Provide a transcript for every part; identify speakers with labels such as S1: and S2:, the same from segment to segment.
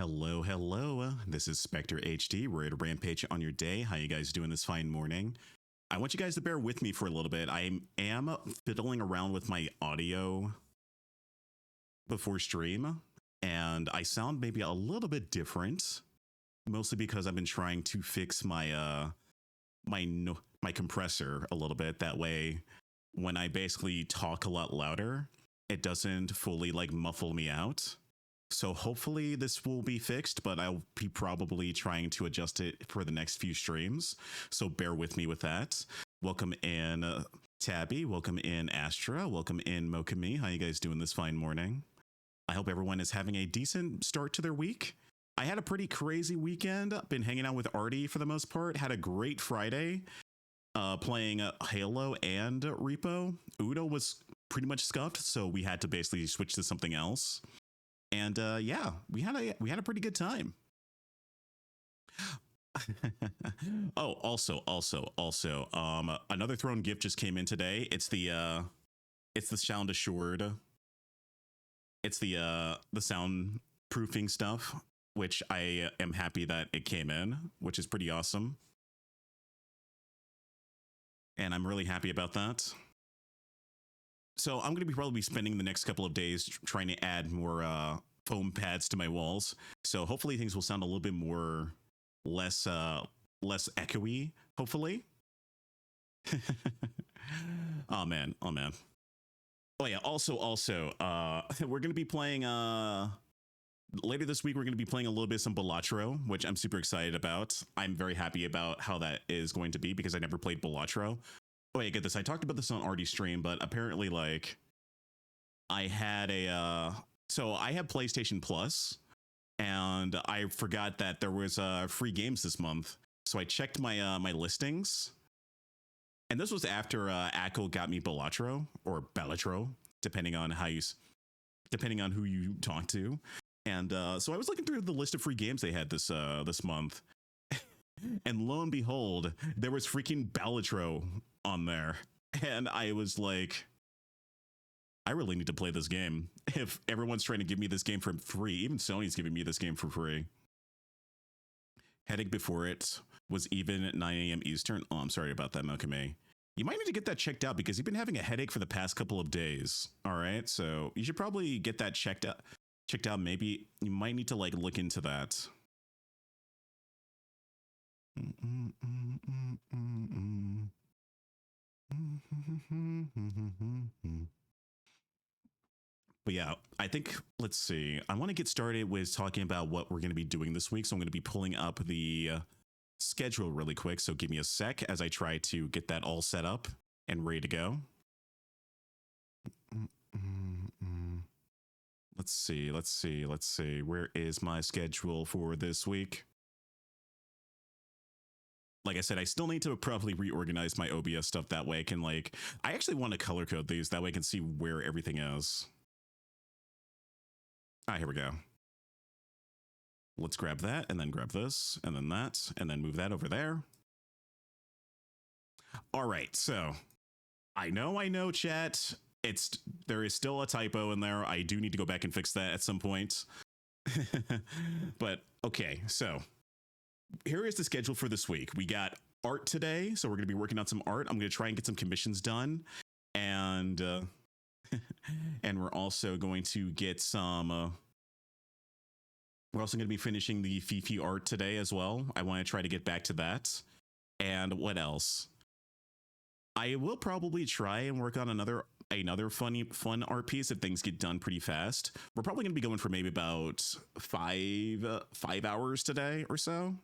S1: Hello, hello. This is Spectre HD. We're at a rampage on your day. How you guys doing this fine morning? I want you guys to bear with me for a little bit. I am fiddling around with my audio before stream, and I sound maybe a little bit different, mostly because I've been trying to fix my compressor a little bit. That way, when I basically talk a lot louder, it doesn't fully like muffle me out. So hopefully this will be fixed, but I'll be probably trying to adjust it for the next few streams. So bear with me with that. Welcome in Tabby. Welcome in Astra. Welcome in Mokami. How you guys doing this fine morning? I hope everyone is having a decent start to their week. I had a pretty crazy weekend. Been hanging out with Artie for the most part. Had a great Friday playing Halo and Repo. Udo was pretty much scuffed, so we had to basically switch to something else. And yeah, we had a pretty good time. Oh, also, another Throne gift just came in today. It's the Sound Assured. It's the soundproofing stuff, which I am happy that it came in, which is pretty awesome. And I'm really happy about that. So I'm going to be probably spending the next couple of days trying to add more foam pads to my walls. So hopefully things will sound a little bit more less echoey, hopefully. Oh man. Oh yeah, also we're going to be playing later this week we're going to be playing a little bit of some Balatro, which I'm super excited about. I'm very happy about how that is going to be because I never played Balatro. Oh yeah, get this. I talked about this on Artie's stream, but apparently like I had so I have PlayStation Plus and I forgot that there was free games this month. So I checked my my listings. And this was after Akko got me Balatro or Balatro, depending on who you talk to. And so I was looking through the list of free games they had this month. And lo and behold, there was freaking Balatro on there. And I was like, I really need to play this game. If everyone's trying to give me this game for free, even Sony's giving me this game for free. Headache before it was even at 9 a.m. Eastern. Oh, I'm sorry about that, Mokame. You might need to get that checked out because you've been having a headache for the past couple of days. All right, so you should probably get that checked out. Maybe you might need to like look into that. But yeah, I think, let's see. I want to get started with talking about what we're going to be doing this week. So I'm going to be pulling up the schedule really quick. So give me a sec as I try to get that all set up and ready to go. Let's see. Where is my schedule for this week? Like I said, I still need to probably reorganize my OBS stuff. That way I can I actually want to color code these. That way I can see where everything is. Here we go. Let's grab that and then grab this and then that and then move that over there. All right. So I know chat. There is still a typo in there. I do need to go back and fix that at some point. But okay. So here is the schedule for this week. We got art today. So we're going to be working on some art. I'm going to try and get some commissions done. And and we're also going to get some we're also going to be finishing the Fifi art today as well. I want to try to get back to that. And what else? I will probably try and work on another fun art piece if things get done pretty fast. We're probably going to be going for maybe about 5 hours today or so.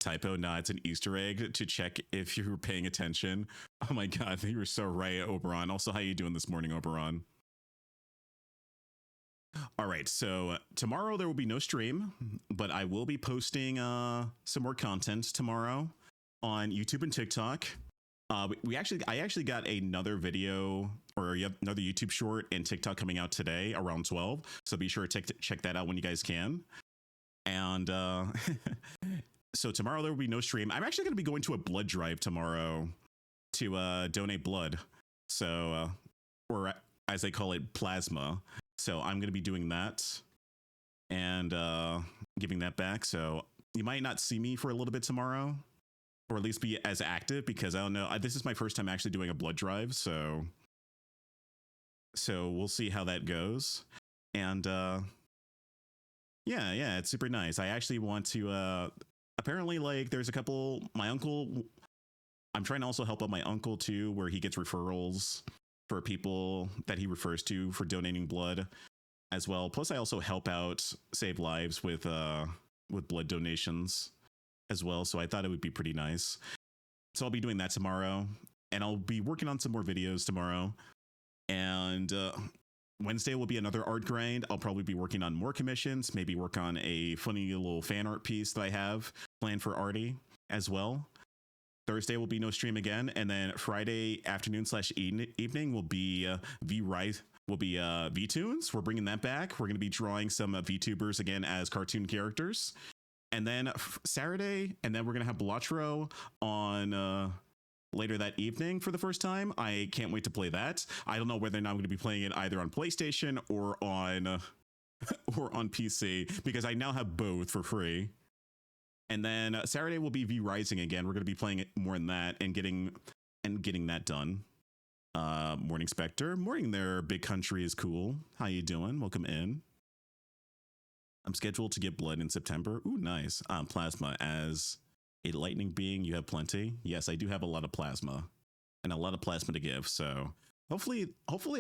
S1: Typo, nah, it's an Easter egg to check if you were paying attention. Oh my god, you were so right, Oberon. Also, how you doing this morning, Oberon? All right, so tomorrow there will be no stream, but I will be posting some more content tomorrow on YouTube and TikTok. I actually got another video or another YouTube short and TikTok coming out today around 12. So be sure to check that out when you guys can. And so tomorrow there will be no stream. I'm actually going to be going to a blood drive tomorrow to donate blood. So, or as they call it, plasma. So I'm going to be doing that. and giving that back. So you might not see me for a little bit tomorrow, or at least be as active, because I don't know. This is my first time actually doing a blood drive, so we'll see how that goes. And yeah, it's super nice. I actually want to apparently, like, there's a couple, my uncle, I'm trying to also help out my uncle too, where he gets referrals for people that he refers to for donating blood as well. Plus I also help out Save Lives with blood donations as well, so I thought it would be pretty nice. So I'll be doing that tomorrow, and I'll be working on some more videos tomorrow. And Wednesday will be another art grind. I'll probably be working on more commissions, maybe work on a funny little fan art piece that I have planned for Artie as well. Thursday will be no stream again, and then Friday afternoon / evening will be VTunes. We're bringing that back. We're going to be drawing some VTubers again as cartoon characters. And then Saturday, and then we're going to have Balatro on later that evening for the first time. I can't wait to play that. I don't know whether or not I'm going to be playing it either on PlayStation or on PC, because I now have both for free. And then Saturday will be V Rising again. We're going to be playing it more in that and getting that done. Morning Spectre. Morning there, Big Country is cool. How you doing? Welcome in. I'm scheduled to get blood in September. Ooh, nice. Plasma. As a lightning being, you have plenty. Yes, I do have a lot of plasma, and a lot of plasma to give. So hopefully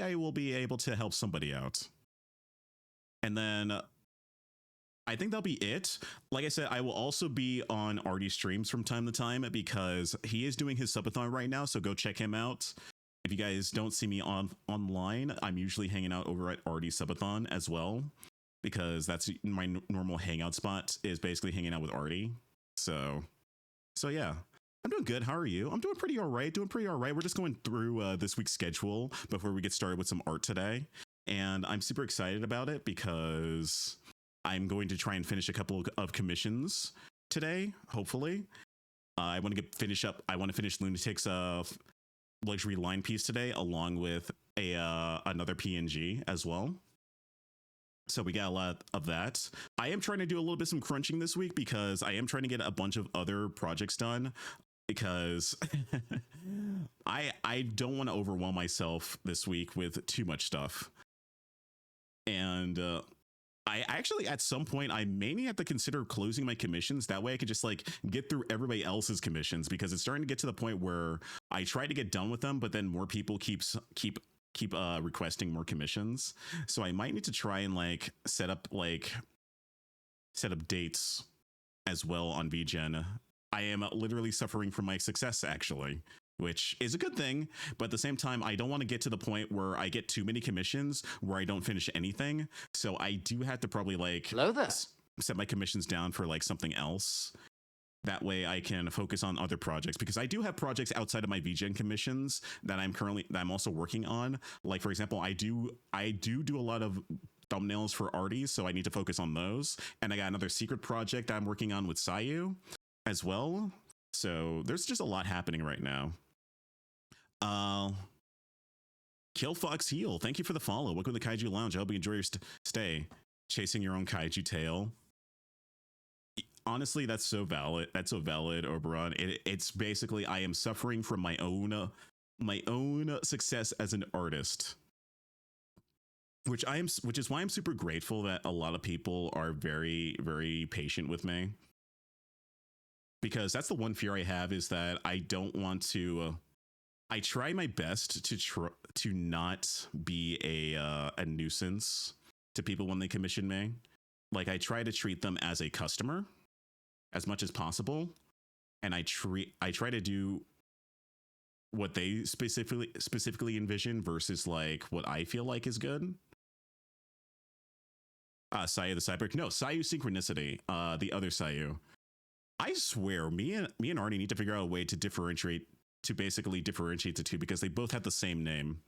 S1: I will be able to help somebody out. And then I think that'll be it. Like I said, I will also be on Artie streams from time to time, because he is doing his subathon right now. So go check him out. If you guys don't see me online, I'm usually hanging out over at Artie Subathon as well, because that's my normal hangout spot, is basically hanging out with Artie. So yeah, I'm doing good. How are you? I'm doing pretty all right. We're just going through this week's schedule before we get started with some art today. And I'm super excited about it, because I'm going to try and finish a couple of commissions today, hopefully. I want to finish Lunatic's luxury line piece today, along with another PNG as well. So we got a lot of that. I am trying to do a little bit some crunching this week, because I am trying to get a bunch of other projects done, because I don't want to overwhelm myself this week with too much stuff. And I actually, at some point, I may have to consider closing my commissions. That way I could just like get through everybody else's commissions, because it's starting to get to the point where I try to get done with them, but then more people keep requesting more commissions. So I might need to try and like set up dates as well on VGen. I am literally suffering from my success, actually, which is a good thing. But at the same time, I don't want to get to the point where I get too many commissions where I don't finish anything. So I do have to probably like set my commissions down for like something else. That way I can focus on other projects, because I do have projects outside of my VGen commissions that I'm also working on. Like, for example, I do a lot of thumbnails for Artie, so I need to focus on those. And I got another secret project I'm working on with Sayu as well. So there's just a lot happening right now. Kill Fox Heal, thank you for the follow. Welcome to the Kaiju Lounge. I hope you enjoy your stay chasing your own kaiju tail. Honestly, that's so valid. Oberon. It's basically, I am suffering from my own success as an artist, which is why I'm super grateful that a lot of people are very, very patient with me. Because that's the one fear I have, is that I don't want to. I try my best to not be a nuisance to people when they commission me. Like, I try to treat them as a customer as much as possible, and I try to do what they specifically envision versus like what I feel like is good. Sayu the Cyborg. No, Sayu Synchronicity. The other Sayu. I swear, me and Artie need to figure out a way to basically differentiate the two, because they both have the same name,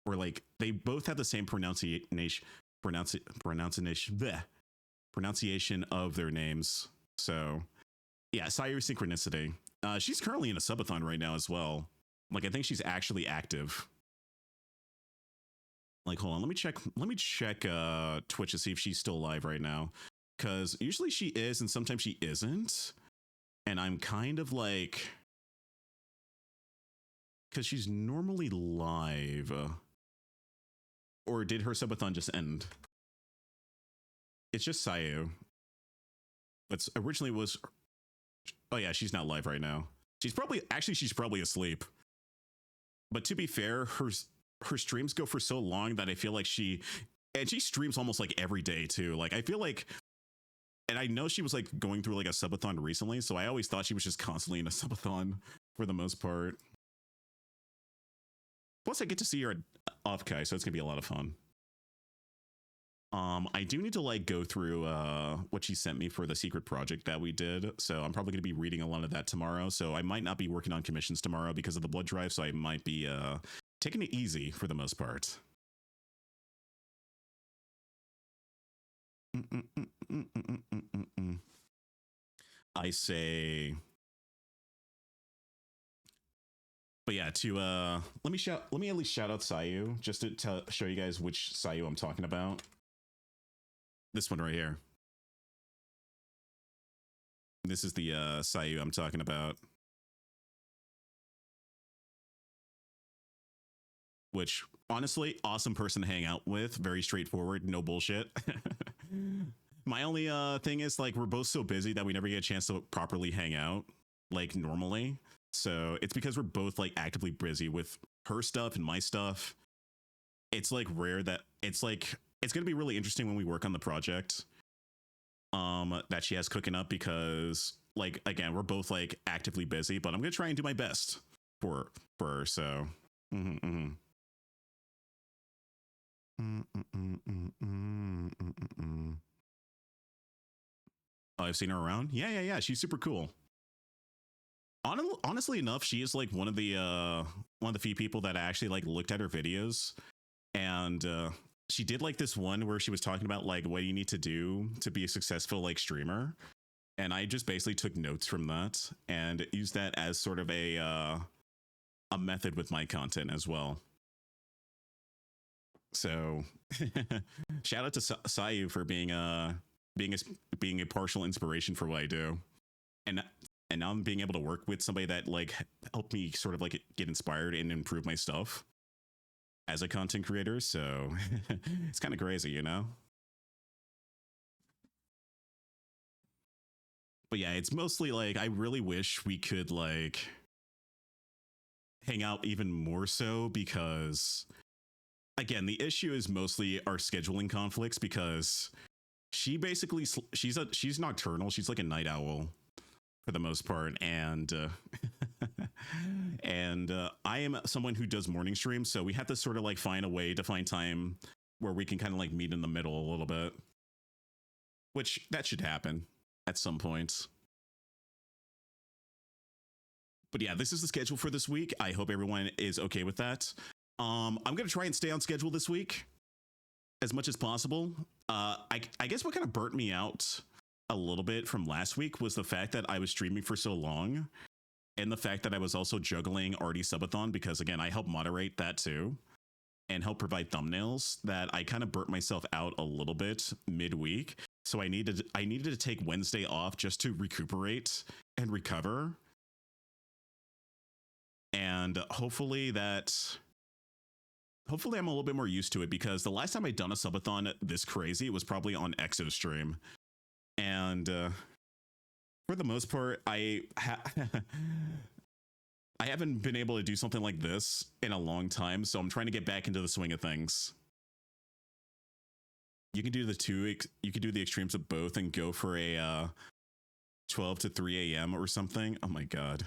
S1: or like they both have the same pronunciation of their names. So yeah, Sayu Synchronicity. She's currently in a subathon right now as well. Like, I think she's actually active. Like, hold on, let me check Twitch to see if she's still live right now. because usually she is and sometimes she isn't. And I'm kind of like, because she's normally live. Or did her subathon just end? It's just Sayu. But originally was, oh yeah, she's not live right now. She's probably asleep. But to be fair, her streams go for so long that I feel like she streams almost like every day too. Like I feel like, and I know she was like going through like a subathon recently, so I always thought she was just constantly in a subathon for the most part. Plus I get to see her at Offkai, so it's gonna be a lot of fun. I do need to like go through what she sent me for the secret project that we did. So I'm probably going to be reading a lot of that tomorrow. So I might not be working on commissions tomorrow because of the blood drive. So I might be taking it easy for the most part. I say, but yeah, to let me at least shout out Sayu just to show you guys which Sayu I'm talking about. This one right here. This is the Sayu I'm talking about. Which, honestly, awesome person to hang out with. Very straightforward, no bullshit. My only thing is, like, we're both so busy that we never get a chance to properly hang out, like, normally. So it's because we're both, like, actively busy with her stuff and my stuff. It's, like, rare that it's, like, it's going to be really interesting when we work on the project that she has cooking up because, like, again, we're both, like, actively busy, but I'm going to try and do my best for her, so. Oh, I've seen her around? Yeah. She's super cool. Honestly enough, she is, like, one of the few people that I actually, like, looked at her videos, and she did like this one where she was talking about like what you need to do to be a successful like streamer, and I just basically took notes from that and used that as sort of a method with my content as well. So shout out to Sayu for being a partial inspiration for what I do, and now I'm being able to work with somebody that like helped me sort of like get inspired and improve my stuff as a content creator. So it's kind of crazy, you know? But yeah, it's mostly like I really wish we could like hang out even more so, because again, the issue is mostly our scheduling conflicts, because she basically she's nocturnal. She's like a night owl for the most part, and I am someone who does morning streams, so we have to sort of like find a way to find time where we can kind of like meet in the middle a little bit, which that should happen at some point. But yeah, this is the schedule for this week. I hope everyone is okay with that. I'm gonna try and stay on schedule this week as much as possible. I guess what kind of burnt me out a little bit from last week was the fact that I was streaming for so long, and the fact that I was also juggling RD Subathon, because again, I help moderate that too and help provide thumbnails, that I kind of burnt myself out a little bit midweek. So I needed to take Wednesday off just to recuperate and recover. And hopefully I'm a little bit more used to it, because the last time I'd done a subathon this crazy, it was probably on Exo stream. And for the most part, I haven't been able to do something like this in a long time, so I'm trying to get back into the swing of things. You can do the extremes of both and go for a 12 to 3 a.m. or something. Oh my god.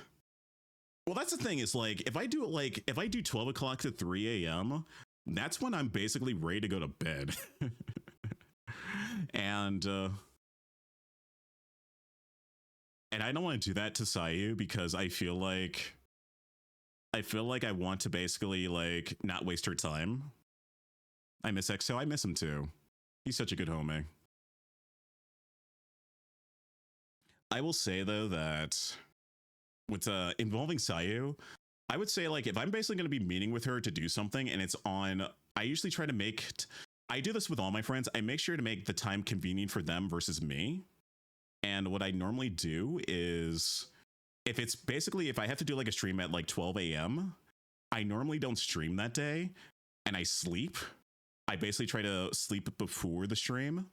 S1: Well, that's the thing, is like if I do 12 o'clock to 3 a.m., that's when I'm basically ready to go to bed. And I don't want to do that to Sayu, because I feel like I want to basically like not waste her time. I miss EXO. I miss him too. He's such a good homie. I will say though that with involving Sayu, I would say like if I'm basically going to be meeting with her to do something and it's on, I usually try to make I do this with all my friends. I make sure to make the time convenient for them versus me. And what I normally do is if it's basically if I have to do like a stream at like 12 a.m., I normally don't stream that day and I sleep. I basically try to sleep before the stream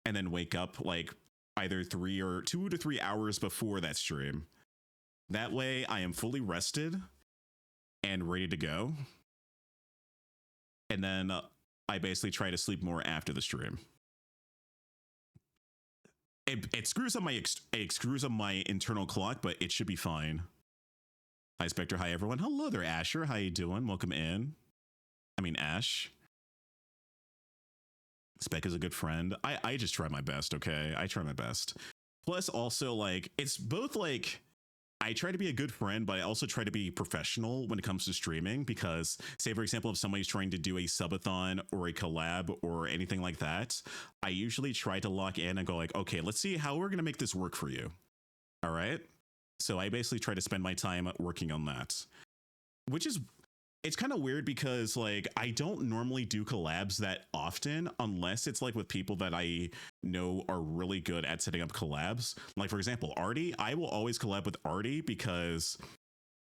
S1: and then wake up like either 2 to 3 hours before that stream. That way I am fully rested and ready to go. And then I basically try to sleep more after the stream. It screws up my internal clock, but it should be fine. Hi Spectre, hi everyone. Hello there, Asher. How you doing? Welcome in. I mean Ash. Spec is a good friend. I just try my best, okay? I try my best. Plus also like it's both like I try to be a good friend, but I also try to be professional when it comes to streaming because, say, for example, if somebody's trying to do a subathon or a collab or anything like that, I usually try to lock in and go like, okay, let's see how we're going to make this work for you. All right. So I basically try to spend my time working on that, which is it's kind of weird because like I don't normally do collabs that often unless it's like with people that I know are really good at setting up collabs. Like for example, Artie, I will always collab with Artie because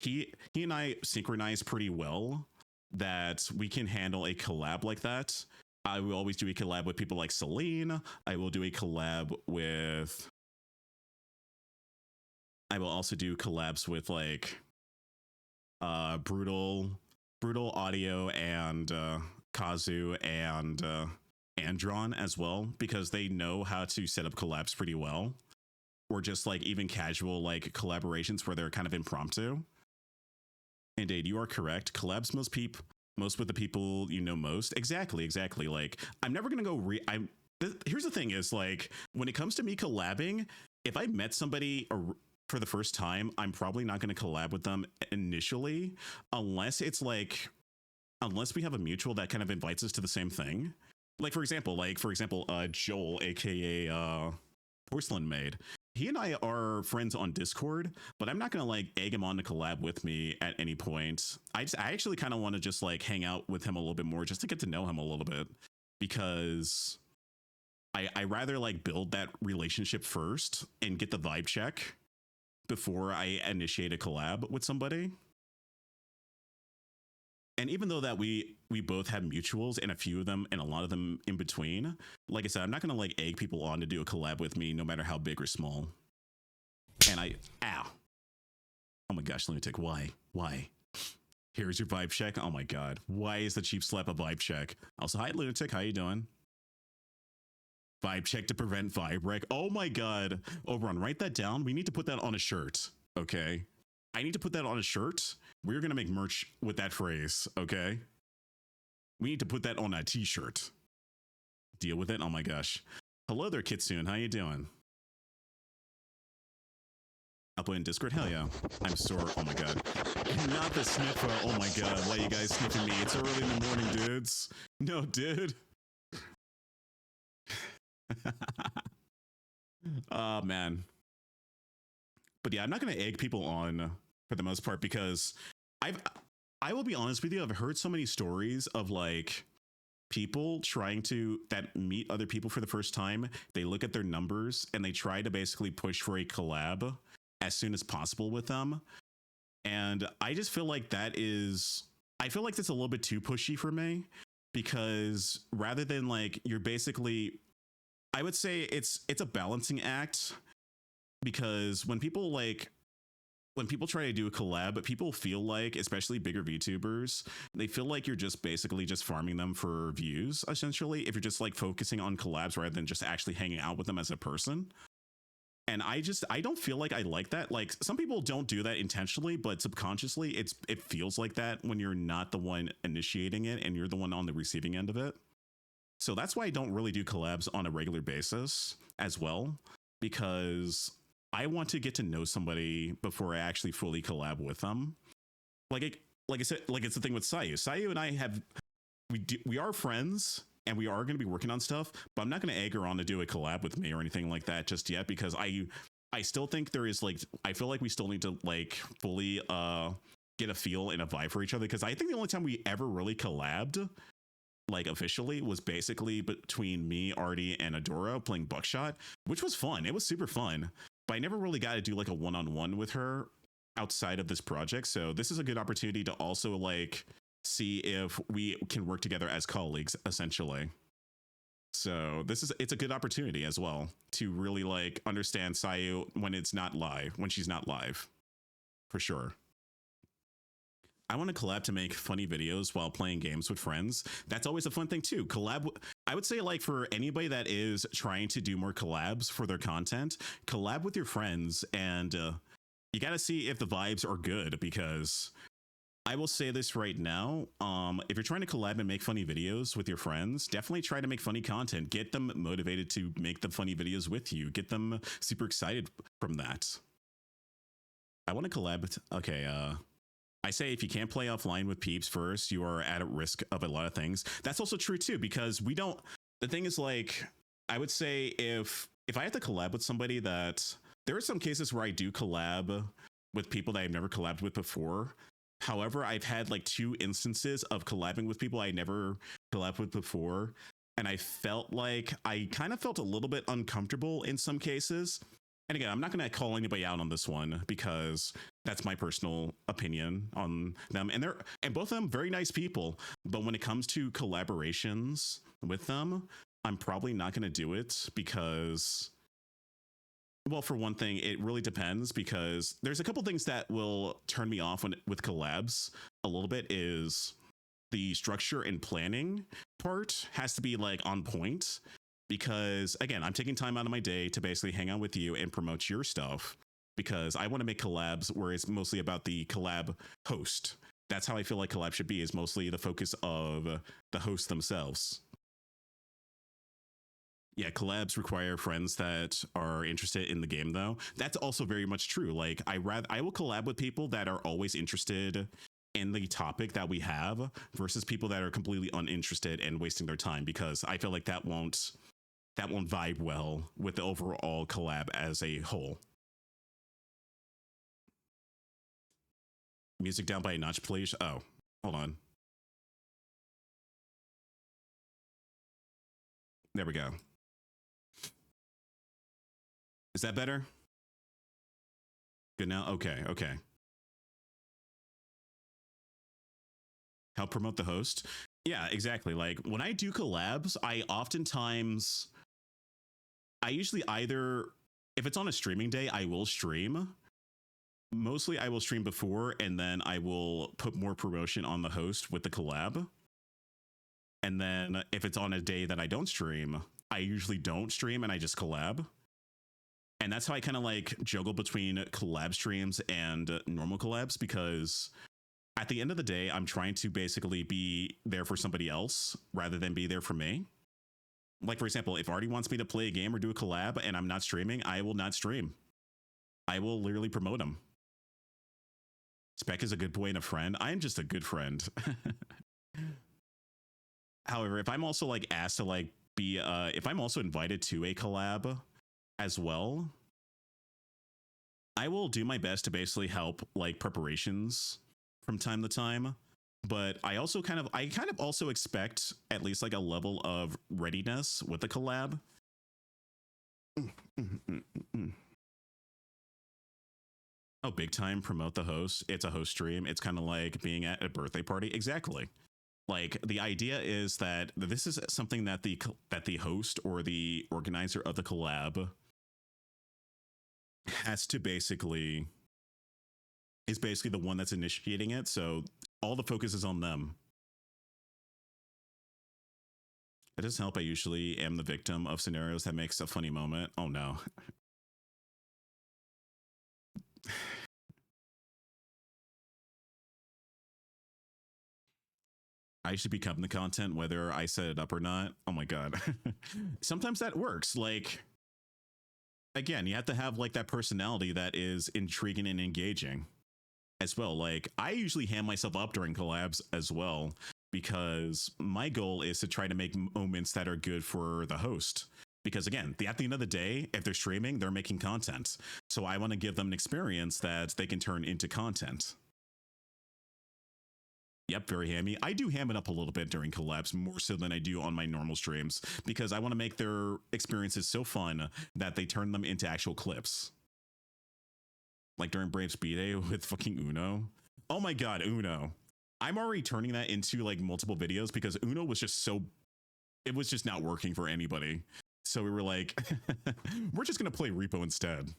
S1: he and I synchronize pretty well that we can handle a collab like that. I will always do a collab with people like Celine. I will do a collab with I will also do collabs with like Brutal Audio and Kazu and Andron as well, because they know how to set up collabs pretty well, or just like even casual like collaborations where they're kind of impromptu. Indeed, you are correct. Collabs most with the people you know most. Exactly. Like I'm never gonna go here's the thing is like when it comes to me collabing, if I met somebody for the first time, I'm probably not going to collab with them initially unless we have a mutual that kind of invites us to the same thing. Like for example, Joel, aka Porcelain Maid. He and I are friends on Discord, but I'm not going to like egg him on to collab with me at any point. I actually kind of want to just like hang out with him a little bit more just to get to know him a little bit, because I rather like build that relationship first and get the vibe check before I initiate a collab with somebody. And even though that we both have mutuals and a few of them and a lot of them in between, like I said, I'm not gonna like egg people on to do a collab with me, no matter how big or small. And ow. Oh my gosh, Lunatic, why? Here's your vibe check. Oh my god, why is the Chief Slap a vibe check? Also, hi Lunatic, how you doing? Vibe check to prevent vibe wreck. Oh my god. Oberon, write that down. We need to put that on a shirt. Okay. I need to put that on a shirt. We're going to make merch with that phrase. Okay. We need to put that on a t-shirt. Deal with it. Oh my gosh. Hello there, Kitsune. How you doing? I'll play in Discord. Hell yeah. I'm sore. Oh my god. Not the sniffer. Oh my god. Why are you guys sniffing me? It's early in the morning, dudes. No, dude. Oh man. But yeah, I'm not gonna egg people on for the most part because I will be honest with you, I've heard so many stories of like people trying to that meet other people for the first time. They look at their numbers and they try to basically push for a collab as soon as possible with them. And I just feel like that's a little bit too pushy for me, because rather than like you're basically, I would say it's a balancing act, because when people try to do a collab, but people feel like, especially bigger VTubers, they feel like you're just basically just farming them for views, essentially, if you're just like focusing on collabs rather than just actually hanging out with them as a person. And I don't feel like I like that. Like some people don't do that intentionally, but subconsciously it feels like that when you're not the one initiating it and you're the one on the receiving end of it. So that's why I don't really do collabs on a regular basis as well, because I want to get to know somebody before I actually fully collab with them. Like I said, like it's the thing with Sayu. Sayu and I we are friends and we are going to be working on stuff, but I'm not going to egg her on to do a collab with me or anything like that just yet, because I still think there is like, I feel like we still need to like fully get a feel and a vibe for each other, because I think the only time we ever really collabed like officially was basically between me, Artie, and Adora playing Buckshot, which was fun. It was super fun, but I never really got to do like a one-on-one with her outside of this project. So this is a good opportunity to also like see if we can work together as colleagues, essentially. So it's a good opportunity as well to really like understand Sayu when she's not live, for sure. I want to collab to make funny videos while playing games with friends. That's always a fun thing too. I would say like for anybody that is trying to do more collabs for their content, collab with your friends, and you got to see if the vibes are good, because I will say this right now. If you're trying to collab and make funny videos with your friends, definitely try to make funny content. Get them motivated to make the funny videos with you. Get them super excited from that. I want to collab. Okay, I say if you can't play offline with peeps first, you are at risk of a lot of things. That's also true too, because we don't. The thing is, like, I would say if I have to collab with somebody, that there are some cases where I do collab with people that I've never collabed with before. However, I've had like 2 instances of collabing with people I never collabed with before, and I kind of felt a little bit uncomfortable in some cases. And again, I'm not going to call anybody out on this one because that's my personal opinion on them. And both of them very nice people. But when it comes to collaborations with them, I'm probably not going to do it because, well, for one thing, it really depends, because there's a couple things that will turn me off with collabs a little bit. Is the structure and planning part has to be like on point. Because again, I'm taking time out of my day to basically hang out with you and promote your stuff, because I want to make collabs where it's mostly about the collab host. That's how I feel like collab should be, is mostly the focus of the hosts themselves. Yeah, collabs require friends that are interested in the game, though. That's also very much true. Like I will collab with people that are always interested in the topic that we have versus people that are completely uninterested and wasting their time, because I feel like that won't vibe well with the overall collab as a whole. Music down by a notch, please. Oh, hold on. There we go. Is that better? Good now? Okay. Help promote the host? Yeah, exactly. Like when I do collabs, I usually either, if it's on a streaming day, I will stream. Mostly I will stream before, and then I will put more promotion on the host with the collab. And then if it's on a day that I don't stream, I usually don't stream and I just collab. And that's how I kind of like juggle between collab streams and normal collabs, because at the end of the day, I'm trying to basically be there for somebody else rather than be there for me. Like, for example, if Artie wants me to play a game or do a collab and I'm not streaming, I will not stream. I will literally promote him. Spec is a good boy and a friend. I'm just a good friend. However, if I'm also like asked to like be, if I'm also invited to a collab as well, I will do my best to basically help like preparations from time to time. But I kind of also expect at least like a level of readiness with the collab. Oh, big time promote the host. It's a host stream. It's kind of like being at a birthday party. Exactly. Like the idea is that this is something that the host or the organizer of the collab has to basically is basically the one that's initiating it. So all the focus is on them. It doesn't help. I usually am the victim of scenarios that makes a funny moment. Oh no. I should become the content whether I set it up or not. Oh my god. Sometimes that works. Like, again, you have to have like that personality that is intriguing and engaging as well. Like, I usually ham myself up during collabs as well, because my goal is to try to make moments that are good for the host. Because again, at the end of the day, if they're streaming, they're making content. So I want to give them an experience that they can turn into content. Yep, very hammy. I do ham it up a little bit during collabs, more so than I do on my normal streams, because I want to make their experiences so fun that they turn them into actual clips. Like during Braves B-Day with fucking Uno. Oh my god, Uno. I'm already turning that into like multiple videos because Uno was just so, it was just not working for anybody. So we were like, we're just going to play Repo instead.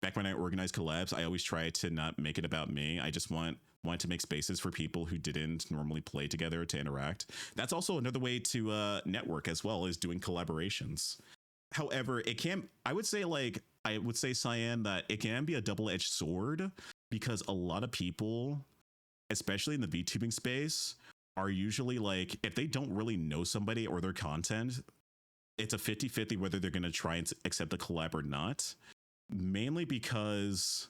S1: Back when I organized collabs, I always try to not make it about me. I just want to make spaces for people who didn't normally play together to interact. That's also another way to network as well, as doing collaborations. However, it can, I would say, Cyan, that it can be a double-edged sword, because a lot of people, especially in the VTubing space, are usually like, if they don't really know somebody or their content, it's a 50-50 whether they're going to try and accept a collab or not. Mainly because,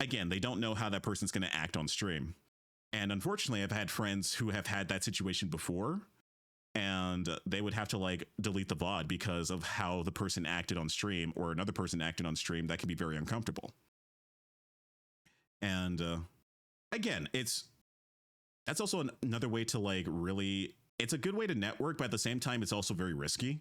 S1: again, they don't know how that person's going to act on stream. And unfortunately, I've had friends who have had that situation before, and they would have to like delete the VOD because of how the person acted on stream, or another person acted on stream. That can be very uncomfortable. And again, that's also another way to like really, it's a good way to network, but at the same time, it's also very risky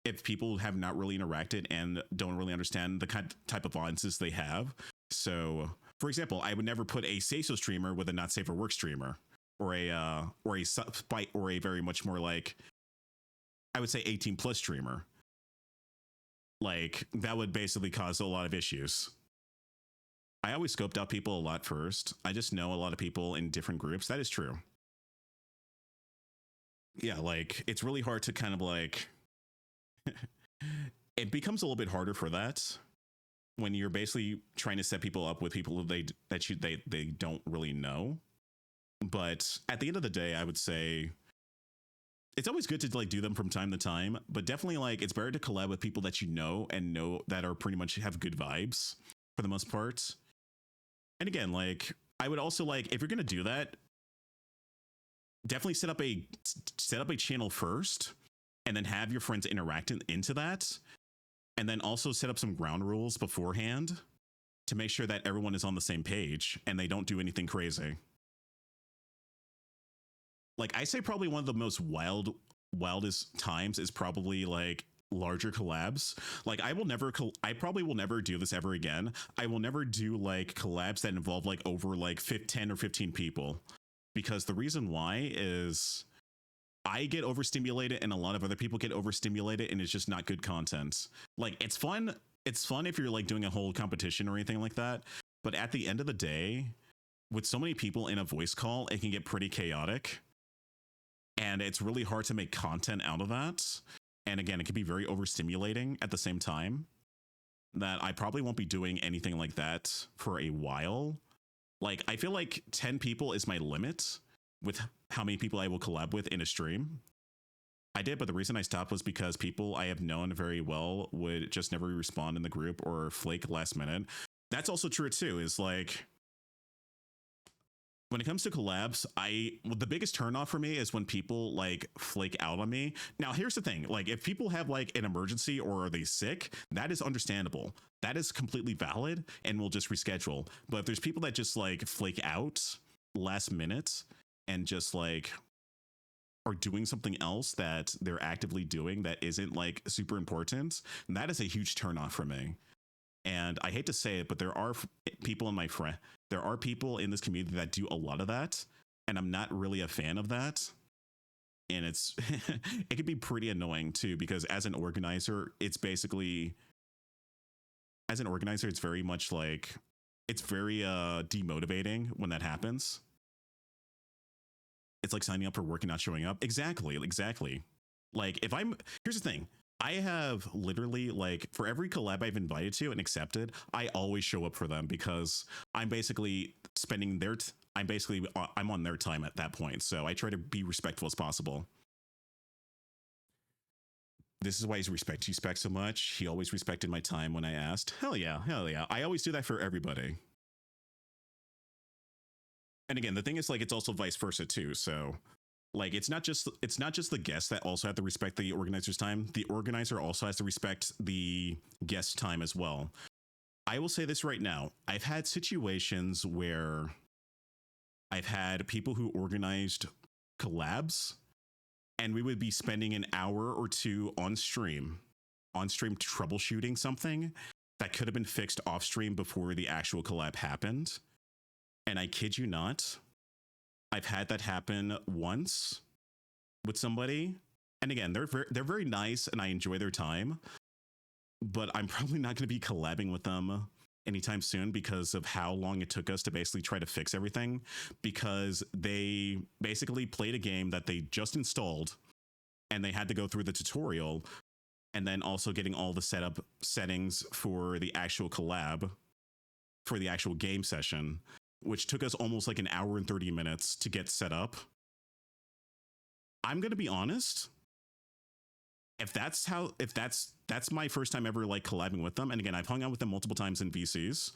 S1: if people have not really interacted and don't really understand the type of audiences they have. So, for example, I would never put a Seiso streamer with a not safe for work streamer, or a spite, or a very much more like, I would say 18 plus streamer. Like, that would basically cause a lot of issues. I always scoped out people a lot first. I just know a lot of people in different groups. That is true. Yeah, like, it's really hard to kind of like, it becomes a little bit harder for that when you're basically trying to set people up with people they don't really know. But at the end of the day, I would say it's always good to like do them from time to time, but definitely like it's better to collab with people that you know and know that are pretty much have good vibes for the most part. And again, like I would also like, if you're gonna do that, definitely set up a channel first, and then have your friends interact into that, and then also set up some ground rules beforehand to make sure that everyone is on the same page and they don't do anything crazy. Like I say, probably one of the most wildest times is probably like larger collabs. Like I probably will never do this ever again. I will never do like collabs that involve like over like 10 or 15 people, because the reason why is I get overstimulated and a lot of other people get overstimulated, and it's just not good content. Like it's fun if you're like doing a whole competition or anything like that, but at the end of the day, with so many people in a voice call, it can get pretty chaotic, and it's really hard to make content out of that. And again, it can be very overstimulating at the same time, that I probably won't be doing anything like that for a while. Like I feel like 10 people is my limit with how many people I will collab with in a stream. I did, but the reason I stopped was because people I have known very well would just never respond in the group or flake last minute. That's also true too, is like, when it comes to collabs, the biggest turnoff for me is when people like flake out on me. Now, here's the thing. Like if people have like an emergency or are they sick, that is understandable. That is completely valid, and we'll just reschedule. But if there's people that just like flake out last minute and just like are doing something else that they're actively doing that isn't like super important, that is a huge turnoff for me. And I hate to say it, but there are people in this community that do a lot of that, and I'm not really a fan of that. And it's it can be pretty annoying too, because as an organizer, it's very much like, it's very demotivating when that happens. It's like signing up for work and not showing up. Exactly. Like here's the thing. I have literally, like, for every collab I've invited to and accepted, I always show up for them, because I'm basically spending I'm on their time at that point. So I try to be respectful as possible. This is why he's respect you spec so much. He always respected my time when I asked. Hell yeah. I always do that for everybody. And again, the thing is, like, it's also vice versa too. So like, it's not just the guests that also have to respect the organizer's time. The organizer also has to respect the guest time as well. I will say this right now. I've had situations where I've had people who organized collabs, and we would be spending an hour or two on stream troubleshooting something that could have been fixed off stream before the actual collab happened. And I kid you not, I've had that happen once with somebody. And again, they're very nice and I enjoy their time, but I'm probably not going to be collabing with them anytime soon because of how long it took us to basically try to fix everything, because they basically played a game that they just installed and they had to go through the tutorial and then also getting all the setup settings for the actual collab for the actual game session, which took us almost like an hour and 30 minutes to get set up. I'm going to be honest, if that's my first time ever like collabing with them, and again, I've hung out with them multiple times in VCs,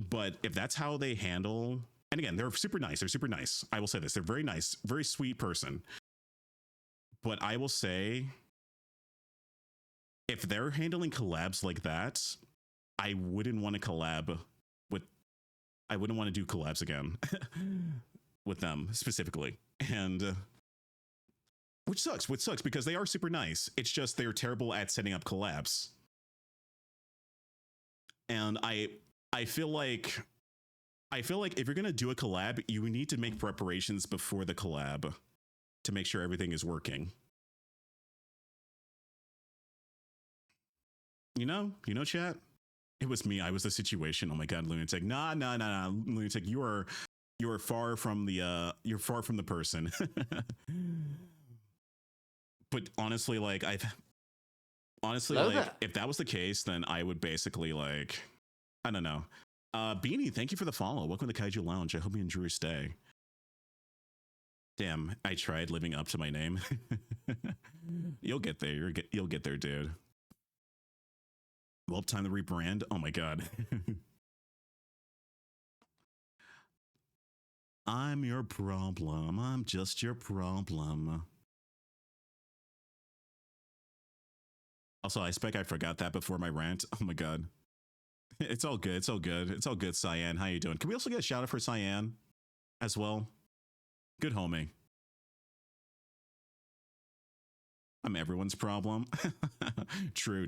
S1: but if that's how they handle, and again, they're super nice, I will say this, they're very nice, very sweet person, but I will say, if they're handling collabs like that, I wouldn't want to do collabs again with them specifically. And which sucks because they are super nice. It's just they're terrible at setting up collabs. And I feel like if you're going to do a collab, you need to make preparations before the collab to make sure everything is working. You know, chat? It was me. I was the situation. Oh my god, Lunatic. Nah, Lunatic, you are far from the person. But honestly, like if that was the case, then I would basically like, I don't know. Beanie, thank you for the follow. Welcome to Kaiju Lounge. I hope you enjoy your stay. Damn, I tried living up to my name. You'll get there. You'll get there, dude. Well, time to rebrand. Oh my god. I'm your problem. I'm just your problem. Also, I expect I forgot that before my rant. Oh my god. It's all good. It's all good, Cyan. How you doing? Can we also get a shout out for Cyan as well? Good homie. I'm everyone's problem. True.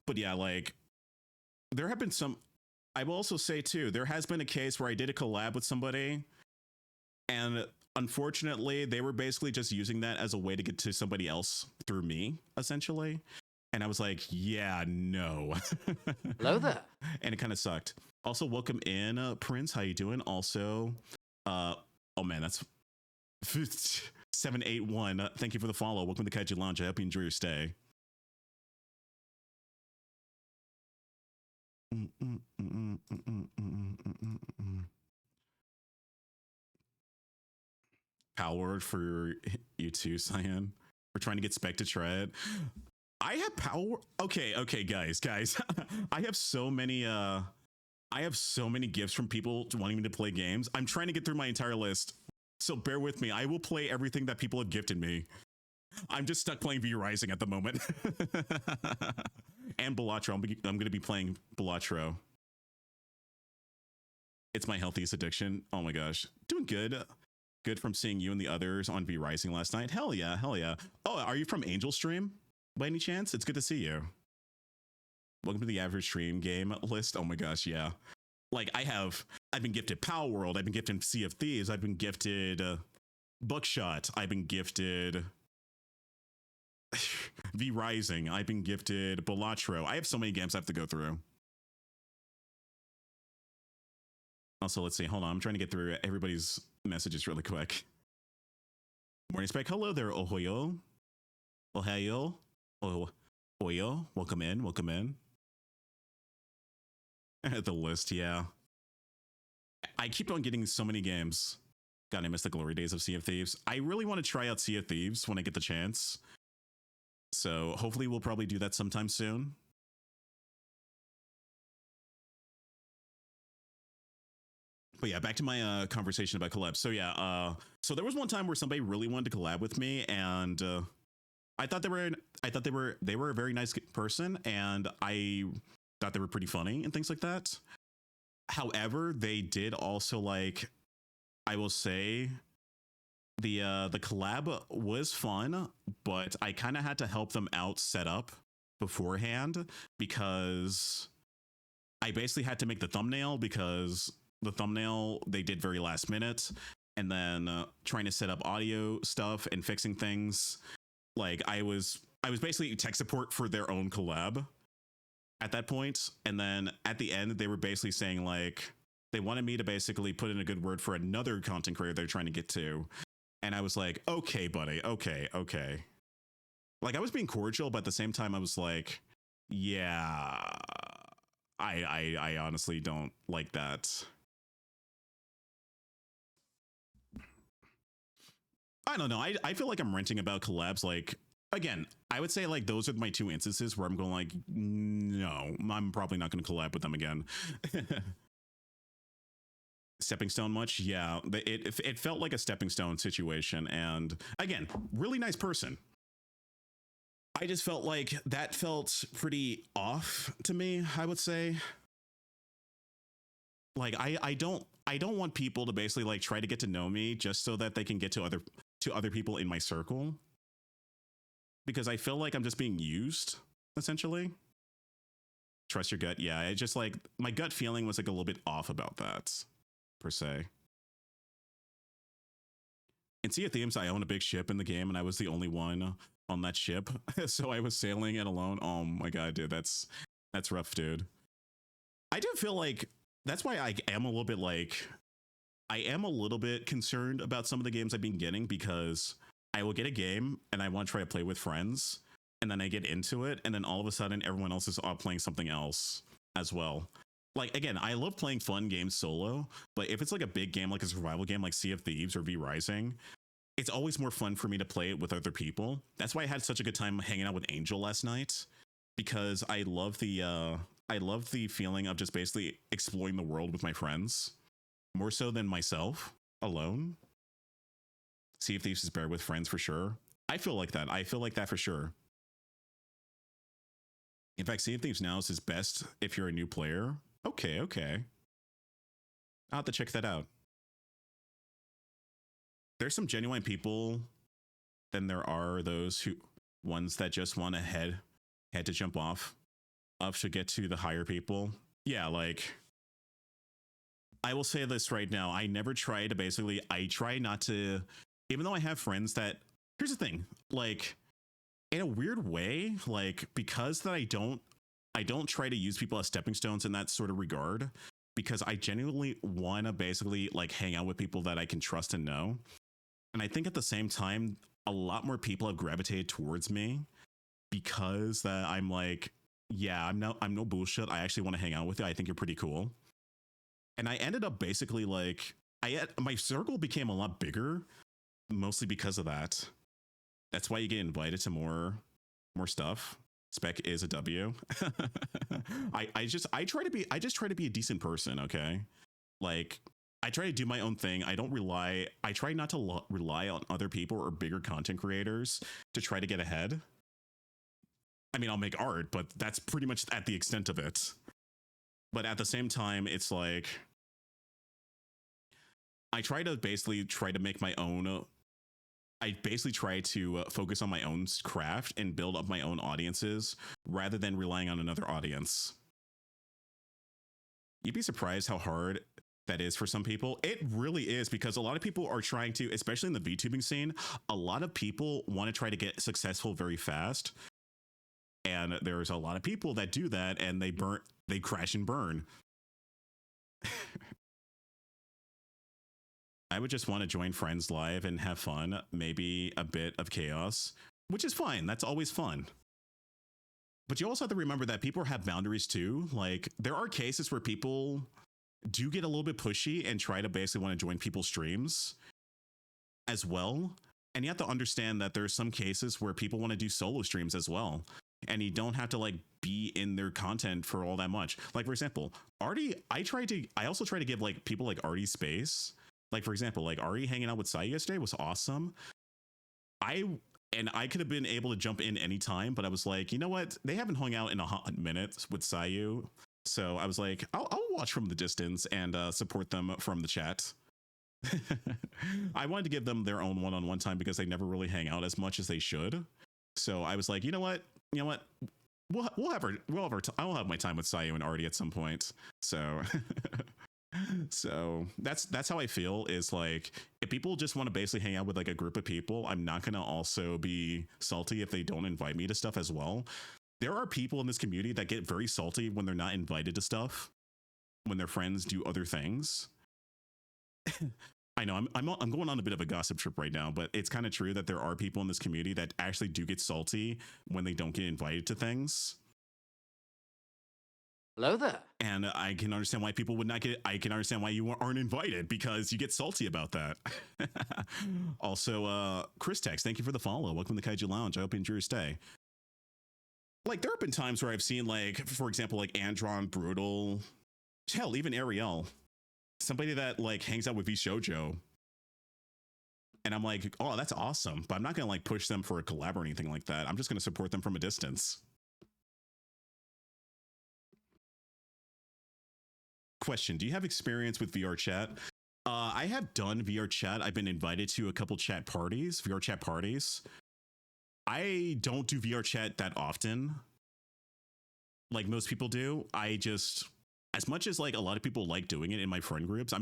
S1: But yeah, like, there have been some, I will also say too, there has been a case where I did a collab with somebody, and unfortunately, they were basically just using that as a way to get to somebody else through me, essentially. And I was like, yeah, no.
S2: Hello there.
S1: And it kind of sucked. Also, welcome in, Prince. How you doing? Also, oh man, that's 781. Thank you for the follow. Welcome to Kaiju Lounge. I hope you enjoy your stay. Power for you too, Cyan. We're trying to get Spec to try it. I have power. Okay, guys. I have so many gifts from people wanting me to play games. I'm trying to get through my entire list, so bear with me. I will play everything that people have gifted me. I'm just stuck playing V Rising at the moment. And Balatro. I'm going to be playing Balatro. It's my healthiest addiction. Oh my gosh. Doing good. Good from seeing you and the others on V Rising last night. Hell yeah. Oh, are you from Angel Stream by any chance? It's good to see you. Welcome to the average stream game list. Oh my gosh, yeah. Like I've been gifted Power World. I've been gifted Sea of Thieves. I've been gifted Buckshot. I've been gifted V Rising. I've been gifted Balatro. I have so many games I have to go through. Also, let's see. Hold on. I'm trying to get through everybody's messages really quick. Morning Spec. Hello there, Ohoyo. Ohayo. Oyo. Welcome in. The list, yeah. I keep on getting so many games. God, I miss the glory days of Sea of Thieves. I really want to try out Sea of Thieves when I get the chance. So hopefully we'll probably do that sometime soon. But yeah, back to my conversation about collabs. So yeah, so there was one time where somebody really wanted to collab with me, and I thought they were a very nice person, and I thought they were pretty funny and things like that. However, they did also like, I will say, the collab was fun, but I kind of had to help them out set up beforehand because I basically had to make the thumbnail because the thumbnail they did very last minute, and then trying to set up audio stuff and fixing things. Like I was basically tech support for their own collab at that point, and then at the end they were basically saying like they wanted me to basically put in a good word for another content creator they're trying to get to, and I was like, okay, buddy, okay. Like I was being cordial, but at the same time I was like, yeah, I honestly don't like that. I don't know. I feel like I'm ranting about collabs. Like, again, I would say like those are my two instances where I'm going like, no, I'm probably not going to collab with them again. Stepping stone much? Yeah, it felt like a stepping stone situation. And again, really nice person. I just felt like that felt pretty off to me, I would say. Like I don't want people to basically like try to get to know me just so that they can get to other people in my circle, because I feel like I'm just being used essentially. Trust your gut. Yeah, it just like my gut feeling was like a little bit off about that per se. In Sea of Thieves, I own a big ship in the game, and I was the only one on that ship, so I was sailing it alone. Oh my god, dude, that's rough, dude. I do feel like that's why I am a little bit like I am a little bit concerned about some of the games I've been getting, because I will get a game and I want to try to play with friends, and then I get into it, and then all of a sudden everyone else is playing something else as well. Like again, I love playing fun games solo, but if it's like a big game, like a survival game like Sea of Thieves or V Rising, it's always more fun for me to play it with other people. That's why I had such a good time hanging out with Angel last night, because I love the feeling of just basically exploring the world with my friends more so than myself alone. Sea of Thieves is better with friends for sure. I feel like that. I feel like that for sure. In fact, Sea of Thieves now is best if you're a new player. Okay. I'll have to check that out. There's some genuine people, then there are those who ones that just want to head to jump off to get to the higher people. Yeah, like I will say this right now. I never try to basically, I try not to, even though I have friends that, here's the thing, like in a weird way, like because that I don't try to use people as stepping stones in that sort of regard, because I genuinely want to basically like hang out with people that I can trust and know. And I think at the same time, a lot more people have gravitated towards me because that I'm like, yeah, I'm no bullshit. I actually want to hang out with you. I think you're pretty cool. And I ended up basically like my circle became a lot bigger, mostly because of that. That's why you get invited to more stuff. Spec is a W. I just try to be a decent person, okay? Like I try to do my own thing. I try not to rely on other people or bigger content creators to try to get ahead. I mean, I'll make art, but that's pretty much at the extent of it. But at the same time, it's like I try to make my own. I basically try to focus on my own craft and build up my own audiences rather than relying on another audience. You'd be surprised how hard that is for some people. It really is, because a lot of people are trying to, especially in the VTubing scene, a lot of people want to try to get successful very fast. And there's a lot of people that do that and they crash and burn. I would just want to join friends live and have fun, maybe a bit of chaos, which is fine. That's always fun. But you also have to remember that people have boundaries too. Like there are cases where people do get a little bit pushy and try to basically want to join people's streams as well. And you have to understand that there's some cases where people want to do solo streams as well. And you don't have to like be in their content for all that much. Like for example, Artie, I also try to give like people like Artie space. Like for example, like Artie hanging out with Sai yesterday was awesome. I could have been able to jump in anytime, but I was like, you know what? They haven't hung out in a hot minute with Sayu. So I was like, I'll watch from the distance and support them from the chat. I wanted to give them their own one-on-one time because they never really hang out as much as they should. So I was like, you know what? I'll have my time with Sayu and Artie at some point. So so that's how I feel, is like, if people just want to basically hang out with like a group of people, I'm not gonna also be salty if they don't invite me to stuff as well. There are people in this community that get very salty when they're not invited to stuff, when their friends do other things. I know I'm going on a bit of a gossip trip right now, but it's kind of true that there are people in this community that actually do get salty when they don't get invited to things.
S2: Hello there.
S1: And I can understand why people would not get. I can understand why you aren't invited, because you get salty about that. Also, Chris Tex, thank you for the follow. Welcome to Kaiju Lounge. I hope you enjoy your stay. Like, there have been times where I've seen, like, for example, like Andron, Brutal, hell, even Ariel, somebody that like hangs out with V Shoujo, and I'm like, oh, that's awesome, but I'm not gonna like push them for a collab or anything like that. I'm just gonna support them from a distance. Question: do you have experience with VR chat? I have done VR chat. I've been invited to a couple VR chat parties. I don't do VR chat that often, like most people do. I just, as much as like a lot of people like doing it in my friend groups, I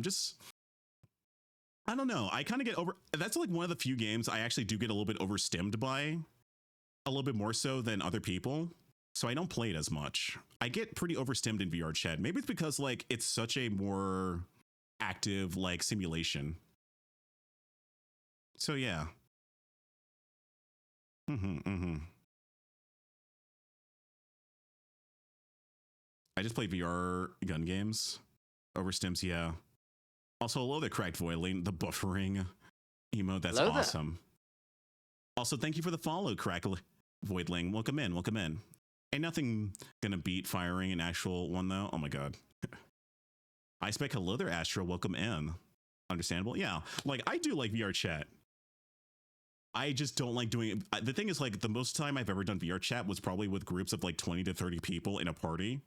S1: don't know. I kind of get over. That's like one of the few games I actually do get a little bit overstimmed by, a little bit more so than other people. So I don't play it as much. I get pretty overstimmed in VR chat. Maybe it's because like it's such a more active like simulation. So yeah. I just play VR gun games. Overstims, yeah. Also, hello there, Cracked Voidling, the buffering emote. That's
S2: Hello
S1: awesome. There. Also, thank you for the follow, Cracked Voidling. Welcome in, welcome in. Ain't nothing gonna beat firing an actual one, though. Oh my god. I spec, hello there, Astro. Welcome in. Understandable? Yeah. Like, I do like VR chat. I just don't like doing it. The thing is, like, the most time I've ever done VR chat was probably with groups of like 20 to 30 people in a party.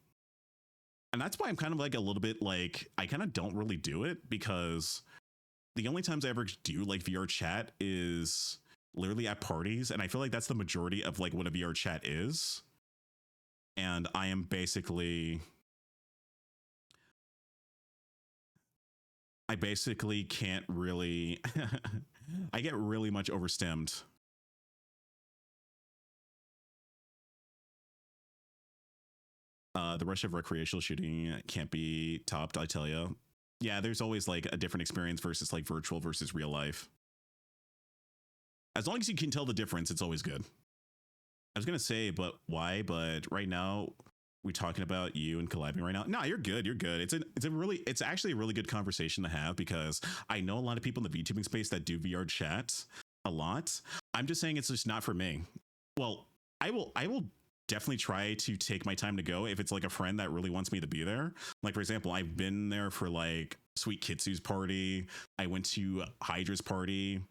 S1: And that's why I'm kind of like a little bit like, I kind of don't really do it, because the only times I ever do like VR chat is literally at parties. And I feel like that's the majority of like what a VR chat is. And I am basically, I basically can't really, I get really much overstimmed. The rush of recreational shooting can't be topped, I tell you. Yeah, there's always like a different experience versus like virtual versus real life. As long as you can tell the difference, it's always good. I was gonna say, but why? But right now, we're talking about you and collabing right now. No, you're good. You're good. It's actually a really good conversation to have, because I know a lot of people in the VTubing space that do VR chat a lot. I'm just saying it's just not for me. Well, I will definitely try to take my time to go if it's like a friend that really wants me to be there. Like, for example, I've been there for like Sweet Kitsu's party. I went to Hydra's party.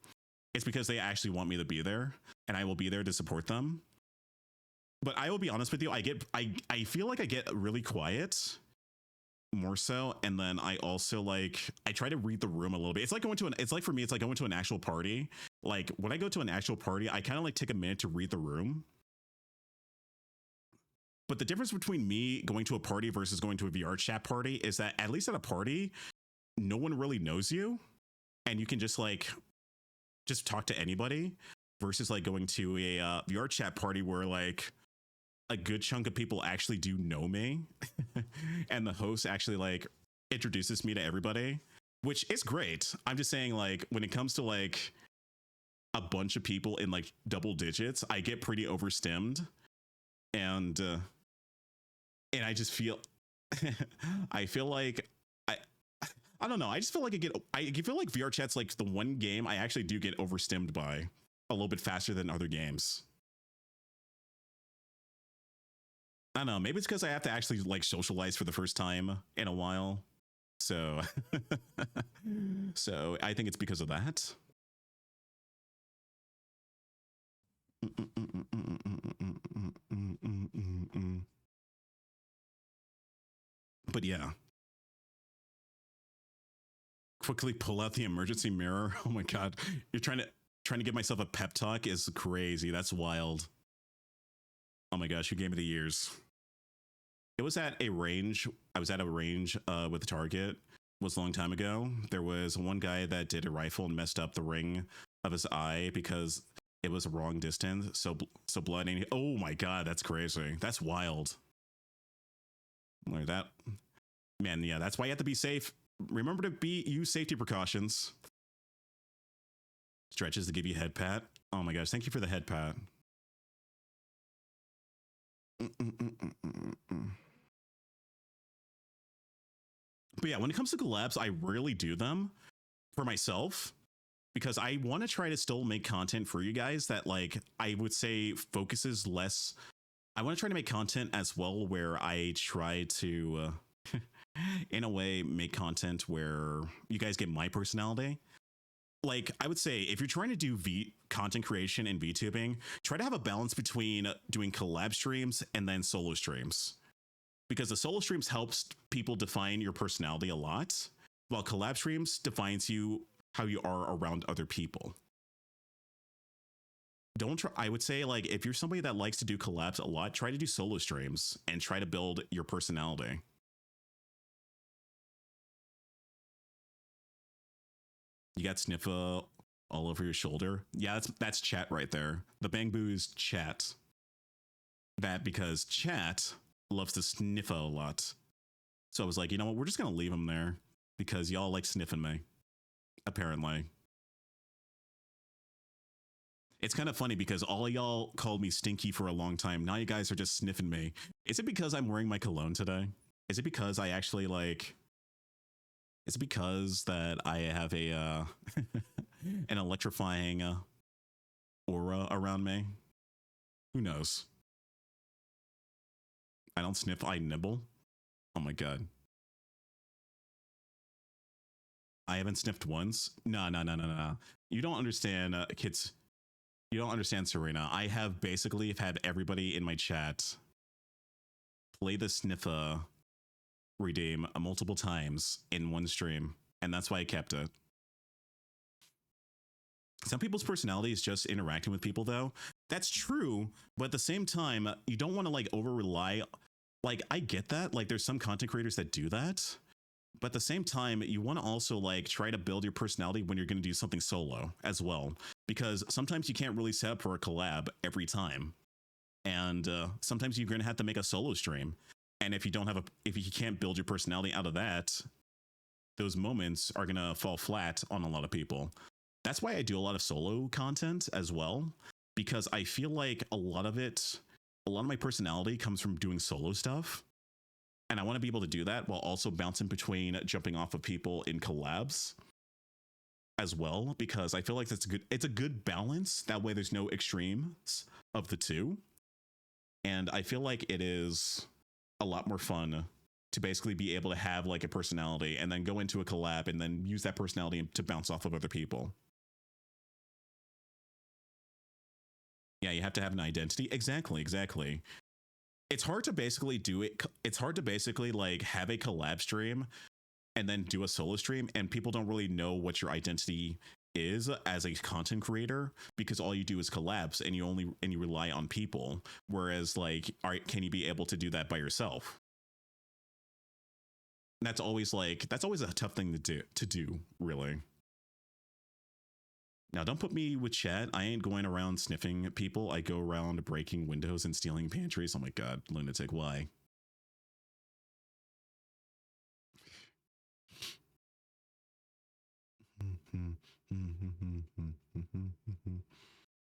S1: It's because they actually want me to be there, and I will be there to support them. But I will be honest with you, I feel like I get really quiet more so, and then I also like, I try to read the room a little bit. It's like for me, it's like going to an actual party. Like, when I go to an actual party, I kind of like take a minute to read the room. But the difference between me going to a party versus going to a VR chat party is that, at least at a party, no one really knows you, and you can just talk to anybody, versus like going to a VR chat party where like a good chunk of people actually do know me and the host actually like introduces me to everybody, which is great. I'm just saying, like, when it comes to like a bunch of people in like double digits, I get pretty overstimmed, and I just feel I feel like I don't know. I just feel like I feel like VR chat's like the one game I actually do get overstimmed by a little bit faster than other games. I don't know. Maybe it's because I have to actually like socialize for the first time in a while. So, so I think it's because of that. But yeah, quickly pull out the emergency mirror. Oh my god, you're trying to give myself a pep talk is crazy. That's wild. Oh my gosh, you gave me the years. It was at a range. I was at a range with Target. It was a long time ago. There was one guy that did a rifle and messed up the ring of his eye because it was a wrong distance. So blood. And oh my god, that's crazy. That's wild. Like that, man. Yeah, that's why you have to be safe. Remember to use safety precautions. Stretches to give you head pat. Oh my gosh, thank you for the head pat. But yeah, when it comes to collabs, I rarely do them for myself because I want to try to still make content for you guys that, like, I would say focuses less. I want to try to make content as well where I try to in a way make content where you guys get my personality. Like, I would say if you're trying to do content creation and VTubing, try to have a balance between doing collab streams and then solo streams, because the solo streams helps people define your personality a lot, while collab streams defines you how you are around other people. Don't try. I would say, like, if you're somebody that likes to do collabs a lot, try to do solo streams and try to build your personality. You got Sniffa all over your shoulder. Yeah, that's chat right there. The Bang Boo is chat. That because chat loves to sniff a lot. So I was like, you know what? We're just going to leave him there because y'all like sniffing me. Apparently. It's kind of funny because all of y'all called me stinky for a long time. Now you guys are just sniffing me. Is it because I'm wearing my cologne today? Is it because I actually like... Is it because that I have a an electrifying aura around me? Who knows? I don't sniff, I nibble. Oh my god. I haven't sniffed once. No. You don't understand, kids. You don't understand, Serena. I have basically had everybody in my chat play the sniffa redeem multiple times in one stream, and that's why I kept it. Some people's personality is just interacting with people, though. That's true, but at the same time, you don't want to like over rely. Like, I get that. Like, there's some content creators that do that, but at the same time, you want to also like try to build your personality when you're going to do something solo as well, because sometimes you can't really set up for a collab every time, and sometimes you're going to have to make a solo stream. And if you can't build your personality out of that, those moments are going to fall flat on a lot of people. That's why I do a lot of solo content as well, because I feel like a lot of my personality comes from doing solo stuff. And I want to be able to do that while also bouncing between jumping off of people in collabs as well, because I feel like it's a good balance. That way there's no extremes of the two. And I feel like it is a lot more fun to basically be able to have like a personality and then go into a collab and then use that personality to bounce off of other people. Yeah, you have to have an identity. Exactly. It's hard to basically do it. It's hard to basically like have a collab stream and then do a solo stream, and people don't really know what your identity is as a content creator, because all you do is collabs and you rely on people. Whereas like, all right, can you be able to do that by yourself? That's always a tough thing to do, really. Now, don't put me with chat. I ain't going around sniffing people. I go around breaking windows and stealing pantries. Oh my god, lunatic, why?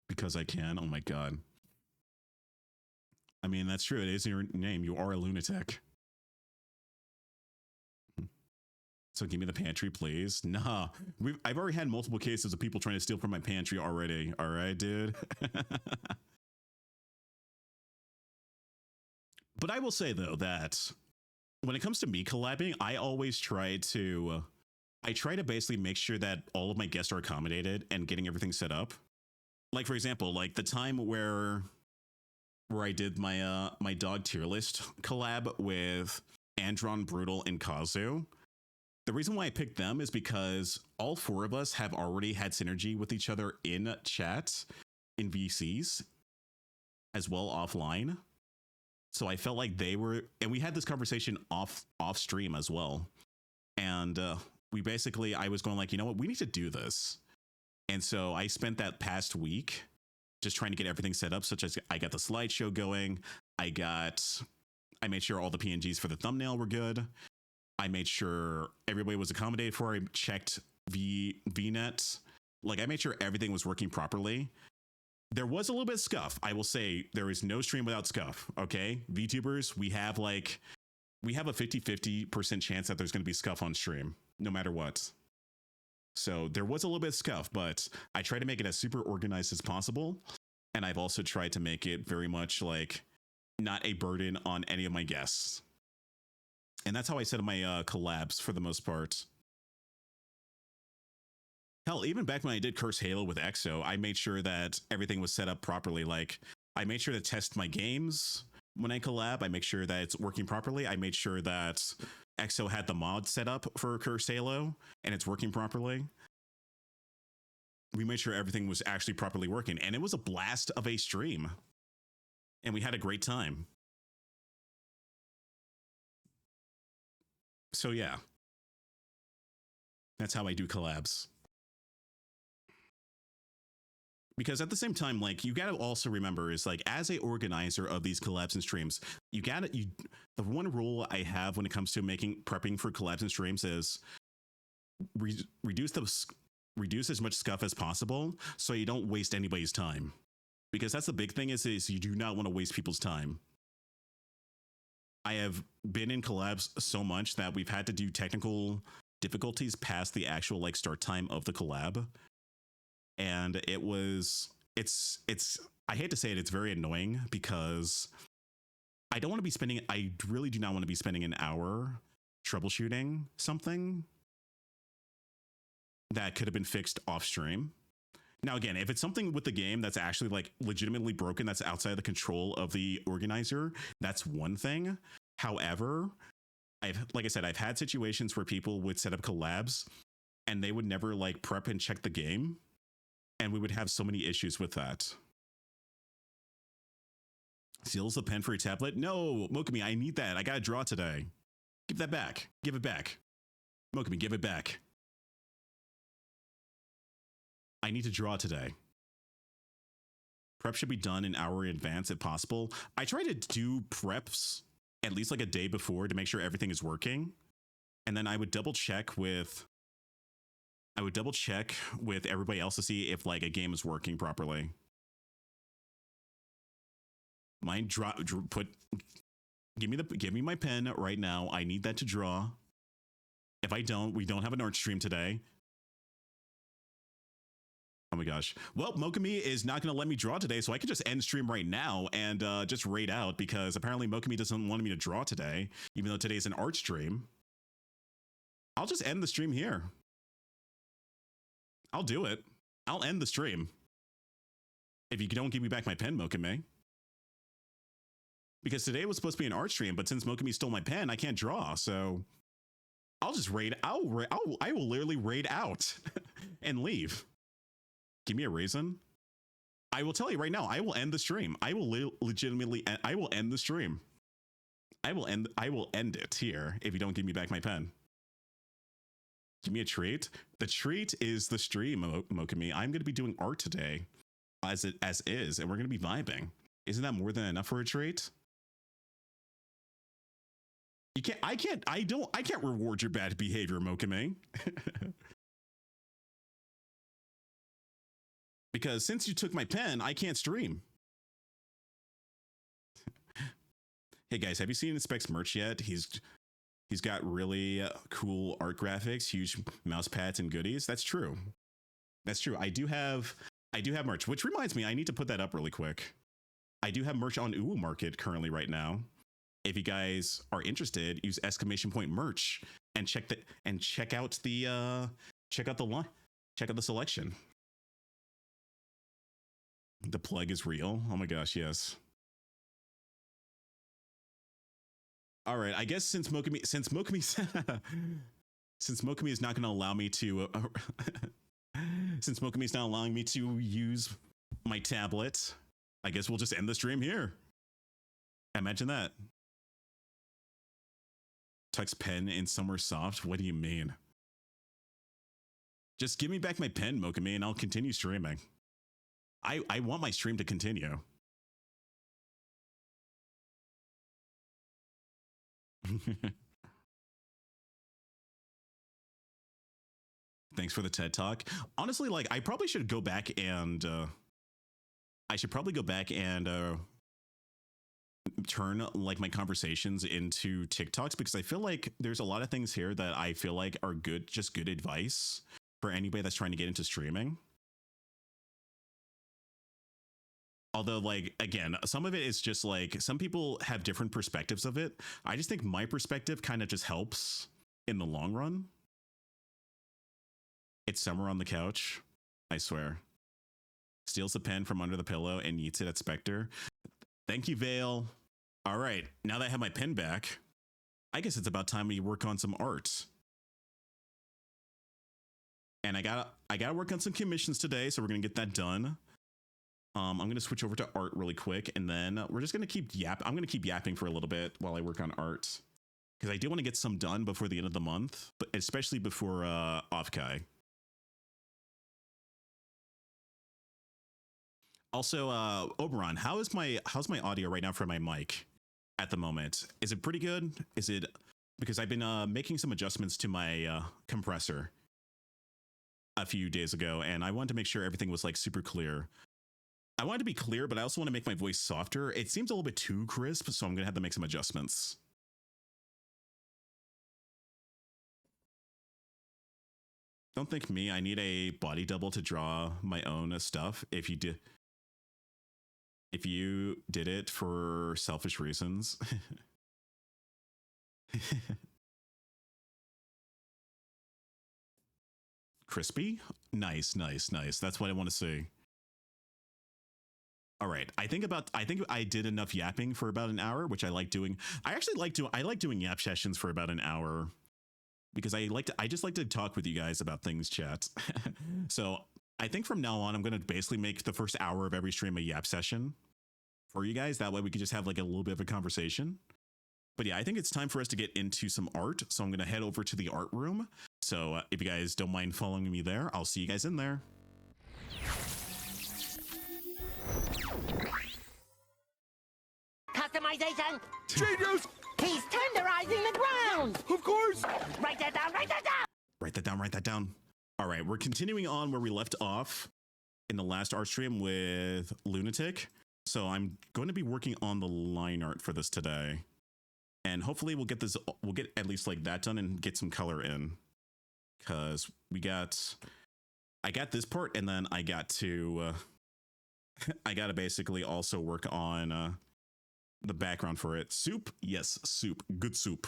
S1: Because I can. Oh my god. I mean, that's true. It is your name. You are a lunatic. So give me the pantry, please. Nah, I've already had multiple cases of people trying to steal from my pantry already. All right, dude. But I will say, though, that when it comes to me collabing, I always try to basically make sure that all of my guests are accommodated and getting everything set up. Like, for example, like the time where I did my my dog tier list collab with Andron, Brutal, and Kazu. The reason why I picked them is because all four of us have already had synergy with each other in chat, in VCs, as well offline. So I felt like they were, and we had this conversation off stream as well. And we basically, I was going like, you know what, we need to do this. And so I spent that past week just trying to get everything set up, such as I got the slideshow going. I made sure all the PNGs for the thumbnail were good. I made sure everybody was accommodated for. I checked VNet. Like, I made sure everything was working properly. There was a little bit of scuff. I will say there is no stream without scuff. Okay, VTubers, we have a 50-50% chance that there's going to be scuff on stream, no matter what. So there was a little bit of scuff, but I try to make it as super organized as possible. And I've also tried to make it very much like not a burden on any of my guests. And that's how I set up my collabs for the most part. Hell, even back when I did Curse Halo with EXO, I made sure that everything was set up properly. Like, I made sure to test my games when I collab. I make sure that it's working properly. I made sure that EXO had the mod set up for Curse Halo and it's working properly. We made sure everything was actually properly working, and it was a blast of a stream. And we had a great time. So yeah, that's how I do collabs. Because at the same time, like, you gotta also remember is like, as a organizer of these collabs and streams, the one rule I have when it comes to prepping for collabs and streams is reduce as much scuff as possible so you don't waste anybody's time. Because that's the big thing is you do not want to waste people's time. I have been in collabs so much that we've had to do technical difficulties past the actual like start time of the collab. And it's I hate to say it, it's very annoying because I really do not want to be spending an hour troubleshooting something that could have been fixed off stream. Now, again, if it's something with the game that's actually like legitimately broken, that's outside of the control of the organizer, that's one thing. However, like I said, I've had situations where people would set up collabs and they would never like prep and check the game. And we would have so many issues with that. Steals the pen for your tablet? No, Mokami, I need that. I got to draw today. Give that back. Give it back. Mokami, give it back. I need to draw today. Prep should be done an hour in advance if possible. I try to do preps at least like a day before to make sure everything is working. And then I would double check with everybody else to see if like a game is working properly. Give me my pen right now. I need that to draw. If I don't, we don't have an art stream today. Oh my gosh. Well, Mokami is not going to let me draw today, so I can just end stream right now and just raid out because apparently Mokami doesn't want me to draw today, even though today's an art stream. I'll just end the stream here. I'll do it. I'll end the stream. If you don't give me back my pen, Mokami. Because today was supposed to be an art stream, but since Mokami stole my pen, I can't draw, so I'll just raid. I will literally raid out and leave. Give me a reason. I will tell you right now, I will end the stream. I will legitimately, I will end the stream. I will end it here if you don't give me back my pen. Give me a treat. The treat is the stream, Mokami. I'm going to be doing art today as is, and we're going to be vibing. Isn't that more than enough for a treat? I can't reward your bad behavior, Mokami. Because since you took my pen, I can't stream. Hey guys, have you seen Specs merch yet? He's got really cool art graphics, huge mouse pads and goodies. That's true. That's true. I do have merch, which reminds me, I need to put that up really quick. I do have merch on Uwu Market currently right now. If you guys are interested, use !merch and check out the selection. The plague is real. Oh my gosh, yes. All right, I guess since Mokami since Mokami is not going to allow me to since Mokami is not allowing me to use my tablet, I guess we'll just end the stream here. Imagine that. Tuck's pen in somewhere soft. What do you mean? Just give me back my pen, Mokami, and I'll continue streaming. I want my stream to continue. Thanks for the TED Talk. Honestly, like I probably should go back and turn like my conversations into TikToks, because I feel like there's a lot of things here that I feel like are good, just good advice for anybody that's trying to get into streaming. Although, like, again, some of it is just like some people have different perspectives of it. I just think my perspective kind of just helps in the long run. It's summer on the couch, I swear. Steals the pen from under the pillow and eats it at Spectre. Thank you, Vale. All right, now that I have my pen back, I guess it's about time we work on some art. And I gotta work on some commissions today, so we're gonna get that done. I'm gonna switch over to art really quick, and then we're just gonna keep I'm gonna keep yapping for a little bit while I work on art, because I do want to get some done before the end of the month, but especially before Offkai. Also, Oberon, how's my audio right now for my mic at the moment? Is it pretty good? Is it, because I've been making some adjustments to my compressor a few days ago, and I wanted to make sure everything was like super clear. I want it to be clear, but I also want to make my voice softer. It seems a little bit too crisp, so I'm gonna have to make some adjustments. Don't think me. I need a body double to draw my own stuff. If you did it for selfish reasons. Crispy? Nice. That's what I want to see. All right. I think I did enough yapping for about an hour, which I like doing. I like doing yap sessions for about an hour, because I just like to talk with you guys about things, chat. So I think from now on, I'm going to basically make the first hour of every stream a yap session for you guys. That way we could just have like a little bit of a conversation. But yeah, I think it's time for us to get into some art. So I'm going to head over to the art room. So if you guys don't mind following me there, I'll see you guys in there.
S2: Customization.
S3: Changes.
S2: He's tenderizing the ground.
S3: Of course.
S2: Write that down. Write that down.
S1: Write that down. All right, we're continuing on where we left off in the last art stream with Lunatic. So I'm going to be working on the line art for this today. And hopefully we'll get at least like that done and get some color in. Cause I got this part, and then I got to basically also work on the background for it. Soup? Yes, soup. Good soup.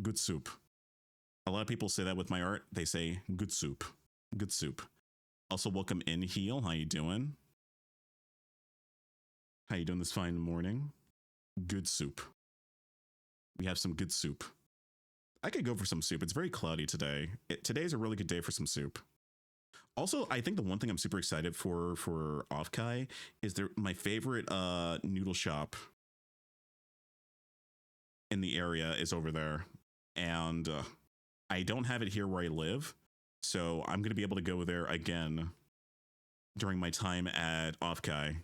S1: Good soup. A lot of people say that with my art. They say good soup. Good soup. Also, welcome in, Heel. How you doing? How you doing this fine morning? Good soup. We have some good soup. I could go for some soup. It's very cloudy today. Today's a really good day for some soup. Also, I think the one thing I'm super excited for Offkai is my favorite noodle shop in the area is over there. And I don't have it here where I live. So I'm going to be able to go there again during my time at Offkai.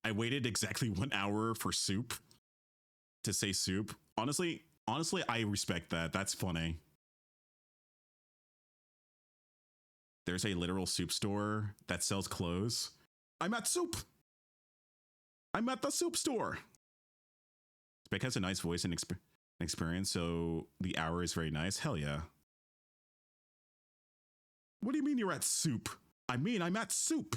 S1: I waited exactly 1 hour for soup to say soup. Honestly, I respect that. That's funny. There's a literal soup store that sells clothes. I'm at soup. I'm at the soup store. Spec has a nice voice and experience, so the hour is very nice. Hell yeah. What do you mean you're at soup? I mean, I'm at soup.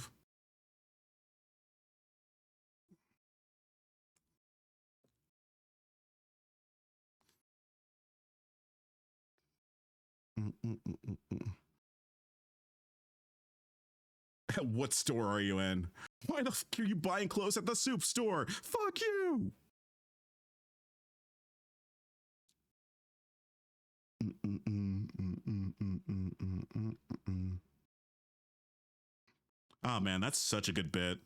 S1: What store are you in? Why the fuck are you buying clothes at the soup store? Fuck you! Oh man, that's such a good bit.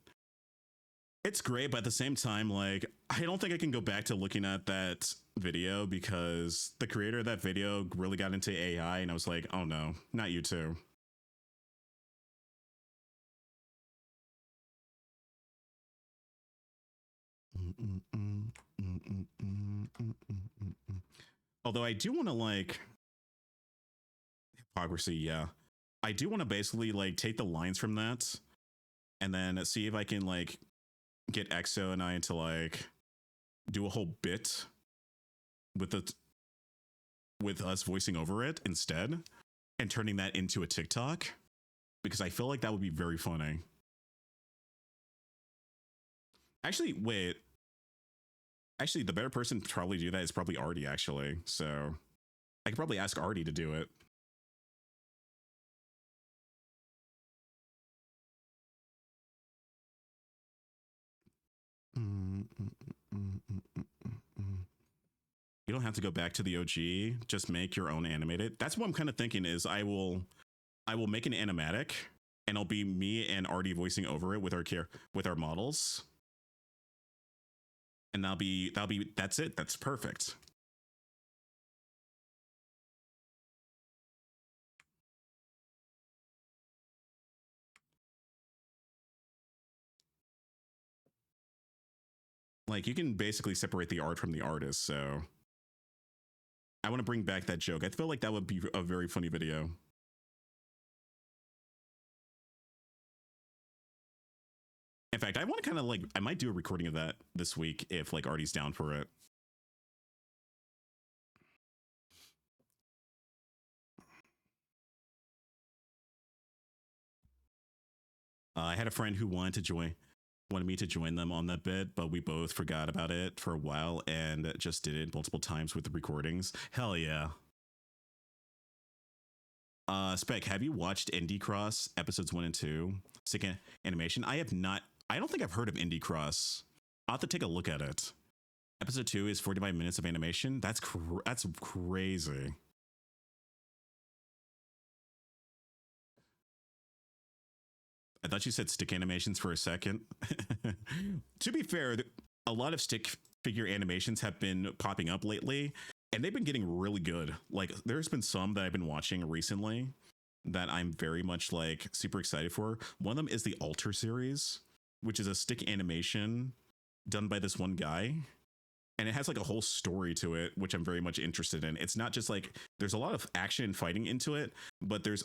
S1: It's great, but at the same time, like, I don't think I can go back to looking at that video because the creator of that video really got into AI, and I was like, oh no, not you too. Although I do want to like hypocrisy, yeah. I do want to basically like take the lines from that and then see if I can like get EXO and I to like do a whole bit with the with us voicing over it instead and turning that into a TikTok because I feel like that would be very funny. Actually, wait. Actually, the better person to probably do that is probably Artie, actually. So I could probably ask Artie to do it. You don't have to go back to the OG. Just make your own animated. That's what I'm kind of thinking is I will make an animatic and it'll be me and Artie voicing over it with our models. And that's it. That's perfect. Like you can basically separate the art from the artist, so I want to bring back that joke. I feel like that would be a very funny video. In fact, I want to kind of like I might do a recording of that this week if like Artie's down for it. I had a friend who wanted me to join them on that bit, but we both forgot about it for a while and just did it multiple times with the recordings. Hell yeah. Spec, have you watched Indie Cross episodes 1 and 2? Sick animation. I have not. I don't think I've heard of Indie Cross. I'll have to take a look at it. Episode 2 is 45 minutes of animation. That's crazy. I thought you said stick animations for a second. To be fair, a lot of stick figure animations have been popping up lately, and they've been getting really good. Like, there's been some that I've been watching recently that I'm very much like super excited for. One of them is the Alter series, which is a stick animation done by this one guy. And it has like a whole story to it, which I'm very much interested in. It's not just like there's a lot of action and fighting into it, but there's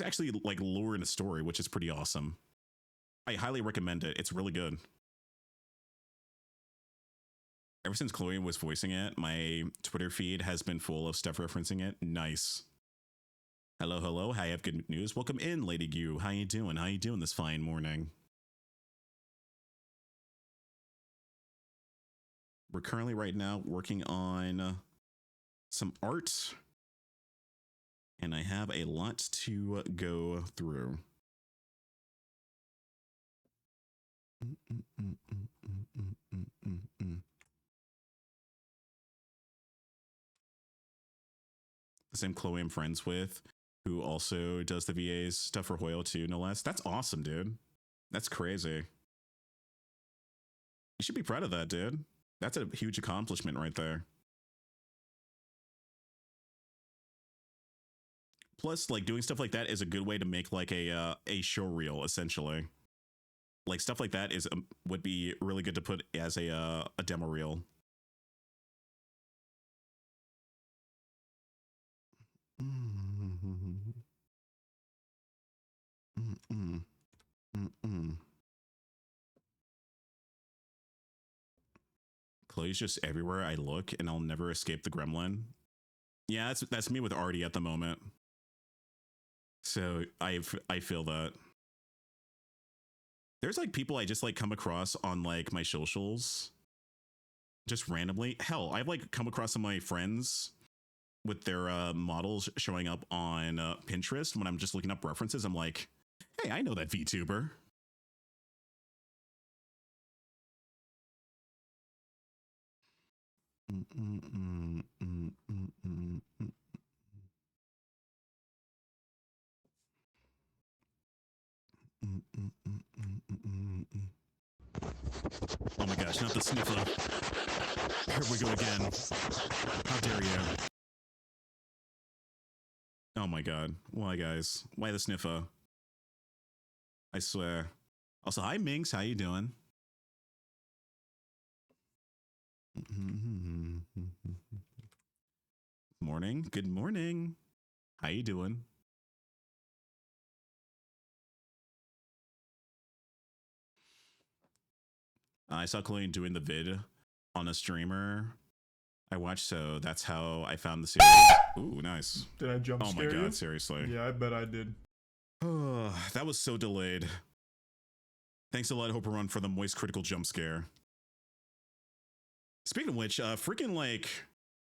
S1: actually like lore in the story, which is pretty awesome. I highly recommend it. It's really good. Ever since Chloe was voicing it, my Twitter feed has been full of stuff referencing it. Nice. Hello, hello. I have good news. Welcome in, Lady Gu. How you doing? How you doing this fine morning? We're currently right now working on some art, and I have a lot to go through. The same Chloe I'm friends with, who also does the VA's stuff for Hoyle too, no less. That's awesome, dude. That's crazy. You should be proud of that, dude. That's a huge accomplishment right there. Plus, like doing stuff like that is a good way to make like a show reel, essentially. Like stuff like that is would be really good to put as a demo reel. Chloe's just everywhere I look, and I'll never escape the gremlin. Yeah, that's me with Artie at the moment. So I feel that. There's like people I just like come across on like my socials, just randomly. Hell, I've like come across some of my friends with their models showing up on Pinterest when I'm just looking up references. I'm like, hey, I know that VTuber. Oh my gosh, not the sniffer. Here we go again. How dare you? Oh my god. Why, guys? Why the sniffer? I swear. Also, hi Minx, how you doing? Morning. Good morning. How you doing? I saw Chloe doing the vid on a streamer I watched, so that's how I found the series. Ooh, nice.
S3: Did I jump scare you?
S1: Oh my god, seriously.
S3: Yeah, I bet I did.
S1: That was so delayed. Thanks a lot, Hope Run, for the moist critical jump scare. Speaking of which, freaking like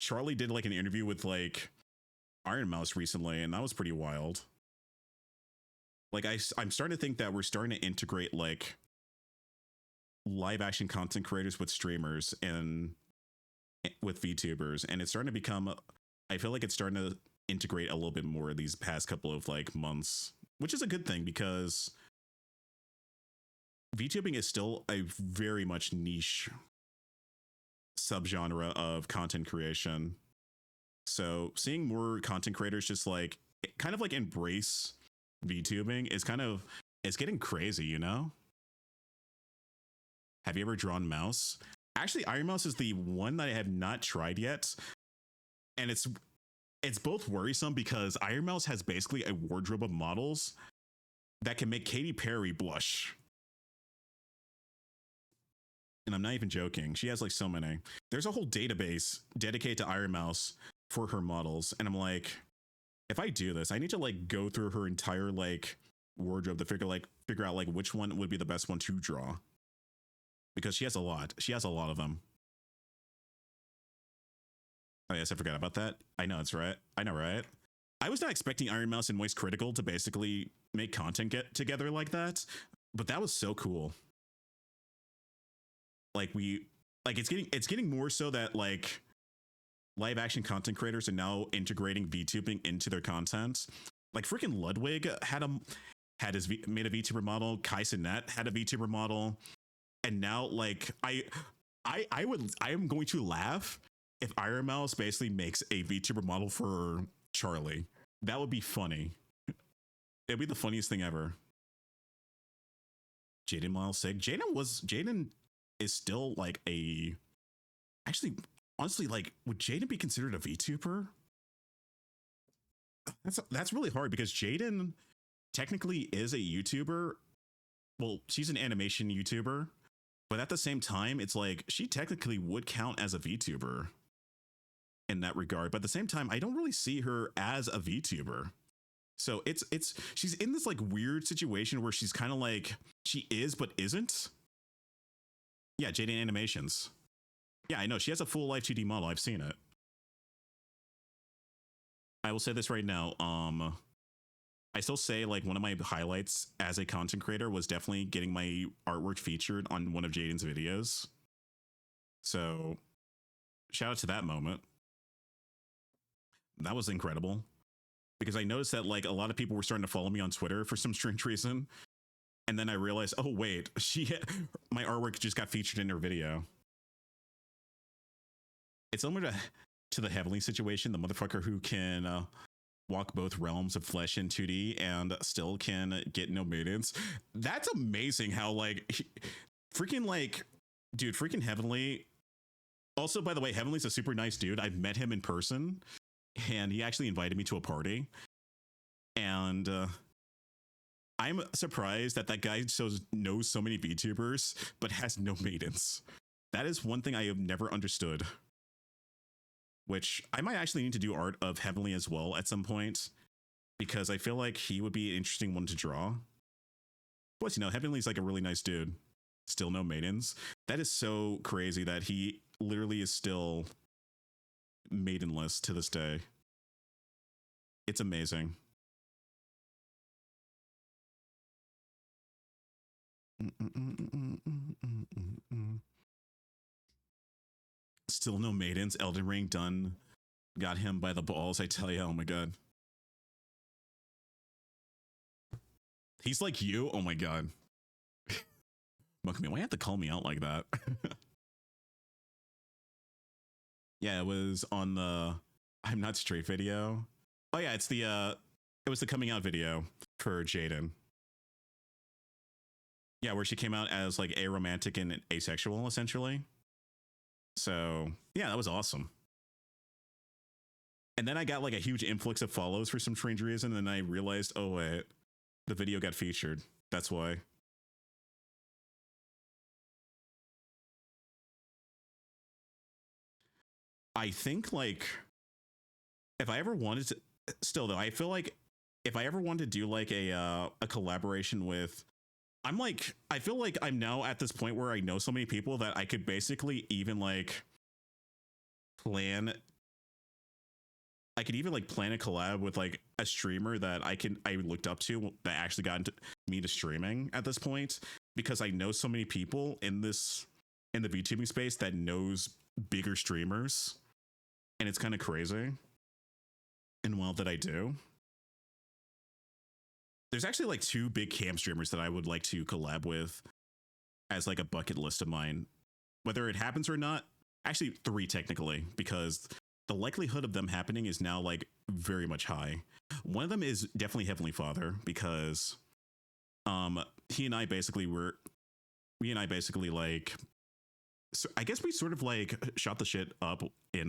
S1: Charlie did like an interview with like Iron Mouse recently, and that was pretty wild. Like I'm starting to think that we're starting to integrate like live action content creators with streamers and with VTubers, and it's starting to become, I feel like it's starting to integrate a little bit more these past couple of like months, which is a good thing because VTubing is still a very much niche subgenre of content creation. So seeing more content creators just like kind of like embrace VTubing is kind of, it's getting crazy, you know? Have you ever drawn Mouse? Actually, Iron Mouse is the one that I have not tried yet. And it's both worrisome because Iron Mouse has basically a wardrobe of models that can make Katy Perry blush. And I'm not even joking. She has like so many. There's a whole database dedicated to Iron Mouse for her models. And I'm like, if I do this, I need to like go through her entire like wardrobe to figure out like which one would be the best one to draw. Because she has a lot. She has a lot of them. Oh yes, I forgot about that. I know, it's right. I know, right? I was not expecting Iron Mouse and Moist Critical to basically make content get together like that, but that was so cool. Like it's getting more so that like live action content creators are now integrating VTubing into their content. Like freaking Ludwig made a VTuber model. Kai Cenat had a VTuber model. And now, like, I am going to laugh if Iron Mouse basically makes a VTuber model for Charlie. That would be funny. It'd be the funniest thing ever. Jaden Miles Sig. Jaden is still like actually, honestly, like, would Jaden be considered a VTuber? That's really hard because Jaden technically is a YouTuber. Well, she's an animation YouTuber. But at the same time, it's like she technically would count as a VTuber in that regard. But at the same time, I don't really see her as a VTuber. So she's in this like weird situation where she's kind of like she is but isn't. Yeah, Jaden Animations. Yeah, I know she has a full life 2D model. I've seen it. I will say this right now. I still say like one of my highlights as a content creator was definitely getting my artwork featured on one of Jaden's videos. So shout out to that moment. That was incredible because I noticed that like a lot of people were starting to follow me on Twitter for some strange reason. And then I realized, oh wait, my artwork just got featured in her video. It's similar to the Heavenly situation, the motherfucker who can walk both realms of flesh in 2D and still can get no maidens. That's amazing how like freaking like dude, freaking Heavenly. Also, by the way, Heavenly's a super nice dude. I've met him in person and he actually invited me to a party. And I'm surprised that guy knows so many VTubers but has no maidens. That is one thing I have never understood. Which I might actually need to do art of Heavenly as well at some point, because I feel like he would be an interesting one to draw. Plus, you know, Heavenly's like a really nice dude. Still no maidens. That is so crazy that he literally is still maidenless to this day. It's amazing. Still no maidens. Elden Ring done. Got him by the balls, I tell you. Oh my god. He's like you? Oh my god. Monkey, why you have to call me out like that? Yeah, it was on the I'm Not Straight video. Oh yeah, it was the coming out video for Jaden. Yeah, where she came out as like aromantic and asexual, essentially. So yeah, that was awesome. And then I got like a huge influx of follows for some strange reason, and then I realized, oh wait, the video got featured. That's why. I think like if I ever wanted to, still though, I feel like if I ever wanted to do like a collaboration with, I feel like I'm now at this point where I know so many people that I could basically even like plan. I could even like plan a collab with like a streamer that I looked up to that actually got me to streaming at this point, because I know so many people in the VTubing space that knows bigger streamers, and it's kind of crazy. And well, that I do. There's actually like 2 big cam streamers that I would like to collab with as like a bucket list of mine. Whether it happens or not, actually 3 technically, because the likelihood of them happening is now like very much high. One of them is definitely Heavenly Father, because he and I basically like, so I guess we sort of like shot the shit up in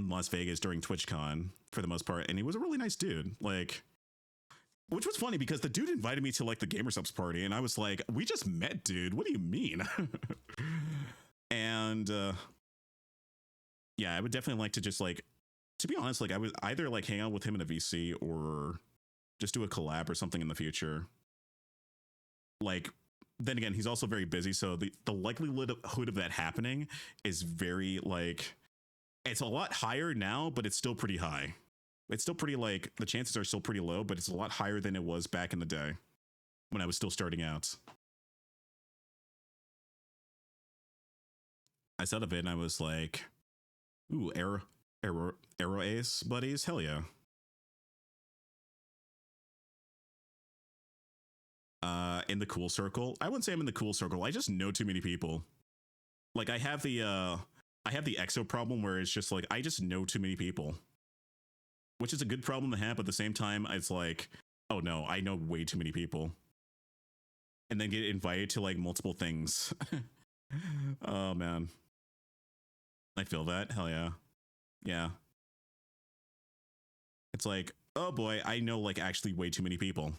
S1: Las Vegas during TwitchCon for the most part, and he was a really nice dude. Like, which was funny because the dude invited me to like the Gamersubs party, and I was like, "We just met, dude. What do you mean?" And yeah, I would definitely like to just like, to be honest, like I would either like hang out with him in a VC or just do a collab or something in the future. Like, then again, he's also very busy, so the likelihood of that happening is very like, it's a lot higher now, but it's still pretty high. It's still pretty like, the chances are still pretty low, but it's a lot higher than it was back in the day when I was still starting out. I saw the vid and I was like, ooh, Aero Ace buddies, hell yeah. In the cool circle, I wouldn't say I'm in the cool circle. I just know too many people. Like I have the EXO problem where it's just like I just know too many people, which is a good problem to have. But at the same time, it's like, oh no, I know way too many people, and then get invited to like multiple things. Oh man, I feel that. Hell yeah, yeah. It's like, oh boy, I know like actually way too many people.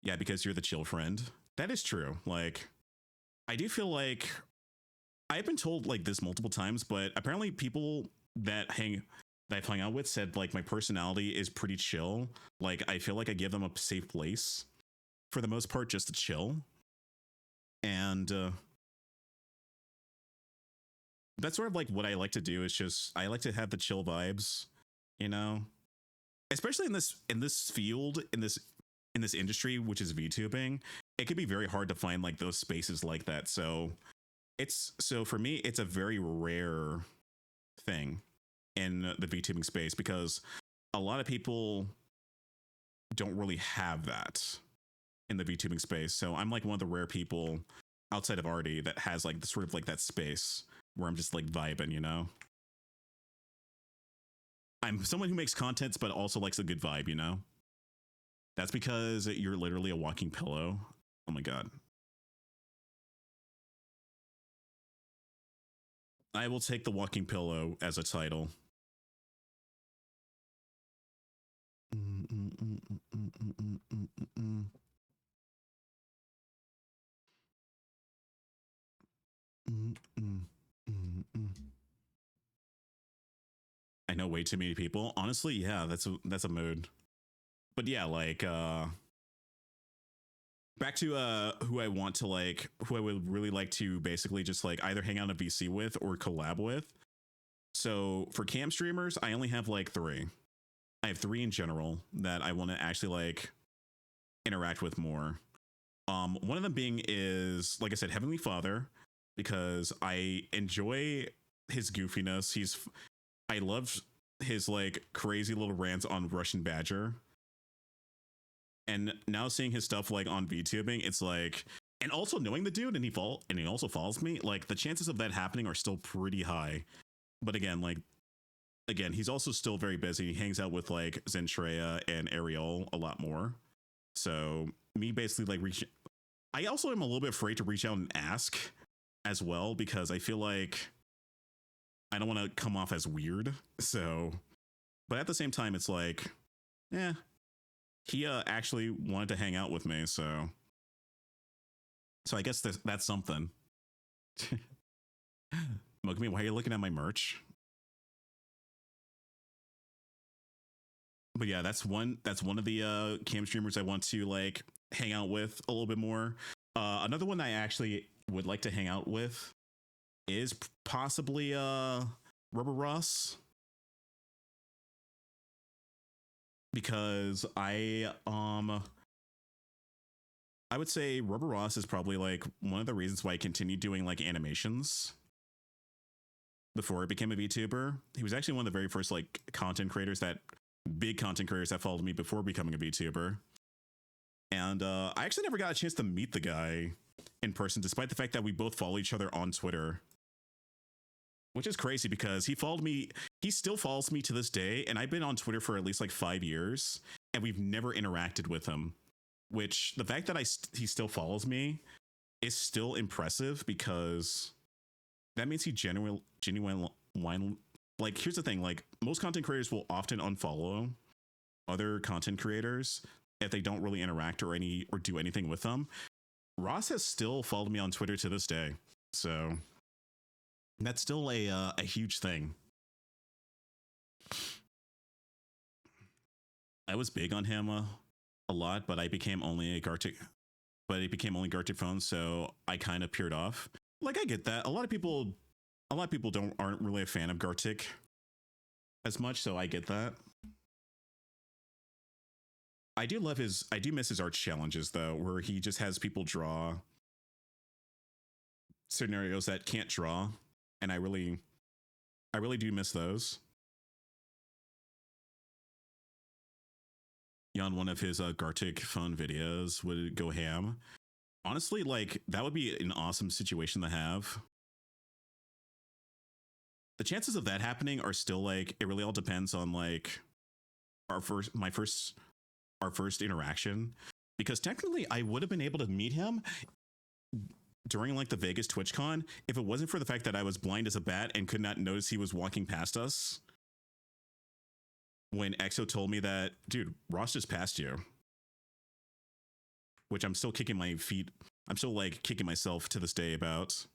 S1: Yeah, because you're the chill friend. That is true. Like, I do feel like I've been told like this multiple times, but apparently people that I've hung out with said like my personality is pretty chill. Like, I feel like I give them a safe place for the most part just to chill. And that's sort of like what I like to do, is just I like to have the chill vibes, you know? Especially in this field, in this industry, which is VTubing, it can be very hard to find like those spaces like that. So for me, it's a very rare thing in the VTubing space, because a lot of people don't really have that in the VTubing space. So I'm like one of the rare people outside of Artie that has like sort of like that space where I'm just like vibing, you know? I'm someone who makes contents, but also likes a good vibe, you know? That's because you're literally a walking pillow. Oh my God. I will take the walking pillow as a title. I know way too many people. Honestly, yeah, that's a mood. But yeah, like back to who I would really like to basically just like either hang out in a VC with or collab with. So for cam streamers, I only have like 3. I have 3 in general that I want to actually like interact with more. One of them being is, like I said, Heavenly Father, because I enjoy his goofiness. I love his like crazy little rants on Russian Badger. And now seeing his stuff like on VTubing, it's like, and also knowing the dude and he also follows me, like the chances of that happening are still pretty high. But again, he's also still very busy. He hangs out with like Zentreya and Ariel a lot more. So me basically like I also am a little bit afraid to reach out and ask as well, because I feel like I don't want to come off as weird. So, but at the same time, it's like, yeah, he actually wanted to hang out with me. So I guess that's something. Mogami, why are you looking at my merch? But yeah, that's one of the cam streamers I want to like hang out with a little bit more. Another one I actually would like to hang out with is possibly Rubber Ross, because I would say Rubber Ross is probably like one of the reasons why I continued doing like animations before I became a VTuber. He was actually one of the very first like big content creators that followed me before becoming a VTuber. And I actually never got a chance to meet the guy in person, despite the fact that we both follow each other on Twitter. Which is crazy, because he still follows me to this day, and I've been on Twitter for at least like 5 years, and we've never interacted with him. Which, the fact that he still follows me is still impressive, because that means he genuine like, here's the thing, like, most content creators will often unfollow other content creators if they don't really interact or do anything with them. Ross has still followed me on Twitter to this day, so that's still a huge thing. I was big on him a lot, but I became only Gartic phone, so I kind of peered off. Like, I get that. A lot of people aren't really a fan of Gartic as much, so I get that. I do miss his art challenges though, where he just has people draw scenarios that can't draw, and I really do miss those. On one of his Gartic phone videos would go ham. Honestly, like, that would be an awesome situation to have. The chances of that happening are still like, it really all depends on like our first interaction, because technically I would have been able to meet him during like the Vegas TwitchCon if it wasn't for the fact that I was blind as a bat and could not notice he was walking past us. When EXO told me that, dude, Ross just passed you. Which I'm still kicking myself to this day about.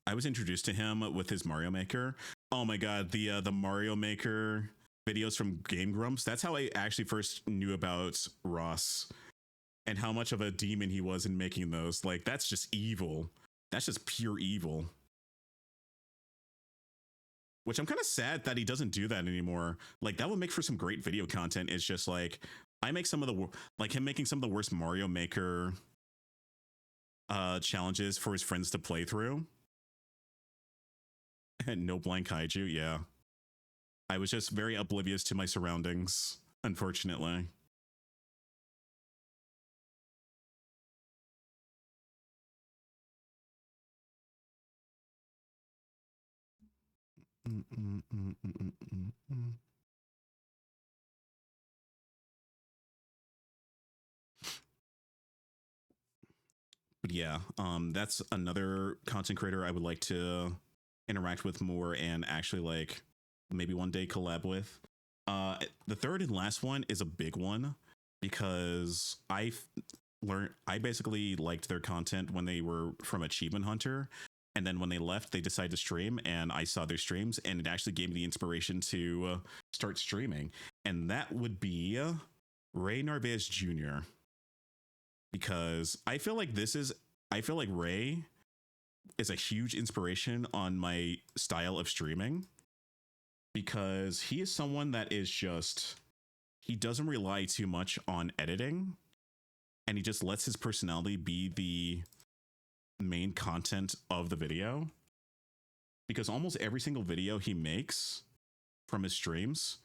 S1: I was introduced to him with his Mario Maker. Oh my god, the Mario Maker videos from Game Grumps. That's how I actually first knew about Ross and how much of a demon he was in making those. Like, that's just evil. That's just pure evil. Which I'm kind of sad that he doesn't do that anymore. Like, that would make for some great video content. It's just like, I make some of the, like, him making some of the worst Mario Maker challenges for his friends to play through. And no blind kaiju, yeah. I was just very oblivious to my surroundings, unfortunately. But yeah, that's another content creator I would like to interact with more and actually like maybe one day collab with. The third and last one is a big one, because I basically liked their content when they were from Achievement Hunter, and then when they left, they decided to stream, and I saw their streams, and it actually gave me the inspiration to start streaming. And that would be Ray Narvaez Jr. Because I feel like Ray is a huge inspiration on my style of streaming, because he is someone that is just, he doesn't rely too much on editing, and he just lets his personality be main content of the video, because almost every single video he makes from his streams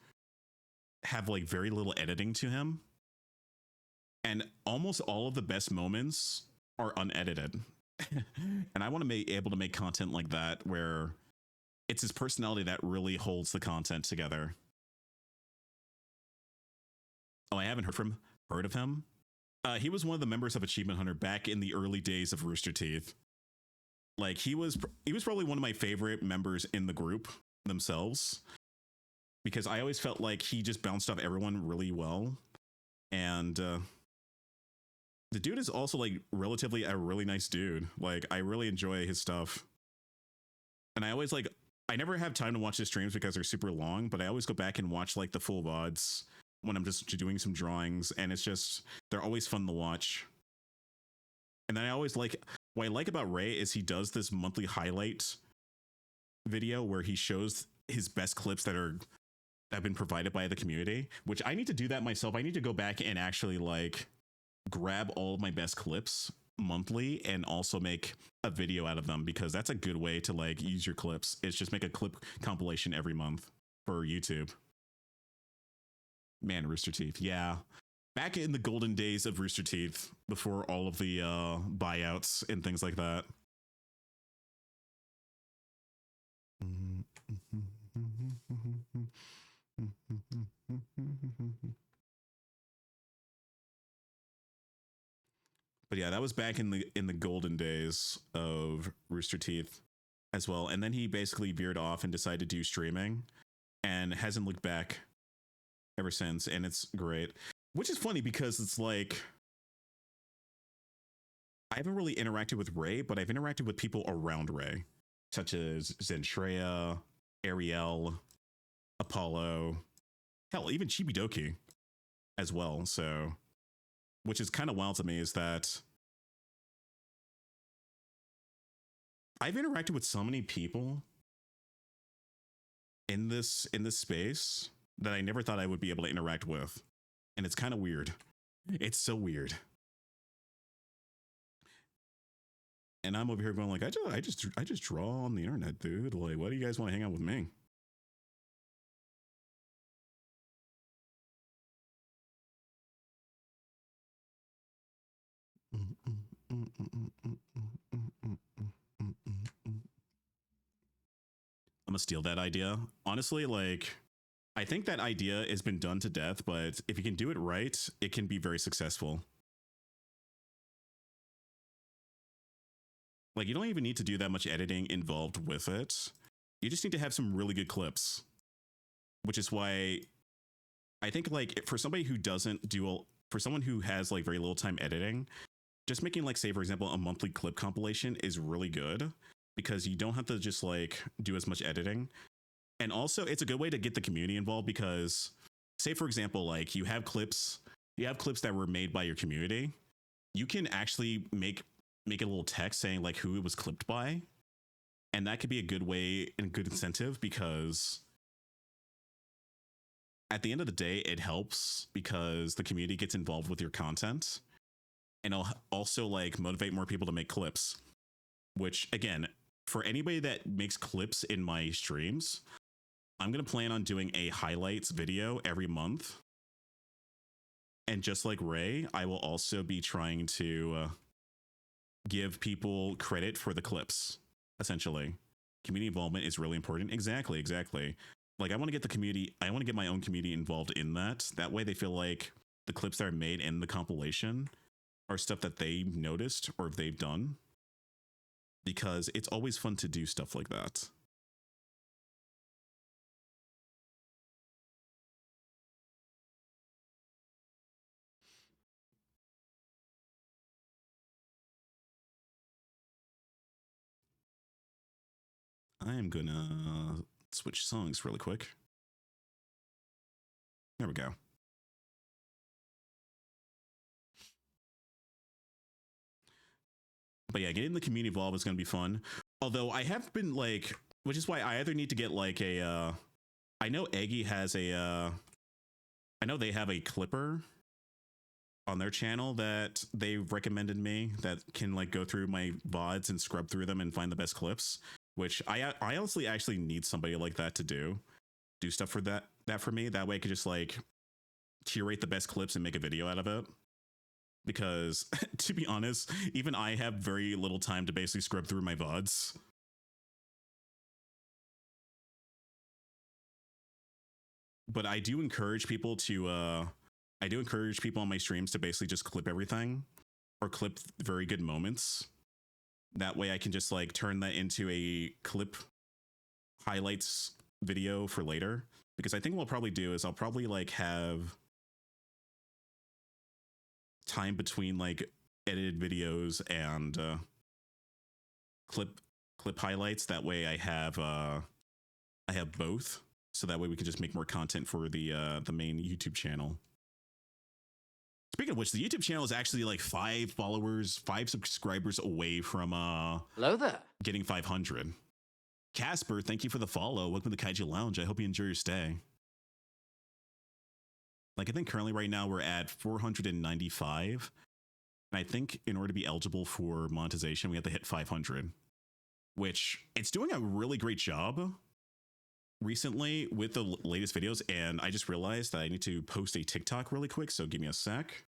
S1: have like very little editing to him, and almost all of the best moments are unedited. And I want to be able to make content like that where it's his personality that really holds the content together. Oh, I haven't heard of him. He was one of the members of Achievement Hunter back in the early days of Rooster Teeth. Like he was probably one of my favorite members in the group themselves, because I always felt like he just bounced off everyone really well. And the dude is also like relatively a really nice dude. Like I really enjoy his stuff. And I always I never have time to watch his streams because they're super long, but I always go back and watch like the full VODs when I'm just doing some drawings, and it's just, they're always fun to watch. And then I always what I like about Ray is he does this monthly highlight video where he shows his best clips that have been provided by the community, which I need to do that myself. I need to go back and actually grab all of my best clips monthly and also make a video out of them, because that's a good way to use your clips. It's just make a clip compilation every month for YouTube. Man, Rooster Teeth. Yeah. Back in the golden days of Rooster Teeth, before all of the buyouts and things like that. But yeah, that was back in the golden days of Rooster Teeth as well. And then he basically veered off and decided to do streaming and hasn't looked back ever since. And it's great, which is funny because it's I haven't really interacted with Ray, but I've interacted with people around Ray, such as Zentreya, Ariel, Apollo, hell, even Chibidoki as well. So, which is kind of wild to me, is that I've interacted with so many people in this space that I never thought I would be able to interact with. And it's kind of weird. It's so weird. And I'm over here going I just draw on the internet, dude. Why do you guys want to hang out with me? I'm gonna steal that idea. Honestly, I think that idea has been done to death, but if you can do it right, it can be very successful. You don't even need to do that much editing involved with it. You just need to have some really good clips, which is why I think for somebody who doesn't for someone who has very little time editing, just making say, for example, a monthly clip compilation is really good, because you don't have to just do as much editing. And also it's a good way to get the community involved, because say, for example, you have clips that were made by your community. You can actually make a little text saying who it was clipped by. And that could be a good way and a good incentive, because at the end of the day, it helps because the community gets involved with your content, and it'll also motivate more people to make clips, which again, for anybody that makes clips in my streams, I'm going to plan on doing a highlights video every month. And just like Ray, I will also be trying to give people credit for the clips, essentially. Community involvement is really important. Exactly. I want to get the community, I want to get my own community involved in that. That way they feel like the clips that are made in the compilation are stuff that they noticed or they've done. Because it's always fun to do stuff like that. I am gonna switch songs really quick. There we go. But yeah, getting the community involved is going to be fun. Although I have been which is why I either need to get I know Eggy has I know they have a clipper on their channel that they recommended me that can like go through my VODs and scrub through them and find the best clips, which I honestly actually need somebody like that to do stuff for that for me. That way I could just like curate the best clips and make a video out of it. Because to be honest, even I have very little time to basically scrub through my VODs. But I do encourage people to I do encourage people on my streams to basically just clip everything or clip very good moments. That way I can just like turn that into a clip highlights video for later. Because I think what I'll probably do is I'll probably like have time between like edited videos and clip highlights. That way I have both. So that way we can just make more content for the main YouTube channel. Speaking of which, the YouTube channel is actually like 5 subscribers away from
S3: Hello there.
S1: getting 500. Casper, thank you for the follow. Welcome to the Kaiju Lounge. I hope you enjoy your stay. Like, I think currently right now we're at 495. And I think in order to be eligible for monetization, we have to hit 500, which it's doing a really great job recently with the latest videos. And I just realized that I need to post a TikTok really quick. So give me a sec.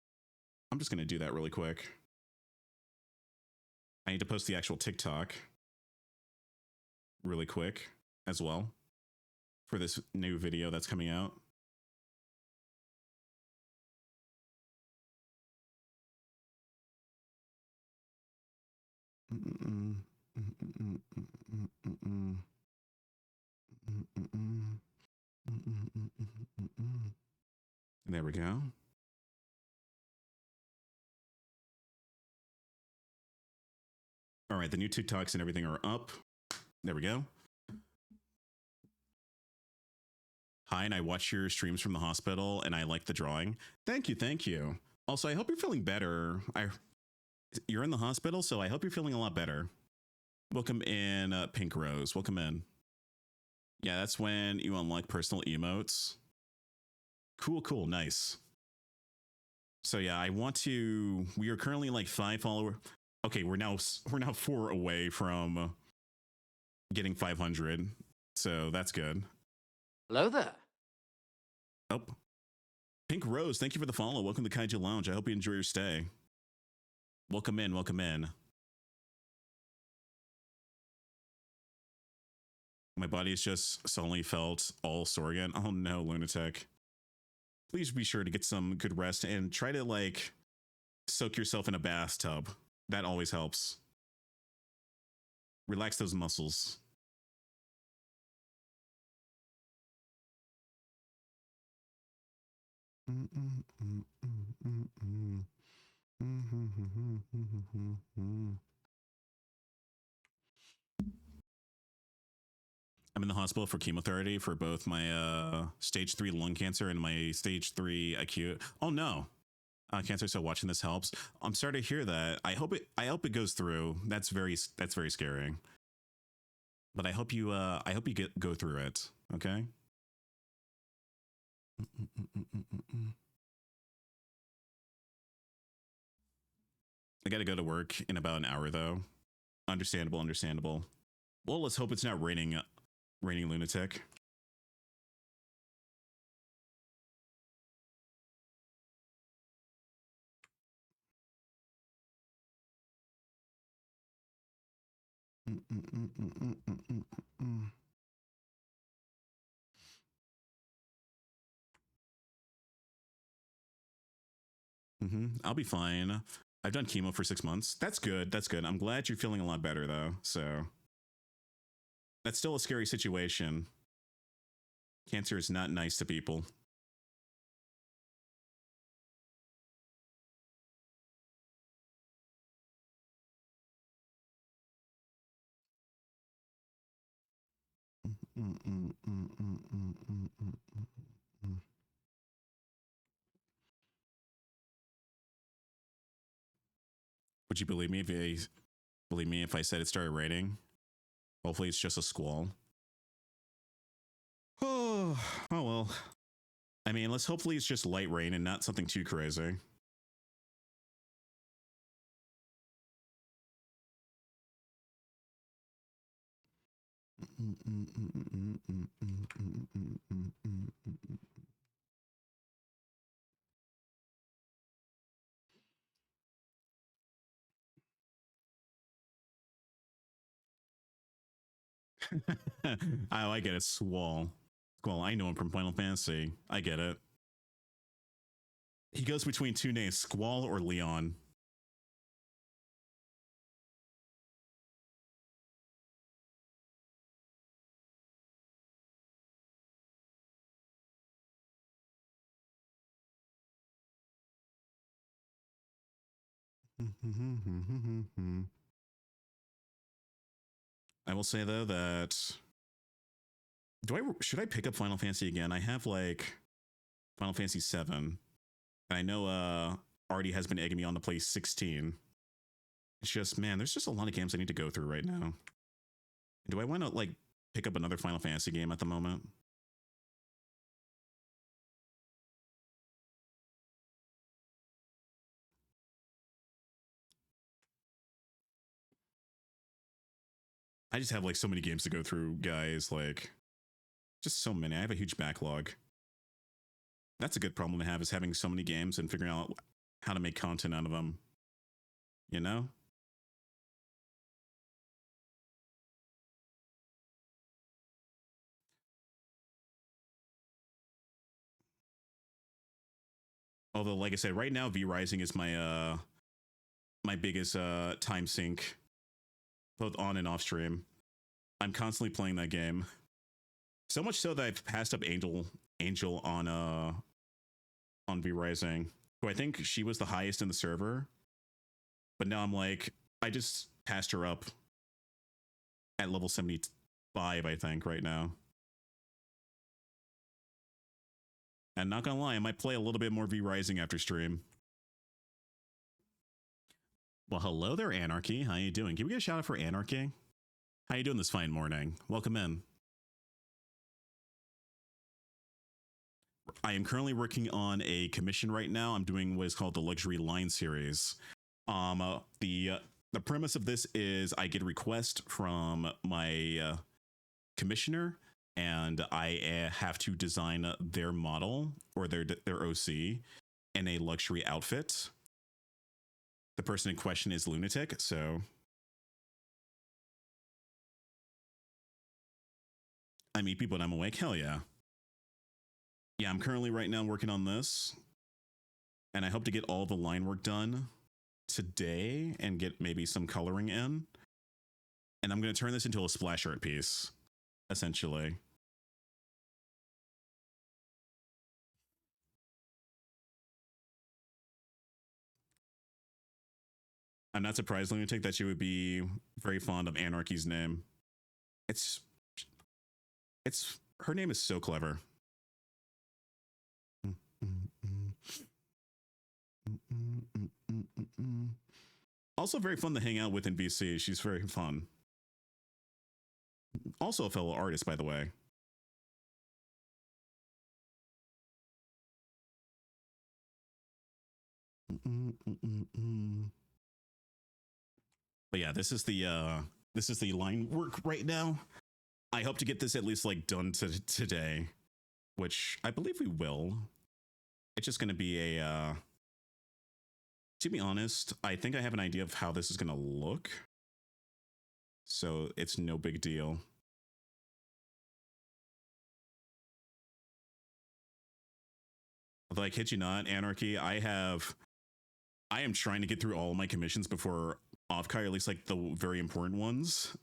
S1: I'm just going to do that really quick. I need to post the actual TikTok really quick as well for this new video that's coming out. There we go. All right, the new TikToks and everything are up. There we go. Hi, and I watch your streams from the hospital, and I like the drawing. Thank you, thank you. Also, I hope you're feeling better. You're in the hospital, so I hope you're feeling a lot better. Welcome in, Pink Rose. Welcome in. Yeah, that's when you unlock personal emotes. Cool, cool, nice. So yeah, we are currently like 5 followers. Okay, we're now 4 away from getting 500. So that's good.
S3: Hello there.
S1: Oh. Pink Rose, thank you for the follow. Welcome to Kaiju Lounge. I hope you enjoy your stay. Welcome in, welcome in. My body has just suddenly felt all sore again. Oh no, Lunatic. Please be sure to get some good rest and try to like soak yourself in a bathtub. That always helps. Relax those muscles. I'm in the hospital for chemotherapy for both my stage 3 lung cancer and my stage 3 acute. Oh no. Cancer, so watching this helps. I'm sorry to hear that. I hope it goes through. That's very scary. But I hope you go through it, okay? I got to go to work in about an hour though. Understandable. Well, let's hope it's not raining Lunatic. I'll be fine. I've done chemo for 6 months. That's good. I'm glad you're feeling a lot better though. So that's still a scary situation. Cancer is not nice to people. Would you believe me if I said it started raining? Hopefully it's just a squall. Oh well. I mean, hopefully it's just light rain and not something too crazy. Oh, I get it. Squall. Squall, I know him from Final Fantasy. I get it. He goes between two names, Squall or Leon. I will say though that should I pick up Final Fantasy again? I have like Final Fantasy 7. And I know Artie has been egging me on to play 16. It's just, man, there's just a lot of games I need to go through right now. Do I want to like pick up another Final Fantasy game at the moment? I just have like so many games to go through, guys. Like, just so many. I have a huge backlog. That's a good problem to have, is having so many games and figuring out how to make content out of them. You know? Although, like I said, right now V Rising is my my biggest time sink, both on and off stream. I'm constantly playing that game. So much so that I've passed up Angel on V Rising, who I think she was the highest in the server. But now I'm like, I just passed her up at level 75, I think, right now. And not gonna lie, I might play a little bit more V Rising after stream. Well, hello there, Anarchy. How you doing? Can we get a shout out for Anarchy? How you doing this fine morning? Welcome in. I am currently working on a commission right now. I'm doing what is called the Luxury Line series. The premise of this is I get a request from my commissioner, and I have to design their model or their OC in a luxury outfit. The person in question is Lunatic, so I meet people and I'm awake. Hell yeah. Yeah, I'm currently right now working on this, and I hope to get all the line work done today and get maybe some coloring in. And I'm going to turn this into a splash art piece, essentially. I'm not surprised, Lunatic, that you would be very fond of Anarchy's name. It's her name is so clever. Also very fun to hang out with in VC. She's very fun. Also a fellow artist, by the way. But yeah, this is the line work right now. I hope to get this at least like done today, which I believe we will. It's just going to be a to be honest, I think I have an idea of how this is going to look. So it's no big deal. Like, hit you not, Anarchy, I am trying to get through all of my commissions before Offkai, or at least like the very important ones.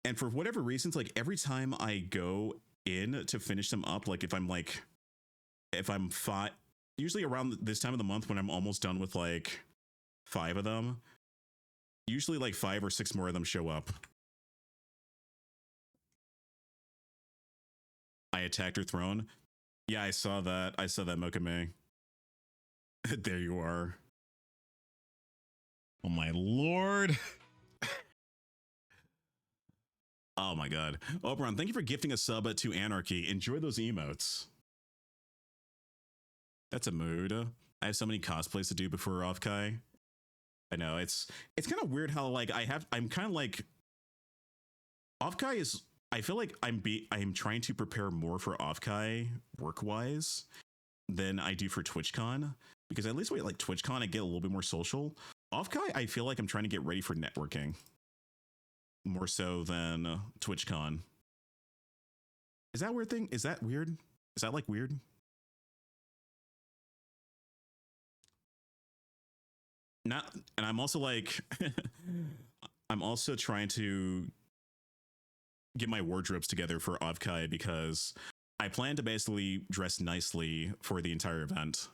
S1: And for whatever reasons, like every time I go in to finish them up, like if I'm usually around this time of the month when I'm almost done with like 5 of them, usually like 5 or 6 more of them show up. I attacked her throne. Yeah, I saw that. Mokame. There you are. Oh my lord. Oh my god. Oberon, thank you for gifting a sub to Anarchy. Enjoy those emotes. That's a mood. I have so many cosplays to do before Offkai. I know, it's kind of weird how like I'm kind of like Offkai is. I feel like I'm trying to prepare more for Offkai work wise than I do for TwitchCon, because at least with like TwitchCon I get a little bit more social. Offkai, I feel like I'm trying to get ready for networking more so than TwitchCon. Is that a weird thing? Is that weird? Is that like weird? Not, and I'm also like, I'm also trying to get my wardrobes together for Offkai because I plan to basically dress nicely for the entire event.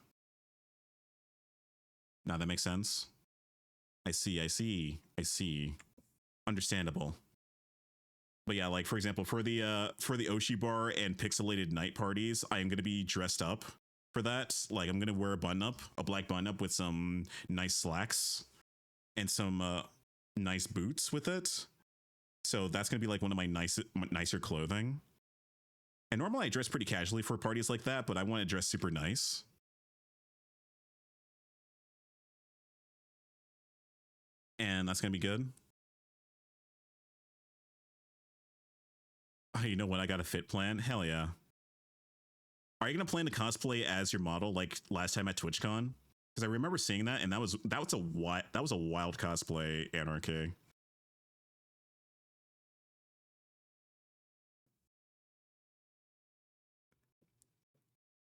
S1: Now that makes sense. I see. Understandable. But yeah, like for example, for the Oshi bar and pixelated night parties, I am gonna be dressed up for that. Like I'm gonna wear a black button up with some nice slacks and some nice boots with it. So that's gonna be like one of my nicer clothing. And normally I dress pretty casually for parties like that, but I want to dress super nice. And that's gonna be good. Oh, you know what? I got a fit plan. Hell yeah. Are you gonna plan to cosplay as your model like last time at TwitchCon? Because I remember seeing that, and that was a wild cosplay, Anarchy.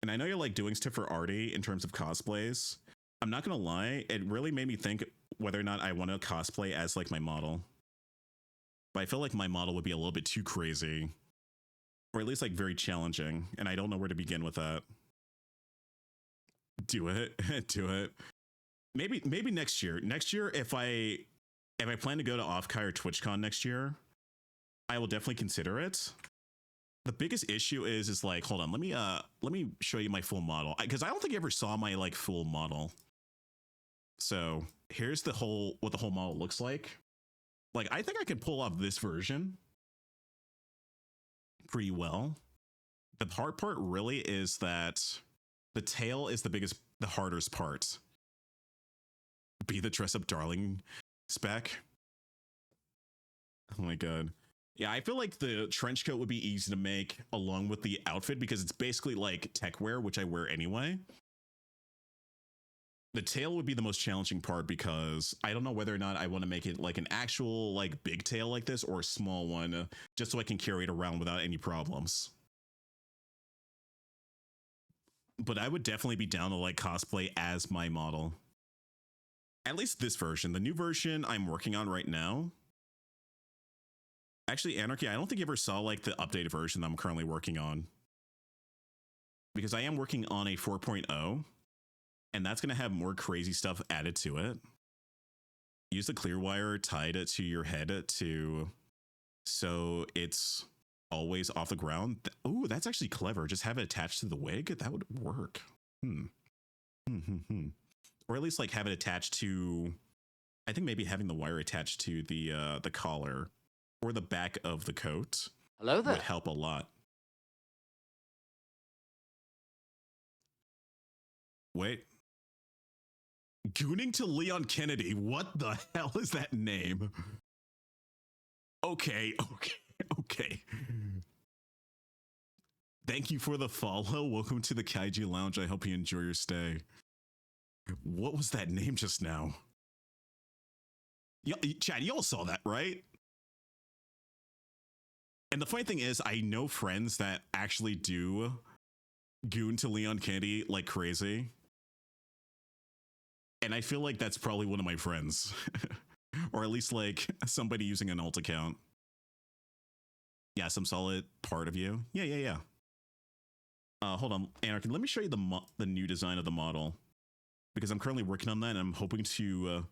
S1: And I know you're like doing stuff for Artie in terms of cosplays. I'm not gonna lie, it really made me think whether or not I want to cosplay as like my model. But I feel like my model would be a little bit too crazy, or at least like very challenging, and I don't know where to begin with that. Do it. Do it. Maybe next year. Next year, if I plan to go to Offkai or TwitchCon next year, I will definitely consider it. The biggest issue is like, hold on, let me show you my full model, because I don't think you ever saw my like full model. So here's what the whole model looks like. Like I think I can pull off this version pretty well. The hard part really is that the tail is the hardest part. Be the dress up darling spec. Oh my god. Yeah, I feel like the trench coat would be easy to make along with the outfit because it's basically like tech wear, which I wear anyway. The tail would be the most challenging part because I don't know whether or not I want to make it like an actual like big tail like this or a small one, just so I can carry it around without any problems. But I would definitely be down to like cosplay as my model. At least this version. The new version I'm working on right now. Actually, Anarchy, I don't think you ever saw like the updated version that I'm currently working on. Because I am working on a 4.0, and that's going to have more crazy stuff added to it. Use the clear wire tied it to your head so it's always off the ground. Oh, that's actually clever. Just have it attached to the wig. That would work. Or at least like have it attached to, I think maybe having the wire attached to the collar or the back of the coat.
S3: Hello there.
S1: Would help a lot. Wait. Gooning to Leon Kennedy. What the hell is that name? Okay. Thank you for the follow. Welcome to the Kaiju Lounge. I hope you enjoy your stay. What was that name just now? Chad, y'all saw that, right? And the funny thing is, I know friends that actually do goon to Leon Kennedy like crazy. And I feel like that's probably one of my friends. Or at least like somebody using an alt account. Yeah, some solid part of you. Yeah. Hold on, Anarchy, let me show you the new design of the model. Because I'm currently working on that and I'm hoping to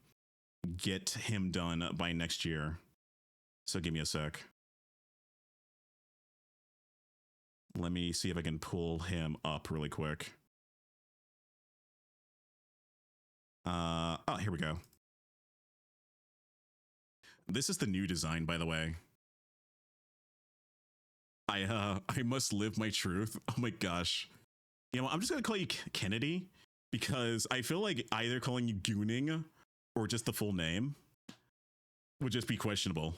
S1: get him done by next year. So give me a sec. Let me see if I can pull him up really quick. Oh, here we go. This is the new design, by the way. I must live my truth. Oh my gosh. You know, I'm just gonna call you Kennedy because I feel like either calling you Gooning or just the full name would just be questionable.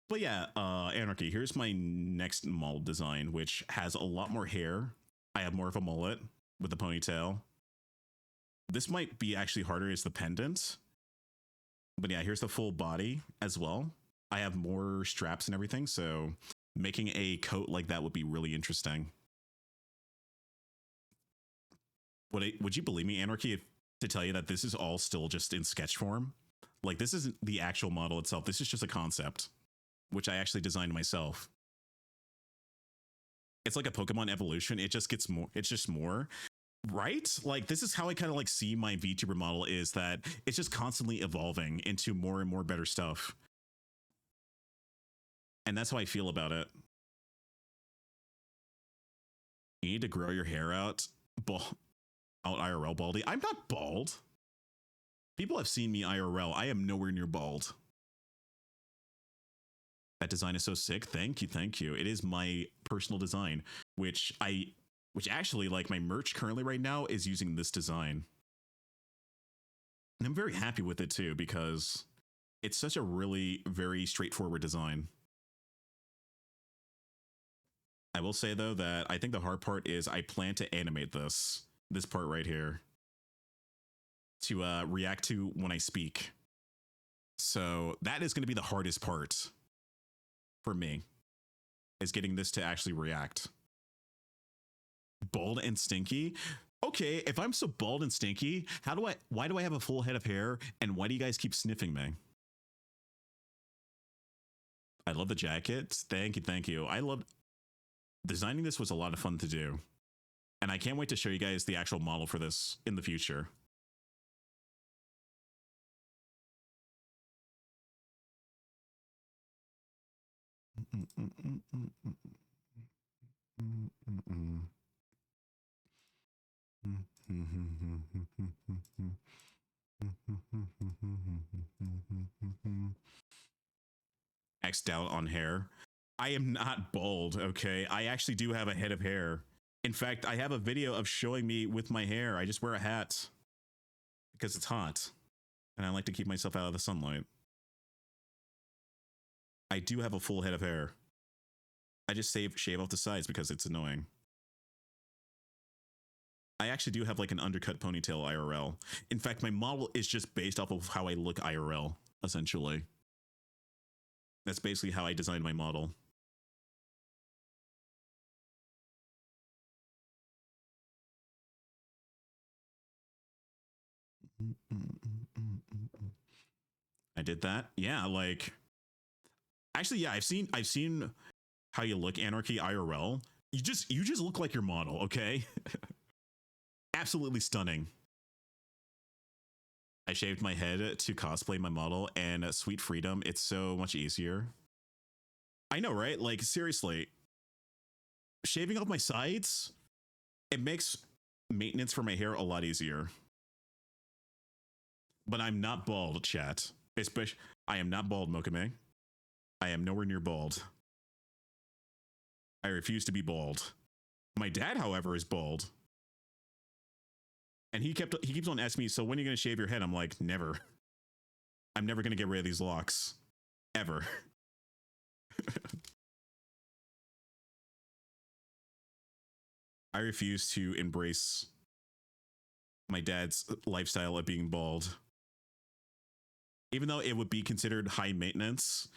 S1: But yeah, Anarchy, here's my next model design, which has a lot more hair. I have more of a mullet with the ponytail. This might be actually harder as the pendant. But yeah, here's the full body as well. I have more straps and everything, so making a coat like that would be really interesting. Would you believe me, Anarchy, to tell you that this is all still just in sketch form? Like, this isn't the actual model itself. This is just a concept, which I actually designed myself. It's like a Pokemon evolution. It just gets more. It's just more. Right? Like, this is how I kind of like see my VTuber model, is that it's just constantly evolving into more and more better stuff. And that's how I feel about it. You need to grow your hair out. Out IRL, Baldy. I'm not bald. People have seen me IRL. I am nowhere near bald. That design is so sick. Thank you, thank you. It is my personal design, which actually, like, my merch currently right now is using this design. And I'm very happy with it too, because it's such a really very straightforward design. I will say though that I think the hard part is I plan to animate this part right here to react to when I speak. So that is going to be the hardest part for me, is getting this to actually react. Bald and stinky. Okay, if I'm so bald and stinky, why do I have a full head of hair, and why do you guys keep sniffing me? I love the jacket. Thank you, thank you. I love designing this. Was a lot of fun to do, and I can't wait to show you guys the actual model for this in the future. X'd out on hair. I am not bald, okay? I actually do have a head of hair. In fact, I have a video of showing me with my hair. I just wear a hat because it's hot and I like to keep myself out of the sunlight. I do have a full head of hair. I just shave off the sides because it's annoying. I actually do have like an undercut ponytail IRL. In fact, my model is just based off of how I look IRL, essentially. That's basically how I designed my model. I did that. Yeah, like, actually, yeah, I've seen how you look, Anarchy IRL. You just look like your model, okay? Absolutely stunning. I shaved my head to cosplay my model, and sweet freedom, it's so much easier. I know, right? Like, seriously, shaving off my sides, it makes maintenance for my hair a lot easier. But I'm not bald, chat. Especially, I am not bald, Mokame. I am nowhere near bald. I refuse to be bald. My dad, however, is bald. And he keeps on asking me, so when are you going to shave your head? I'm like, never. I'm never going to get rid of these locks. Ever. I refuse to embrace my dad's lifestyle of being bald. Even though it would be considered high maintenance,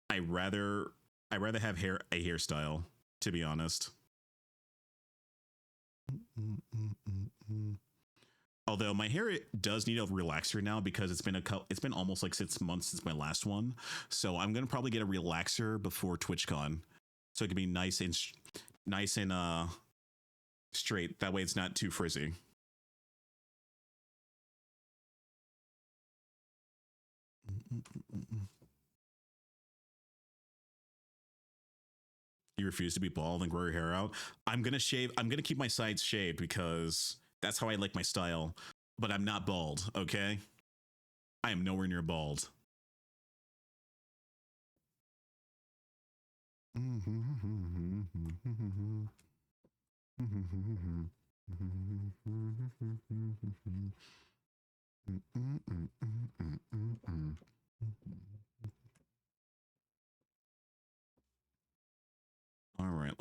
S1: I rather have a hairstyle, to be honest. Although my hair does need a relaxer now, because it's been almost like 6 months since my last one. So I'm gonna probably get a relaxer before TwitchCon, so it can be nice and straight. That way it's not too frizzy. You refuse to be bald and grow your hair out? I'm gonna keep my sides shaved because that's how I like my style. But I'm not bald, okay? I am nowhere near bald.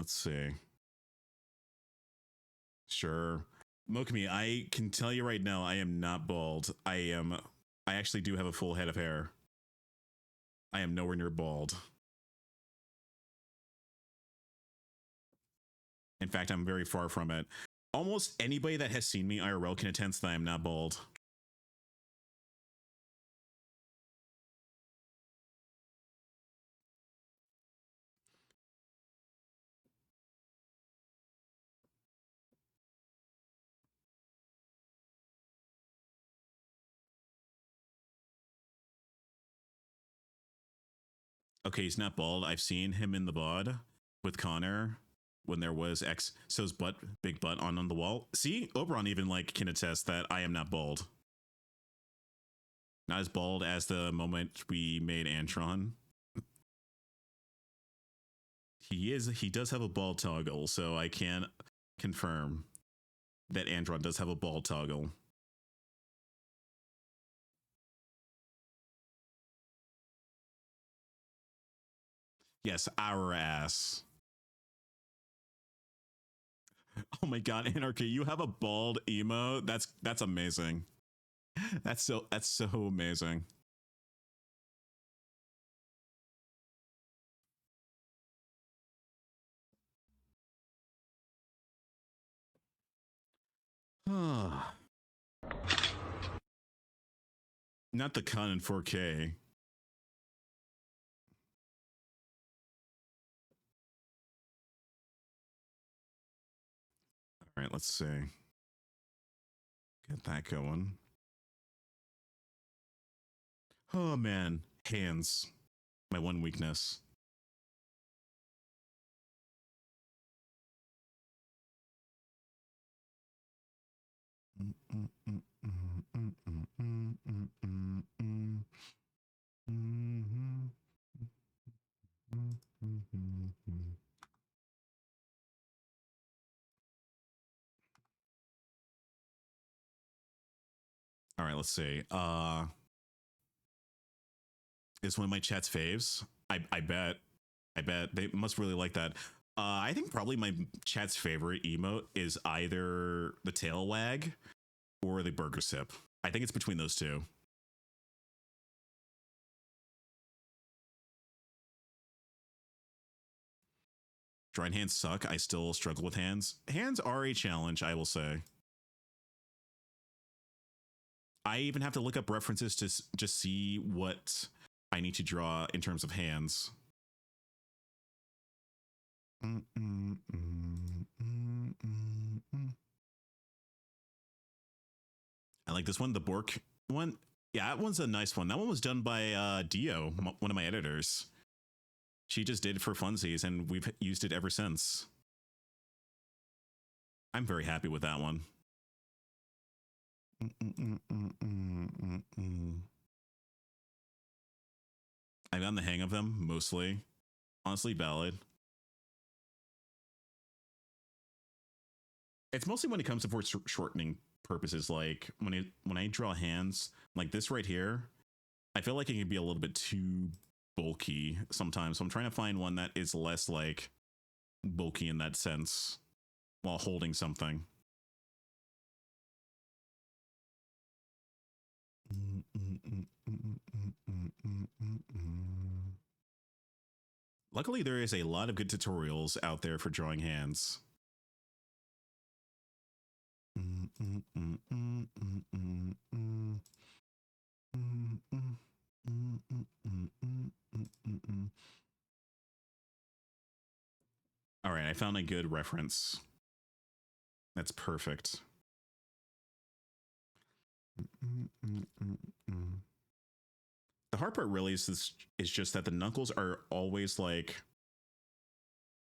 S1: let's see. Sure. Mokami, I can tell you right now, I am not bald. I actually do have a full head of hair. I am nowhere near bald. In fact, I'm very far from it. Almost anybody that has seen me IRL can attest that I am not bald. Okay, he's not bald. I've seen him in the bod with Connor when there was So's butt, big butt on the wall. See, Oberon even like can attest that I am not bald. Not as bald as the moment we made Antron. He does have a bald toggle, so I can confirm that Antron does have a bald toggle. Yes, our ass. Oh my god, Anarchy, you have a bald emo? That's amazing. That's so amazing. Not the con in 4K. All right, let's see. Get that going. Oh man, hands. My one weakness. All right, let's see. It's one of my chat's faves. I bet they must really like that. I think probably my chat's favorite emote is either the tail wag or the burger sip. I think it's between those two. Drawing hands suck. I still struggle with hands. Hands are a challenge, I will say. I even have to look up references to just see what I need to draw in terms of hands. I like this one, the Bork one. Yeah, that one's a nice one. That one was done by Dio, one of my editors. She just did it for funsies, and we've used it ever since. I'm very happy with that one. I've gotten the hang of them, mostly. Honestly, valid. It's mostly when it comes to for shortening purposes, like when I draw hands like this right here, I feel like it can be a little bit too bulky sometimes. So I'm trying to find one that is less like bulky in that sense while holding something. Luckily, there is a lot of good tutorials out there for drawing hands. All right, I found a good reference. That's perfect. The hard part really is just that the knuckles are always like,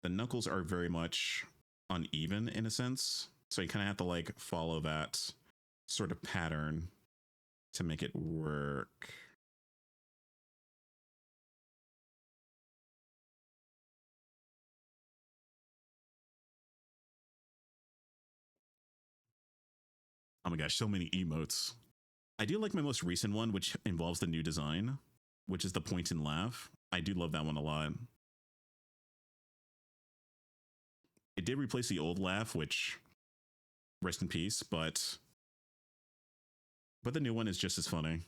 S1: the knuckles are very much uneven in a sense. So you kind of have to like follow that sort of pattern to make it work. Oh my gosh, so many emotes. I do like my most recent one, which involves the new design, which is the point and laugh. I do love that one a lot. It did replace the old laugh, which rest in peace, but the new one is just as funny.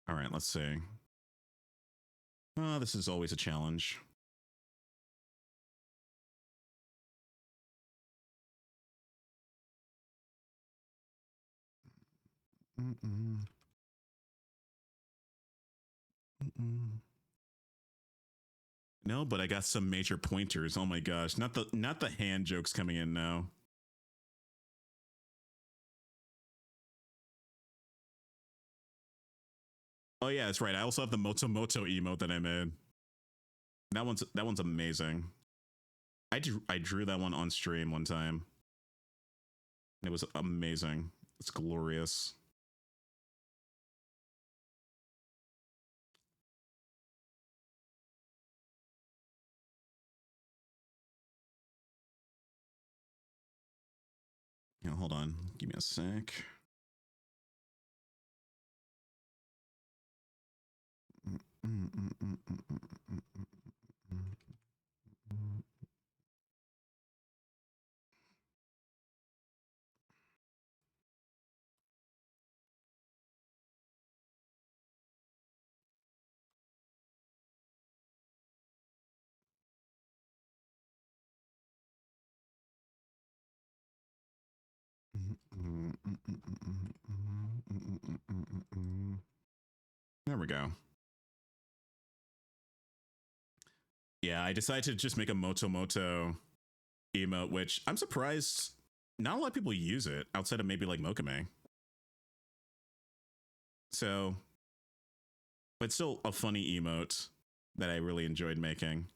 S1: All right, let's see. Oh, this is always a challenge. No, but I got some major pointers. Oh my gosh, not the hand jokes coming in now. Oh yeah, that's right. I also have the Moto Moto emote that I made. That one's amazing. I drew that one on stream one time. It was amazing. It's glorious. You know, hold on. Give me a sec. There we go. Yeah, I decided to just make a Moto Moto emote, which I'm surprised not a lot of people use it outside of maybe like Mokame. So, but still a funny emote that I really enjoyed making.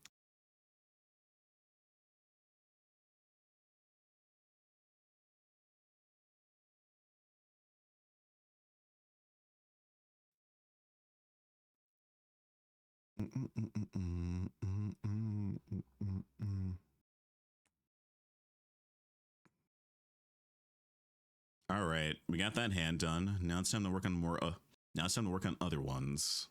S1: All right, we got that hand done. Now it's time to work on more. Now it's time to work on other ones.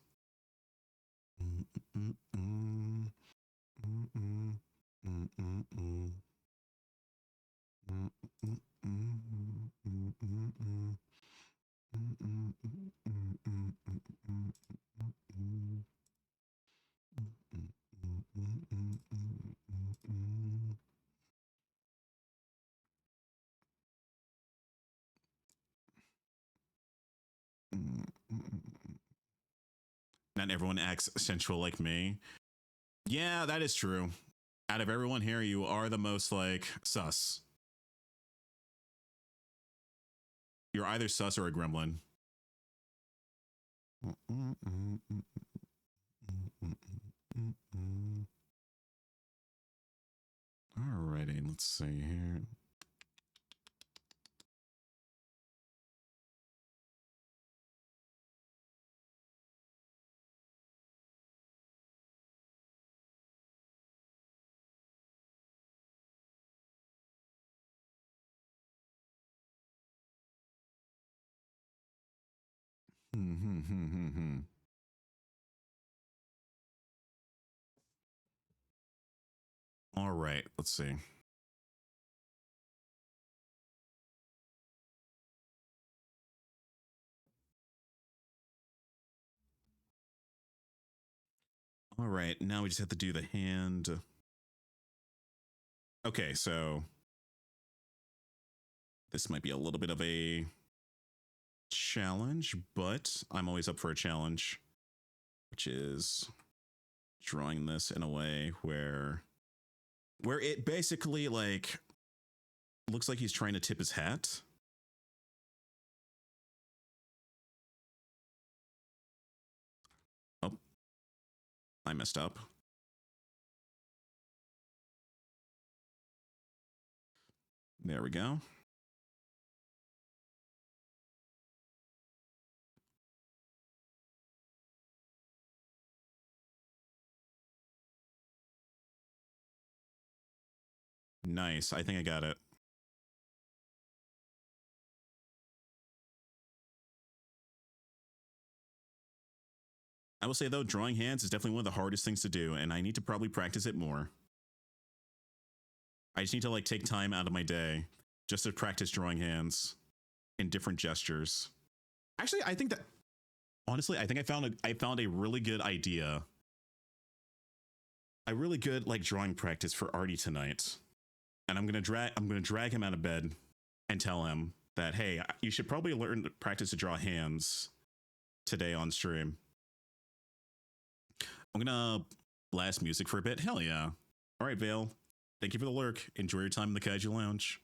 S1: Not everyone acts sensual like me. Yeah, that is true. Out of everyone here, you are the most like sus. You're either sus or a gremlin. Alrighty, let's see here. All right, let's see. All right, now we just have to do the hand. Okay, so this might be a little bit of a challenge, but I'm always up for a challenge, which is drawing this in a way where it basically like looks like he's trying to tip his hat. Oh, I messed up. There we go. Nice. I think I got it. I will say though, drawing hands is definitely one of the hardest things to do, and I need to probably practice it more. I just need to like take time out of my day just to practice drawing hands in different gestures. Actually, I think that honestly, I think I found a really good idea. A really good like drawing practice for Artie tonight. And I'm gonna drag him out of bed and tell him that, hey, you should probably learn to practice to draw hands today on stream. I'm gonna blast music for a bit. Hell yeah. All right, Vale. Thank you for the lurk. Enjoy your time in the Kaiju Lounge.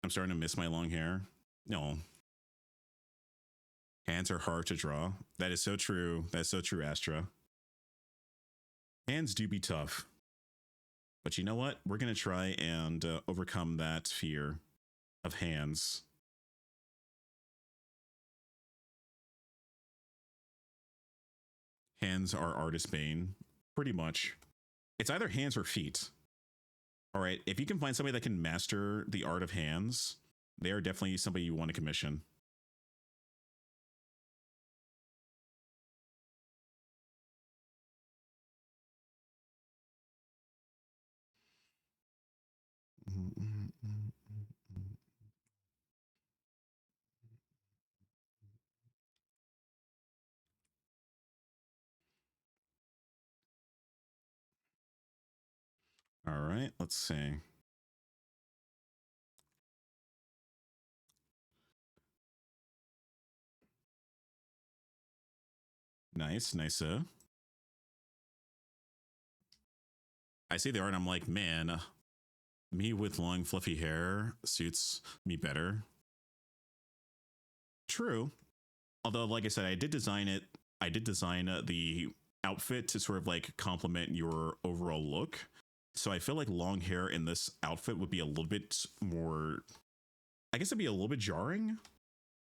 S1: I'm starting to miss my long hair. No. Hands are hard to draw. That is so true. That's so true, Astra. Hands do be tough. But you know what? We're going to try and overcome that fear of hands. Hands are artist bane, pretty much. It's either hands or feet. All right, if you can find somebody that can master the art of hands, they are definitely somebody you want to commission. All right, let's see. Nice, nice. I see the art and I'm like, man, me with long fluffy hair suits me better. True. Although, like I said, I did design it. I did design the outfit to sort of like complement your overall look. So I feel like long hair in this outfit would be a little bit more, I guess it'd be a little bit jarring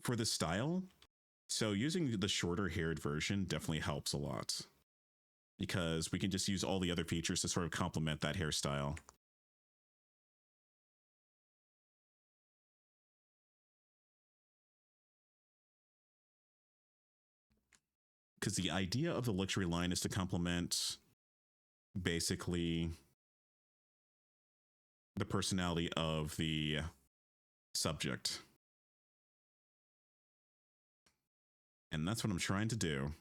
S1: for this style. So using the shorter haired version definitely helps a lot because we can just use all the other features to sort of complement that hairstyle. Because the idea of the luxury line is to complement basically the personality of the subject. And that's what I'm trying to do.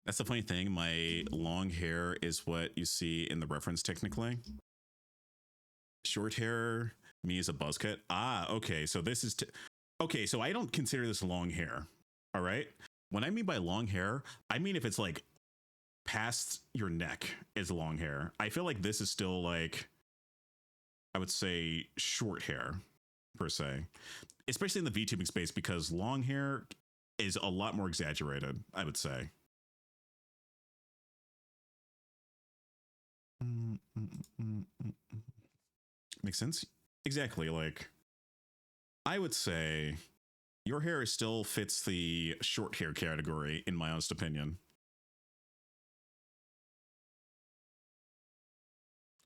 S1: That's the funny thing. My long hair is what you see in the reference technically. Short hair, me is a buzz cut. Ah, okay. So this is... okay, so I don't consider this long hair. All right? When I mean by long hair, I mean if it's like past your neck is long hair. I feel like this is still like, I would say short hair per se. Especially in the VTubing space because long hair is a lot more exaggerated, I would say. Makes sense? Exactly. Like, I would say your hair still fits the short hair category, in my honest opinion.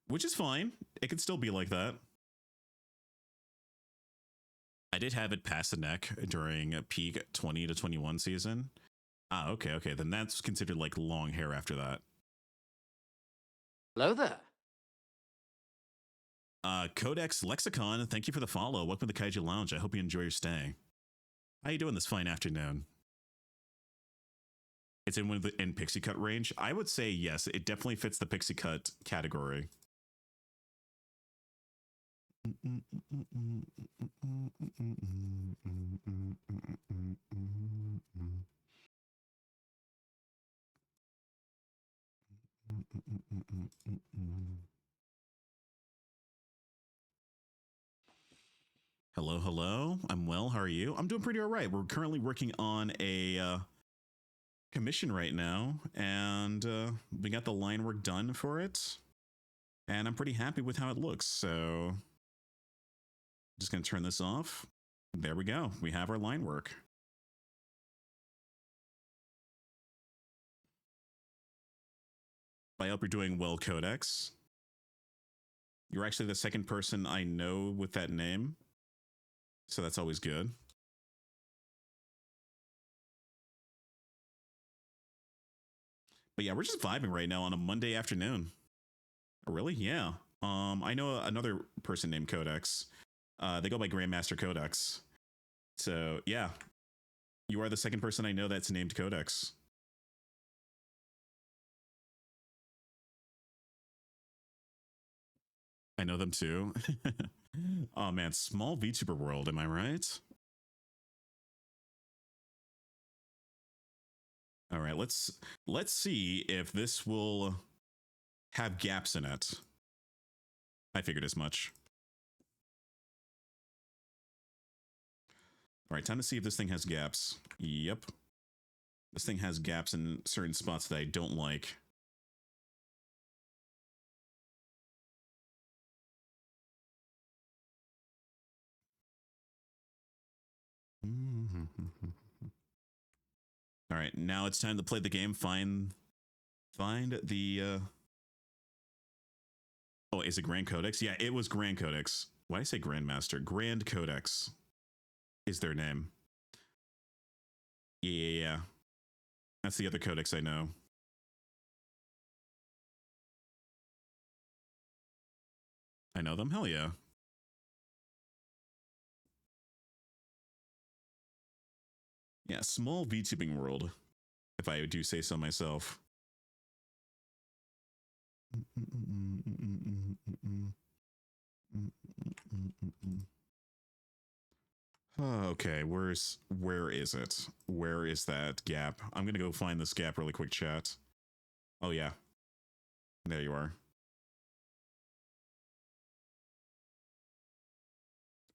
S1: Which is fine. It could still be like that. I did have it past the neck during a peak 20 to 21 season. Ah, okay, okay. Then that's considered like long hair after that.
S3: Hello there.
S1: Codex Lexicon, thank you for the follow. Welcome to the Kaiju Lounge. I hope you enjoy your stay. How you doing this fine afternoon? It's in in pixie cut range. I would say yes, it definitely fits the pixie cut category. Hello, hello. I'm well. How are you? I'm doing pretty all right. We're currently working on a commission right now, and we got the line work done for it, and I'm pretty happy with how it looks. So just gonna turn this off. There we go. We have our line work. I hope you're doing well, Codex. You're actually the second person I know with that name, so that's always good. But yeah, we're just vibing right now on a Monday afternoon. Really? Yeah. I know another person named Codex. They go by Grandmaster Codex. So yeah, you are the second person I know that's named Codex. I know them too. Oh man, small VTuber world, am I right? All right, let's see if this will have gaps in it. I figured as much. All right, time to see if this thing has gaps. Yep. This thing has gaps in certain spots that I don't like. All right, now it's time to play the game. Find the Oh, is it Grand Codex? Yeah, it was Grand Codex. Why did I say Grandmaster? Grand Codex is their name. Yeah. That's the other Codex I know. I know them? Hell yeah. Yeah, small VTubing world, if I do say so myself. Okay, where is it? Where is that gap? I'm gonna go find this gap really quick, chat. Oh yeah. There you are.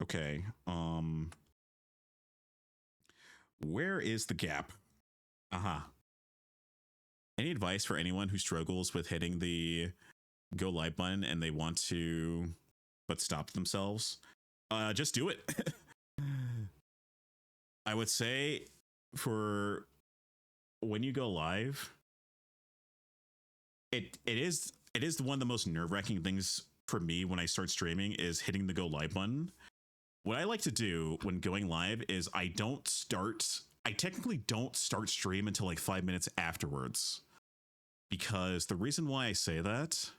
S1: Okay, where is the gap? Aha. Any advice for anyone who struggles with hitting the go live button and they want to but stop themselves? Just do it. I would say for when you go live, it is one of the most nerve-wracking things for me when I start streaming is hitting the go live button. What I like to do when going live is I technically don't start stream until like 5 minutes afterwards. Because the reason why I say that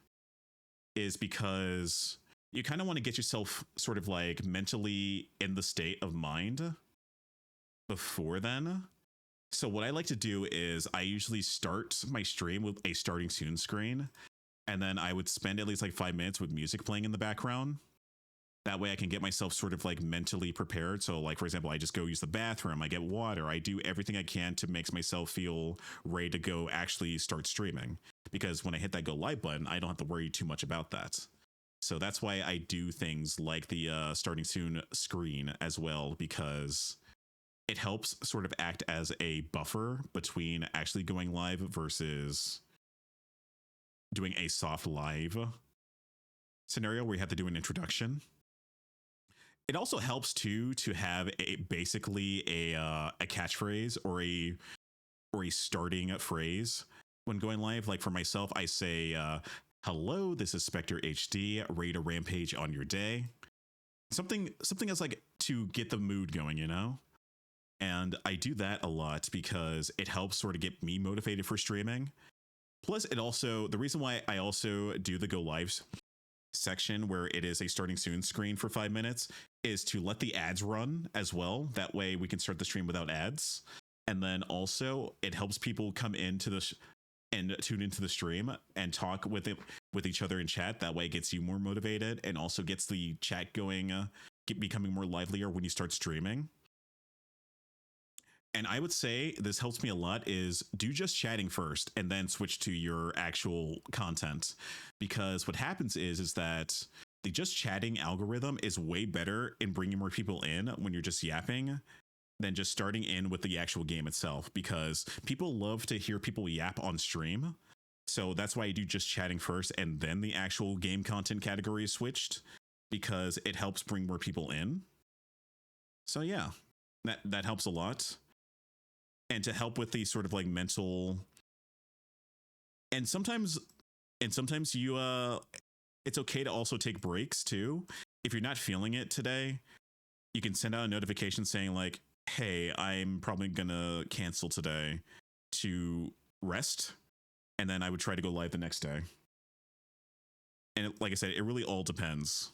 S1: is because you kind of want to get yourself sort of like mentally in the state of mind before then. So what I like to do is I usually start my stream with a starting soon screen, and then I would spend at least like 5 minutes with music playing in the background. That way I can get myself sort of like mentally prepared. So like, for example, I just go use the bathroom, I get water, I do everything I can to make myself feel ready to go actually start streaming. Because when I hit that go live button, I don't have to worry too much about that. So that's why I do things like the starting soon screen as well, because it helps sort of act as a buffer between actually going live versus doing a soft live scenario where you have to do an introduction. It also helps too to have basically a catchphrase or a starting phrase when going live. Like for myself, I say, "Hello, this is Spectre HD, ready to rampage on your day." Something that's like to get the mood going, you know. And I do that a lot because it helps sort of get me motivated for streaming. Plus, the reason why I also do the go lives section where it is a starting soon screen for 5 minutes is to let the ads run as well. That way we can start the stream without ads. And then also it helps people come into and tune into the stream and talk with each other in chat. That way it gets you more motivated and also gets the chat going, becoming more livelier when you start streaming. And I would say this helps me a lot is do just chatting first and then switch to your actual content. Because what happens is that the just chatting algorithm is way better in bringing more people in when you're just yapping than just starting in with the actual game itself, because people love to hear people yap on stream. So that's why I do just chatting first and then the actual game content category is switched, because it helps bring more people in. So yeah, that helps a lot. And to help with the sort of like mental, and sometimes you it's okay to also take breaks too. If you're not feeling it today, you can send out a notification saying like, hey, I'm probably gonna cancel today to rest, and then I would try to go live the next day. And like I said, it really all depends.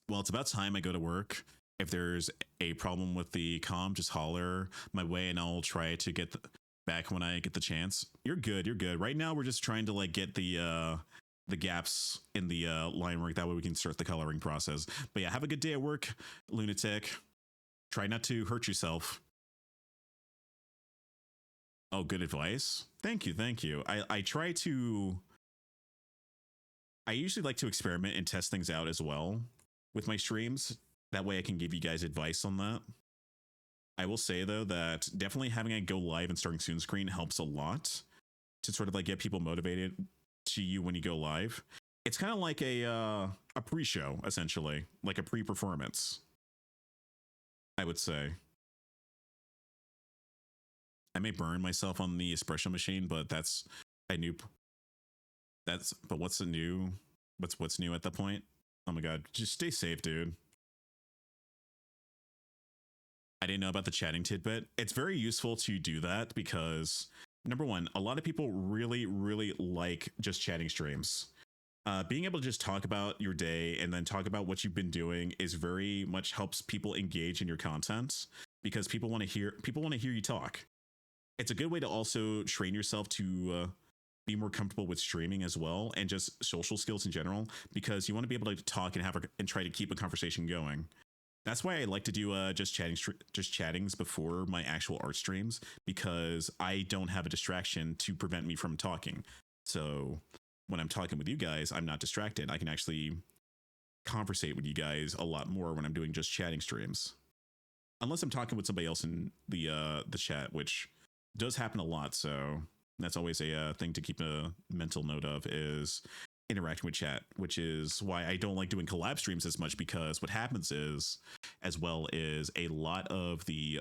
S1: Well, it's about time I go to work. If there's a problem with the comm, just holler my way and I'll try to get back when I get the chance. You're good. Right now, we're just trying to like get the gaps in the line work. That way we can start the coloring process. But yeah, have a good day at work, lunatic. Try not to hurt yourself. Oh, good advice. Thank you. I usually like to experiment and test things out as well with my streams. That way I can give you guys advice on that. I will say though that definitely having a go live and starting soon screen helps a lot to sort of like get people motivated to you when you go live. It's kind of like a pre-show, essentially, like a pre-performance, I would say. I may burn myself on the espresso machine, but but what's new at that point? Oh my god, just stay safe, dude. I didn't know about the chatting tidbit. It's very useful to do that because, number one, a lot of people really, really like just chatting streams. Being able to just talk about your day and then talk about what you've been doing is very much helps people engage in your content, because people want to hear you talk. It's a good way to also train yourself to be more comfortable with streaming as well, and just social skills in general, because you want to be able to talk and try to keep a conversation going. That's why I like to do just chattings before my actual art streams, because I don't have a distraction to prevent me from talking. So when I'm talking with you guys, I'm not distracted. I can actually conversate with you guys a lot more when I'm doing just chatting streams, unless I'm talking with somebody else in the chat, which does happen a lot. So that's always a thing to keep a mental note of, is interacting with chat, which is why I don't like doing collab streams as much, because what happens is, as well, is a lot of the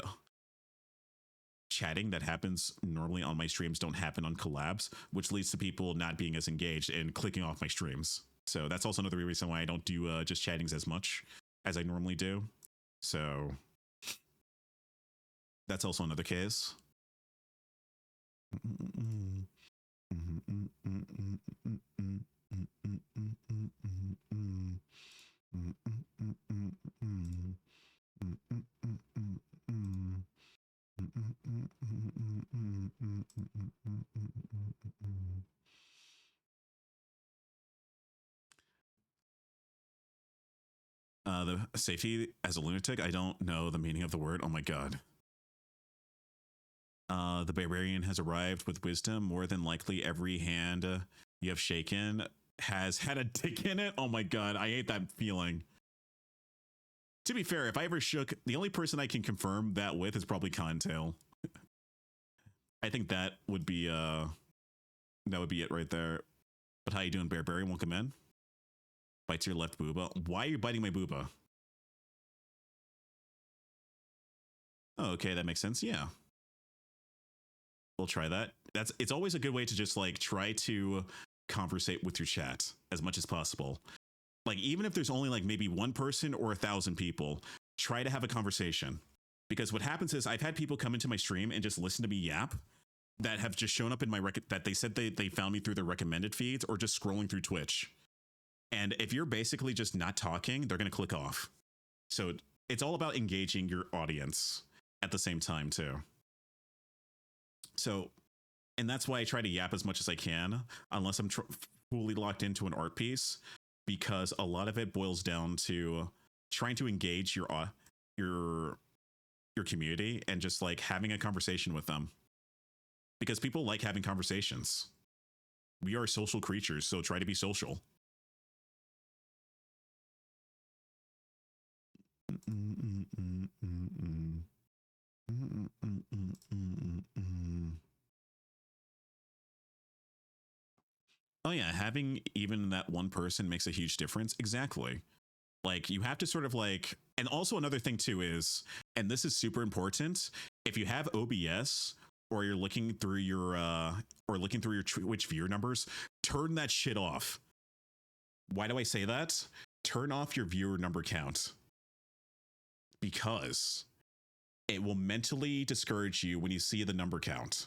S1: chatting that happens normally on my streams don't happen on collabs, which leads to people not being as engaged and clicking off my streams. So that's also another reason why I don't do just chattings as much as I normally do. So that's also another case. The safety as a lunatic, I don't know the meaning of the word. Oh my god. The barbarian has arrived with wisdom. More than likely, every hand you have shaken has had a dick in it. Oh my god, I hate that feeling. To be fair, if I ever shook, the only person I can confirm that with is probably Contail. I think that would be it right there. But how you doing, barbarian? Welcome in. Bites your left booba. Why are you biting my booba? Oh, okay, that makes sense. Yeah. We'll try that. It's always a good way to just like try to conversate with your chat as much as possible. Like, even if there's only like maybe one person or 1,000 people, try to have a conversation. Because what happens is, I've had people come into my stream and just listen to me yap, that have just shown up in my that they said they found me through their recommended feeds or just scrolling through Twitch. And if you're basically just not talking, they're going to click off. So it's all about engaging your audience at the same time too. So, and that's why I try to yap as much as I can, unless I'm fully locked into an art piece, because a lot of it boils down to trying to engage your community and just like having a conversation with them, because people like having conversations. We are social creatures, so try to be social. Oh yeah, having even that one person makes a huge difference. Exactly. Like you have to sort of like, and also another thing too is, and this is super important, if you have OBS or you're looking through your Twitch viewer numbers, turn that shit off. Why do I say that? Turn off your viewer number count, because it will mentally discourage you when you see the number count.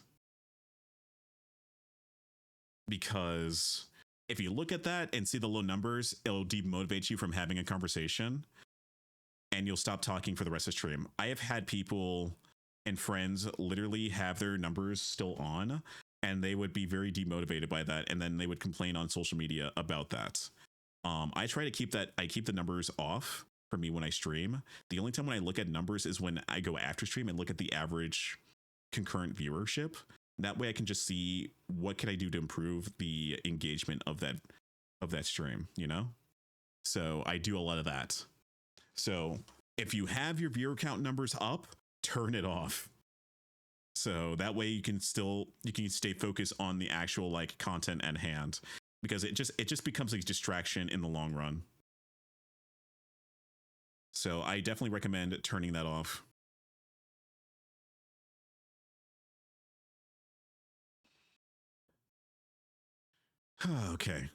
S1: Because if you look at that and see the low numbers, it'll demotivate you from having a conversation and you'll stop talking for the rest of the stream. I have had people and friends literally have their numbers still on and they would be very demotivated by that, and then they would complain on social media about that. I try to keep the numbers off for me when I stream. The only time when I look at numbers is when I go after stream and look at the average concurrent viewership. That way I can just see what can I do to improve the engagement of that stream, you know? So I do a lot of that. So if you have your viewer count numbers up, turn it off. So that way you can stay focused on the actual like content at hand, because it just becomes a distraction in the long run. So I definitely recommend turning that off. Okay.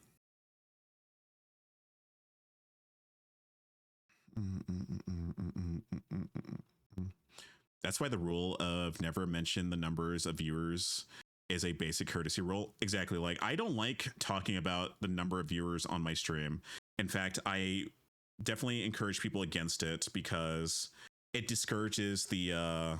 S1: That's why the rule of never mention the numbers of viewers is a basic courtesy rule. Exactly. Like, I don't like talking about the number of viewers on my stream. In fact, I definitely encourage people against it because it discourages the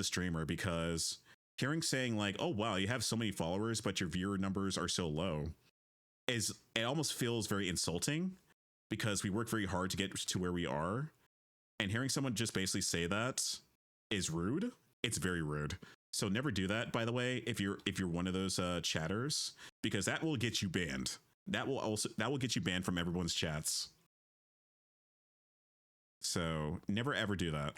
S1: streamer, because hearing saying like, oh wow, you have so many followers but your viewer numbers are so low, it almost feels very insulting, because we work very hard to get to where we are, and hearing someone just basically say that is rude. It's very rude. So never do that, by the way, if you're one of those chatters, because that will get you banned. That will get you banned from everyone's chats. So never ever do that.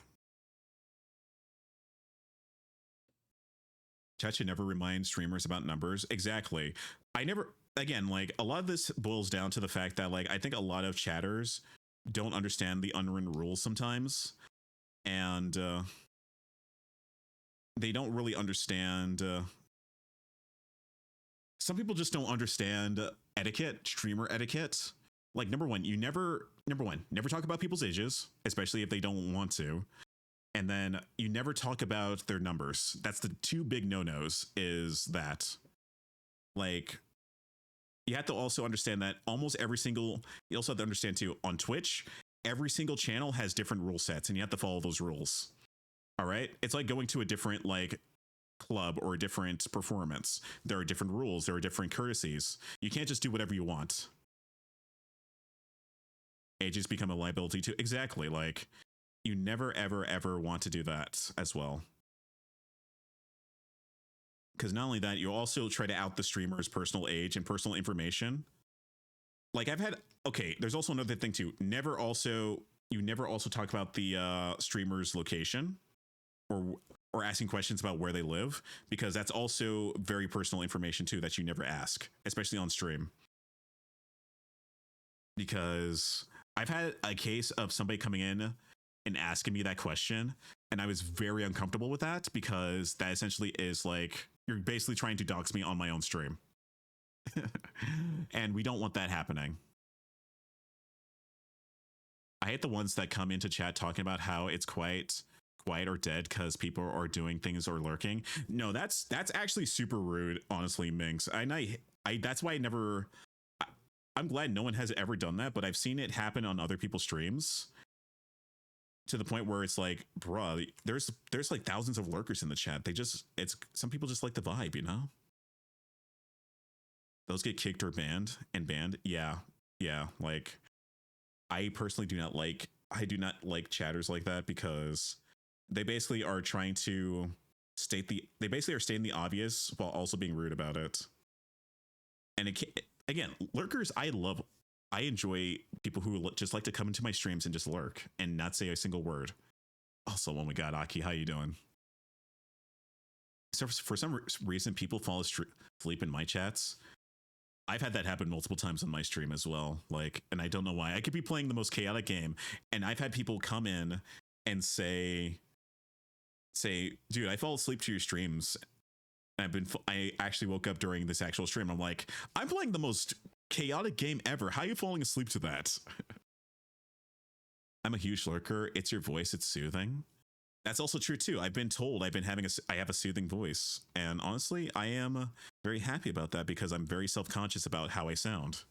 S1: Chat should never remind streamers about numbers. Exactly. Again, like, a lot of this boils down to the fact that, like, I think a lot of chatters don't understand the unwritten rules sometimes, and they don't really understand. Some people just don't understand etiquette, streamer etiquette. Like, number one, never talk about people's ages, especially if they don't want to. And then you never talk about their numbers. That's the two big no-nos, is that, like, you have to also understand that you also have to understand too, on Twitch, every single channel has different rule sets and you have to follow those rules. All right. It's like going to a different like club or a different performance. There are different rules. There are different courtesies. You can't just do whatever you want. Ages become a liability too. Exactly. Like, you never, ever, ever want to do that as well. Because not only that, you also try to out the streamer's personal age and personal information. Like, there's also another thing too. You never also talk about the streamer's location or asking questions about where they live, because that's also very personal information too that you never ask, especially on stream. Because I've had a case of somebody coming in and asking me that question, and I was very uncomfortable with that, because that essentially is like, you're basically trying to dox me on my own stream. And we don't want that happening. I hate the ones that come into chat talking about how it's quiet or dead because people are doing things or lurking. No, that's actually super rude, honestly, Minx. That's why I'm glad no one has ever done that, but I've seen it happen on other people's streams, to the point where it's like, bruh, there's like thousands of lurkers in the chat. Some people just like the vibe, you know? Those get kicked or banned. Yeah. Like, I personally do not like chatters like that, because they basically are trying to stating the obvious while also being rude about it. And again, lurkers, I love I enjoy people who just like to come into my streams and just lurk and not say a single word. Also, oh my god, Aki, how you doing? So for some reason, people fall asleep in my chats. I've had that happen multiple times on my stream as well. Like, and I don't know why. I could be playing the most chaotic game, and I've had people come in and say, dude, I fall asleep to your streams. I actually woke up during this actual stream. I'm like, I'm playing the most chaotic game ever. How are you falling asleep to that? I'm a huge lurker. It's your voice. It's soothing. That's also true too. I've been told I have a soothing voice, and honestly, I am very happy about that because I'm very self-conscious about how I sound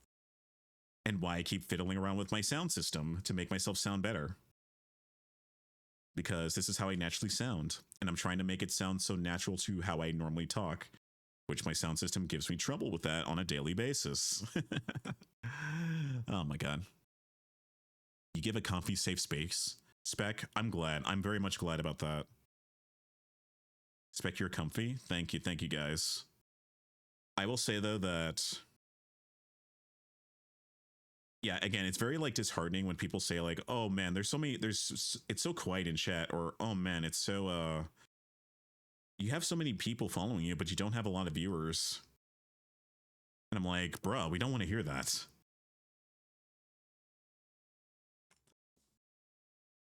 S1: and why I keep fiddling around with my sound system to make myself sound better. Because this is how I naturally sound, and I'm trying to make it sound so natural to how I normally talk, which my sound system gives me trouble with that on a daily basis. Oh my god. You give a comfy, safe space. Spec, I'm glad. I'm very much glad about that. Spec, you're comfy. Thank you guys. I will say though that, yeah, again, it's very like disheartening when people say like, oh man, it's so quiet in chat, or oh man, it's so you have so many people following you, but you don't have a lot of viewers. And I'm like, bruh, we don't want to hear that.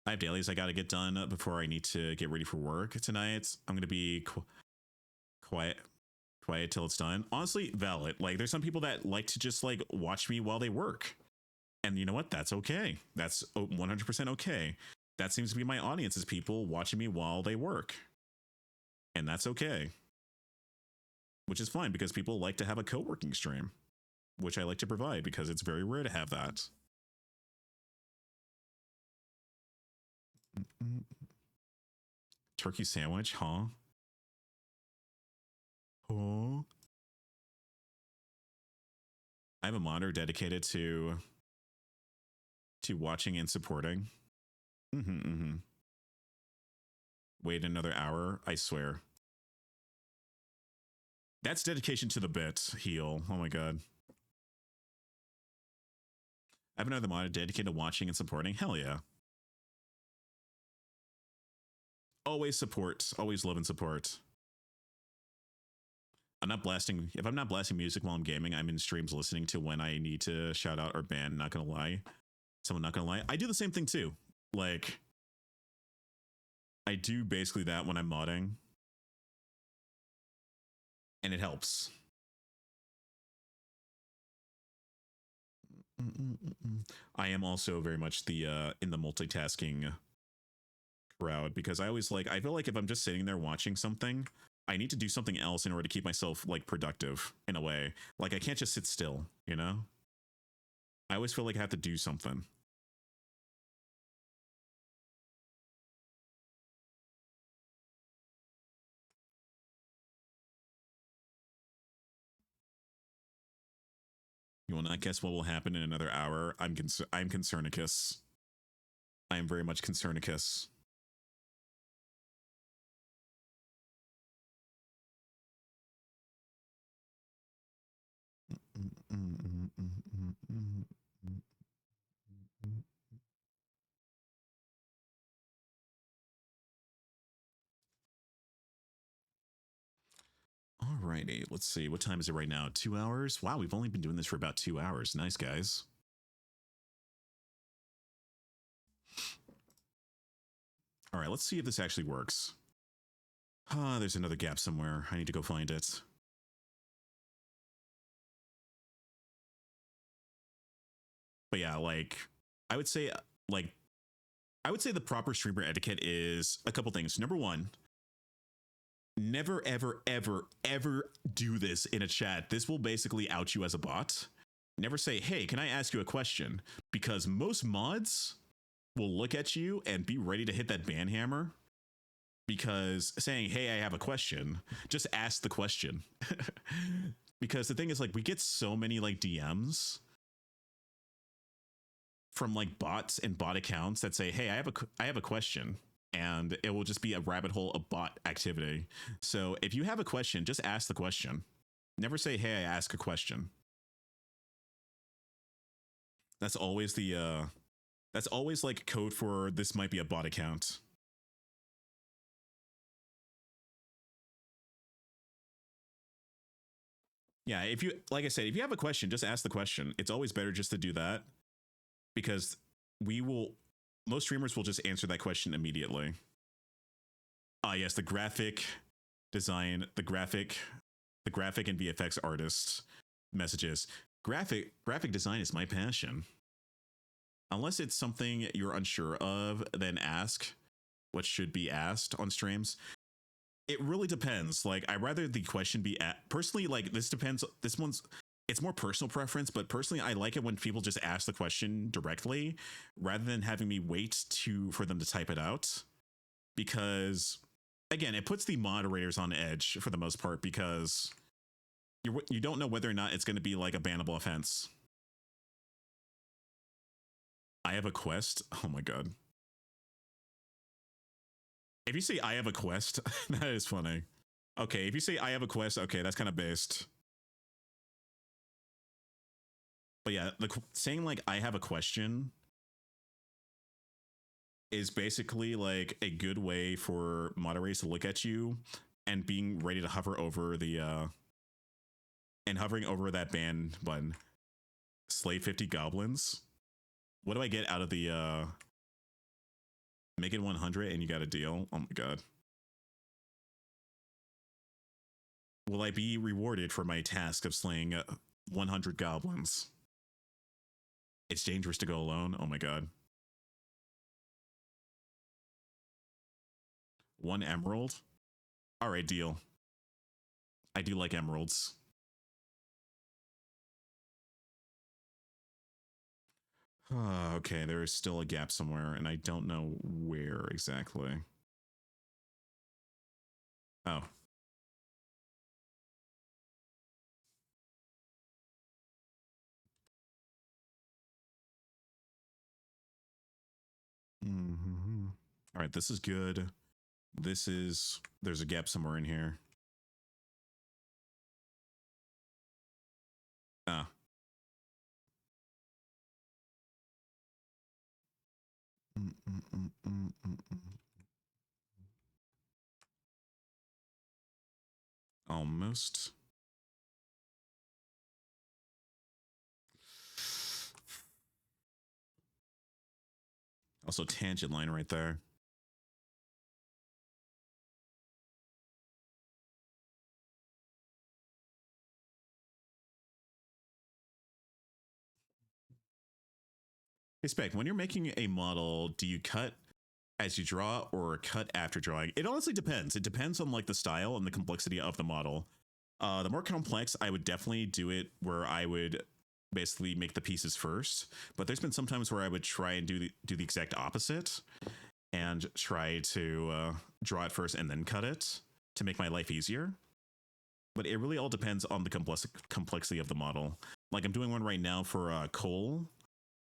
S1: I have dailies I got to get done before I need to get ready for work tonight. I'm going to be quiet till it's done. Honestly, valid. Like, there's some people that like to just like watch me while they work. And you know what? That's okay. That's 100% okay. That seems to be my audience, is people watching me while they work. And that's okay. Which is fine because people like to have a co-working stream, which I like to provide because it's very rare to have that. Turkey sandwich, huh? Huh? I have a monitor dedicated to watching and supporting. Wait another hour, I swear. That's dedication to the bit, heal. Oh my god. I have another monitor dedicated to watching and supporting. Hell yeah. Always support. Always love and support. If I'm not blasting music while I'm gaming, I'm in streams listening to when I need to shout out or ban, not gonna lie. Someone not gonna lie. I do the same thing too. Like, I do basically that when I'm modding. And it helps. I am also very much the in the multitasking crowd, because I feel like if I'm just sitting there watching something, I need to do something else in order to keep myself like productive in a way. Like, I can't just sit still, you know? I always feel like I have to do something. You will not guess what will happen in another hour. I'm Concernicus. I am very much Concernicus. Alrighty, let's see. What time is it right now? 2 hours? Wow, we've only been doing this for about 2 hours. Nice, guys. All right, let's see if this actually works. There's another gap somewhere. I need to go find it. But yeah, like, I would say the proper streamer etiquette is a couple things. Number one, never, ever, ever, ever do this in a chat. This will basically out you as a bot. Never say, hey, can I ask you a question? Because most mods will look at you and be ready to hit that ban hammer. Because saying, hey, I have a question, just ask the question. Because the thing is, like, we get so many like DMs from like bots and bot accounts that say, hey, I have a question. And it will just be a rabbit hole of bot activity. So if you have a question, just ask the question. Never say, hey, I ask a question. That's always the that's always like code for this might be a bot account. Yeah, if you, like I said, if you have a question, just ask the question. It's always better just to do that, because most streamers will just answer that question immediately. Ah, yes, the graphic design, the graphic and VFX artist messages. Graphic design is my passion. Unless it's something you're unsure of, then ask what should be asked on streams. It really depends. Like, I'd rather the question be personally, like, this depends. This one's, it's more personal preference, but personally, I like it when people just ask the question directly rather than having me wait for them to type it out. Because, again, it puts the moderators on edge for the most part, because you don't know whether or not it's going to be like a bannable offense. I have a quest. Oh my god. If you say I have a quest, that is funny. Okay, if you say I have a quest, okay, that's kind of based. But yeah, saying like I have a question is basically like a good way for moderators to look at you and being ready to hover over hovering over that ban button. Slay 50 goblins. What do I get out of the make it 100 and you got a deal? Oh my god. Will I be rewarded for my task of slaying 100 goblins? It's dangerous to go alone. Oh my god. 1 emerald? Alright, deal. I do like emeralds. Okay, there is still a gap somewhere, and I don't know where exactly. Oh. Mm-hmm. All right, this is good. There's a gap somewhere in here. Ah. Almost. Also, tangent line right there. Hey, Spec, when you're making a model, do you cut as you draw or cut after drawing? It honestly depends. It depends on like the style and the complexity of the model. The more complex, I would definitely do it where I would basically make the pieces first. But there's been some times where I would try and do the exact opposite and try to draw it first and then cut it to make my life easier. But it really all depends on the complexity of the model. Like, I'm doing one right now for Cole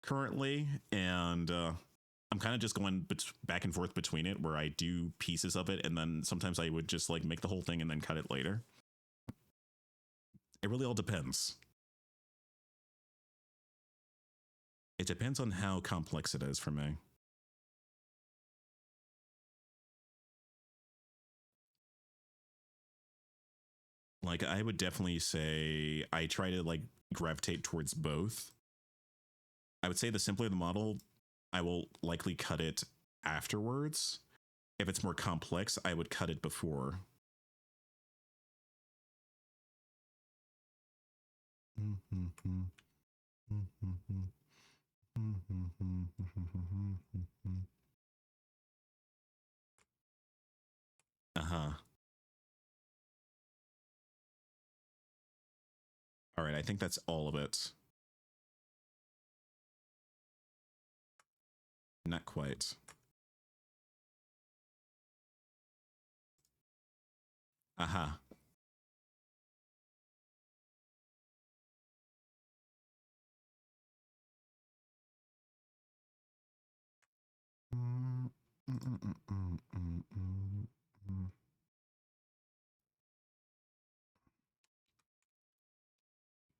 S1: currently, and I'm kind of just going back and forth between it, where I do pieces of it and then sometimes I would just like make the whole thing and then cut it later. It really all depends. It depends on how complex it is for me. Like, I would definitely say I try to like gravitate towards both. I would say the simpler the model, I will likely cut it afterwards. If it's more complex, I would cut it before. Uh-huh. All right, I think that's all of it. Not quite. Aha.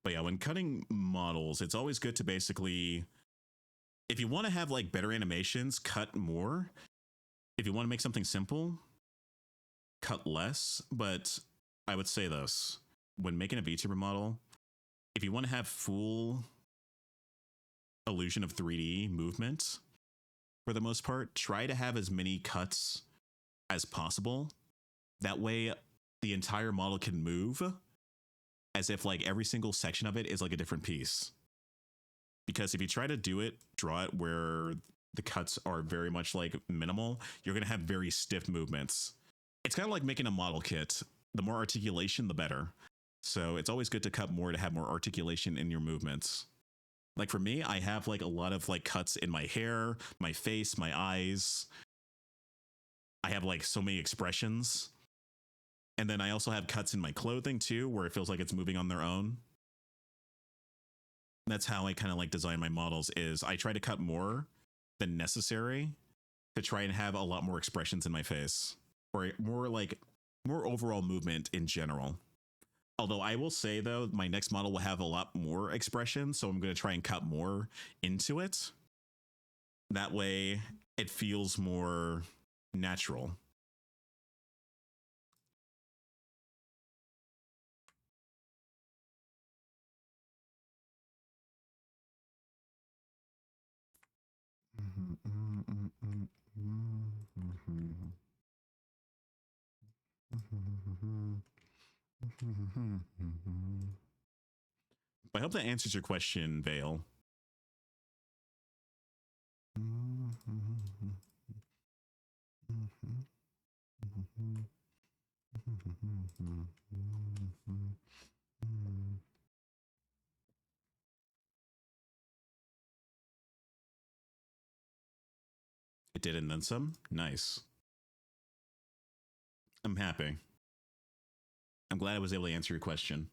S1: But yeah, when cutting models, it's always good to basically If you want to have like better animations, cut more. If you want to make something simple, cut less. But I would say this, when making a VTuber model, if you want to have full illusion of 3D movement, for the most part, try to have as many cuts as possible. That way, the entire model can move as if like every single section of it is like a different piece. Because if you try to draw it where the cuts are very much like minimal, you're going to have very stiff movements. It's kind of like making a model kit. The more articulation, the better. So it's always good to cut more to have more articulation in your movements. Like for me, I have like a lot of like cuts in my hair, my face, my eyes. I have like so many expressions. And then I also have cuts in my clothing too, where it feels like it's moving on their own. That's how I kind of like design my models, is I try to cut more than necessary to try and have a lot more expressions in my face, or more overall movement in general. Although I will say though, my next model will have a lot more expression, so I'm going to try and cut more into it. That way it feels more natural. I hope that answers your question, Vale. It did, and then some. Nice. I'm happy. I'm glad I was able to answer your question.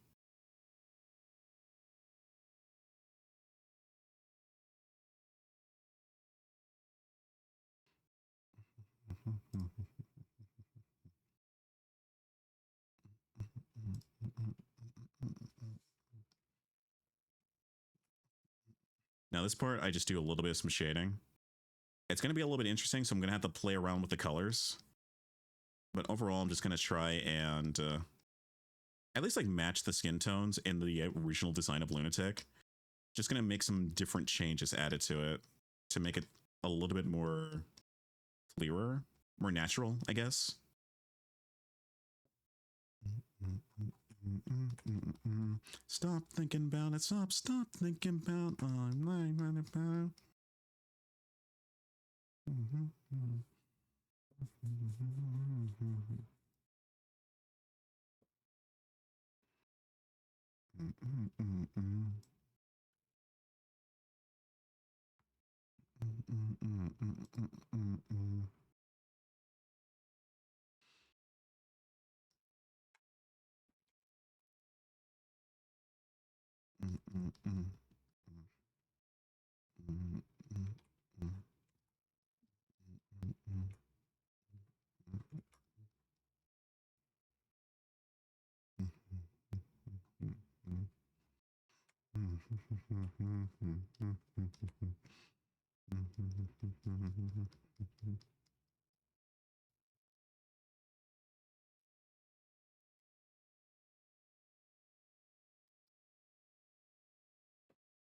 S1: Now this part, I just do a little bit of some shading. It's going to be a little bit interesting, so I'm going to have to play around with the colors. But overall, I'm just going to try and at least like match the skin tones in the original design of Lunatic. Just going to make some different changes added to it to make it a little bit more clearer, more natural, I guess. Stop thinking about it. Stop thinking about it.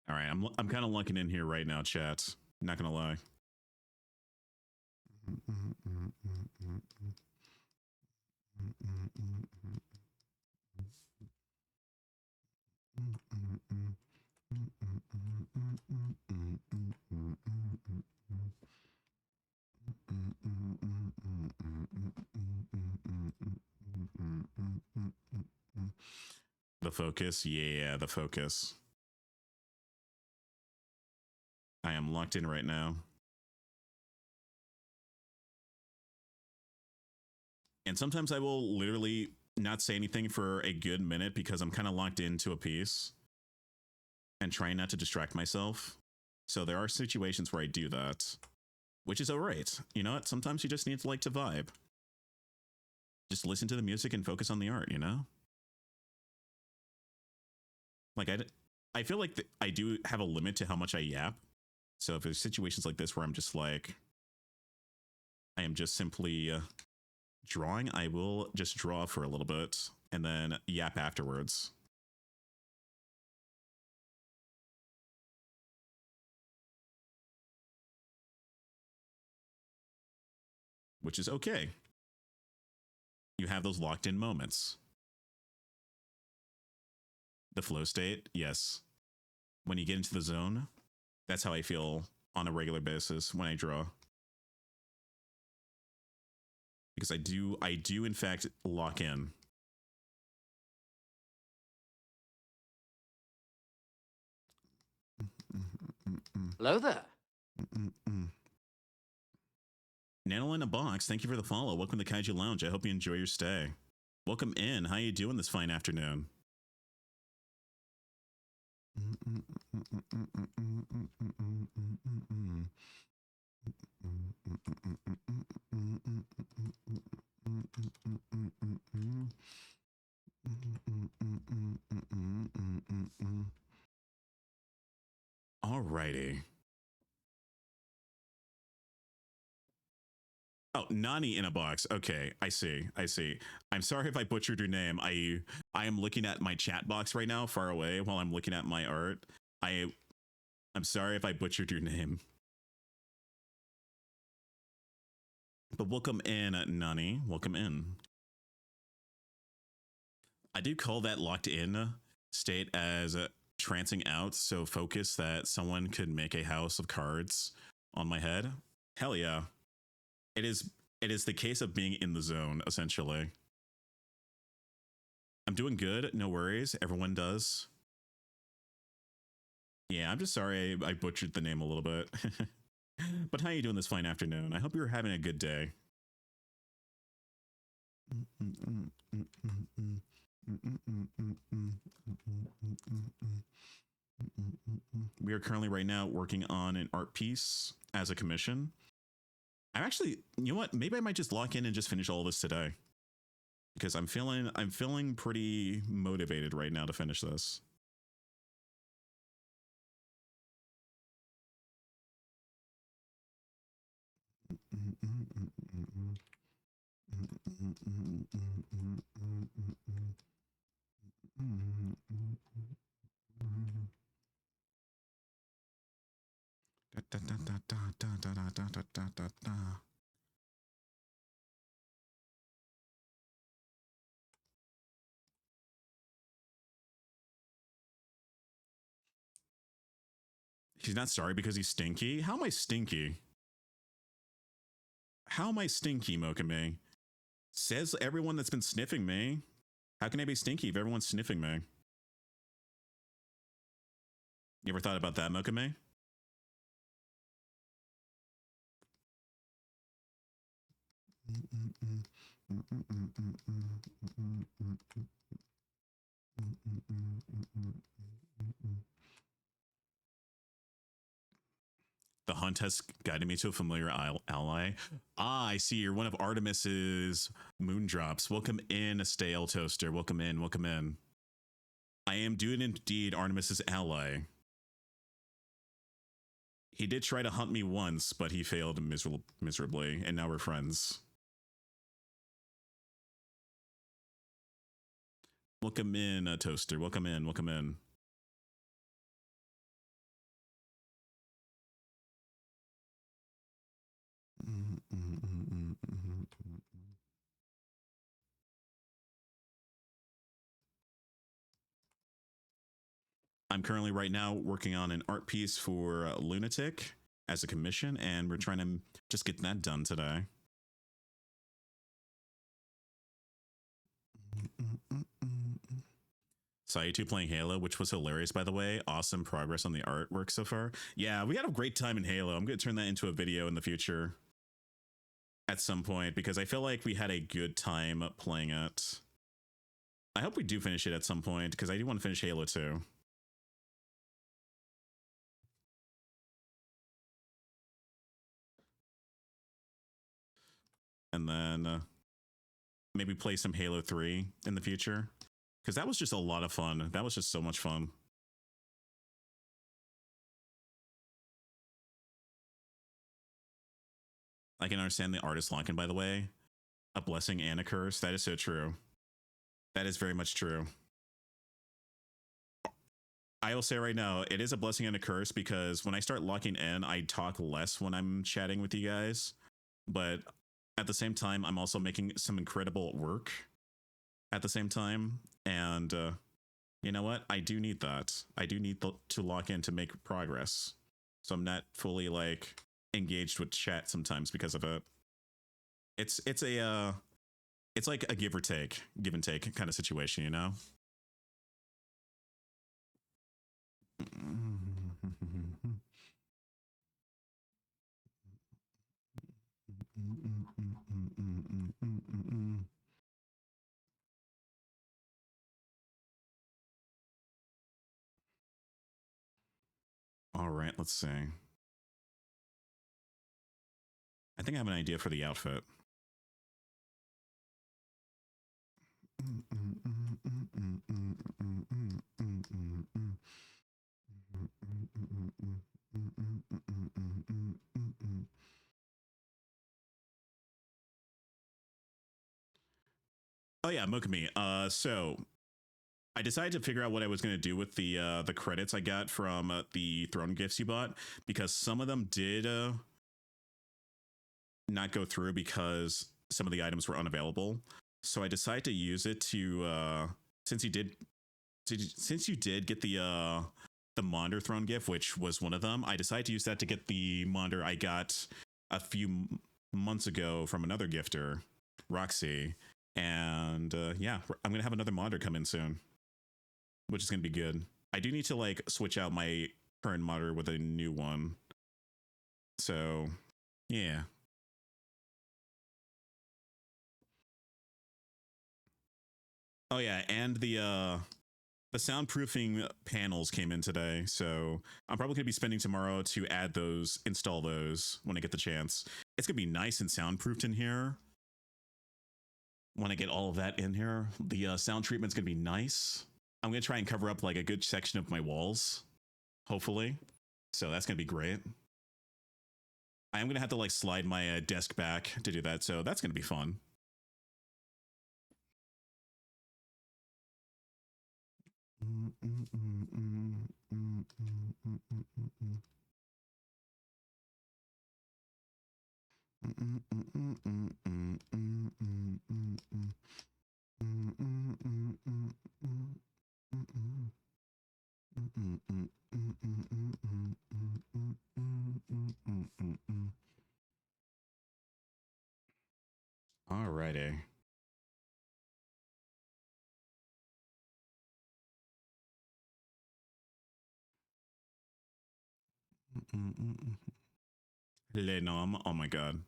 S1: All right, I'm kind of lunking in here right now, chat. Not gonna lie. The focus, yeah, the focus. I am locked in right now. And sometimes I will literally not say anything for a good minute because I'm kind of locked into a piece and trying not to distract myself. So there are situations where I do that, which is all right. You know what? Sometimes you just need to like to vibe. Just listen to the music and focus on the art, you know? Like I feel like I do have a limit to how much I yap So if there's situations like this where I'm just like, I am just simply drawing, I will just draw for a little bit and then yap afterwards. Which is okay. You have those locked in moments. The flow state, yes. When you get into the zone, that's how I feel on a regular basis when I draw. Because I do in fact lock in.
S3: Hello there.
S1: Nano in a box, thank you for the follow. Welcome to Kaiju Lounge. I hope you enjoy your stay. Welcome in. How you doing this fine afternoon? Alrighty. Oh, Nani in a box. Okay, I see. I'm sorry if I butchered your name. I am looking at my chat box right now, far away, while I'm looking at my art. I'm sorry if I butchered your name. But welcome in, Nani. Welcome in. I do call that locked in state as trancing out, so focus that someone could make a house of cards on my head. Hell yeah. It is the case of being in the zone, essentially. I'm doing good, no worries. Everyone does. Yeah, I'm just sorry I butchered the name a little bit. But how are you doing this fine afternoon? I hope you're having a good day. We are currently right now working on an art piece as a commission. I'm actually, you know what? Maybe I might just lock in and just finish all this today, because I'm feeling pretty motivated right now to finish this. He's not sorry because he's stinky? How am I stinky? How am I stinky, Mokame? Says everyone that's been sniffing me. How can I be stinky if everyone's sniffing me? You ever thought about that, Mokame? The hunt has guided me to a familiar ally. Ah, I see. You're one of Artemis's moondrops. Welcome in, Stale Toaster. Welcome in. Welcome in. I am doing indeed Artemis's ally. He did try to hunt me once, but he failed miserably, and now we're friends. Welcome in, Toaster. Welcome in. Welcome in. I'm currently right now working on an art piece for Lunatic as a commission, and we're trying to just get that done today. Saw you two playing Halo, which was hilarious, by the way. Awesome progress on the artwork so far. Yeah, we had a great time in Halo. I'm going to turn that into a video in the future at some point, because I feel like we had a good time playing it. I hope we do finish it at some point, because I do want to finish Halo 2. And then maybe play some Halo 3 in the future, because that was just a lot of fun. That was just so much fun. I can understand the artist locking, by the way. A blessing and a curse. That is so true. That is very much true. I will say right now, it is a blessing and a curse because when I start locking in, I talk less when I'm chatting with you guys. But at the same time, I'm also making some incredible work at the same time. And you know what? I do need that. I do need to lock in to make progress. So I'm not fully like engaged with chat sometimes because of it. It's like a give and take kind of situation, you know? All right, let's see. I think I have an idea for the outfit. Oh yeah, Mokami. So I decided to figure out what I was going to do with the credits I got from the throne gifts you bought, because some of them did not go through because some of the items were unavailable. So I decided to use it to since you did get the Monder throne gift, which was one of them. I decided to use that to get the Monder I got a few months ago from another gifter, Roxy. And yeah, I'm gonna have another Monder come in soon, which is gonna be good. I do need to like switch out my current Monder with a new one. So yeah. Oh yeah, and the soundproofing panels came in today, so I'm probably gonna be spending tomorrow to add those, install those when I get the chance. It's gonna be nice and soundproofed in here. When I get all of that in here, the sound treatment's gonna be nice. I'm gonna try and cover up like a good section of my walls, hopefully. So that's gonna be great. I am gonna have to like slide my desk back to do that, so that's gonna be fun. Alrighty. Lenom, oh my god.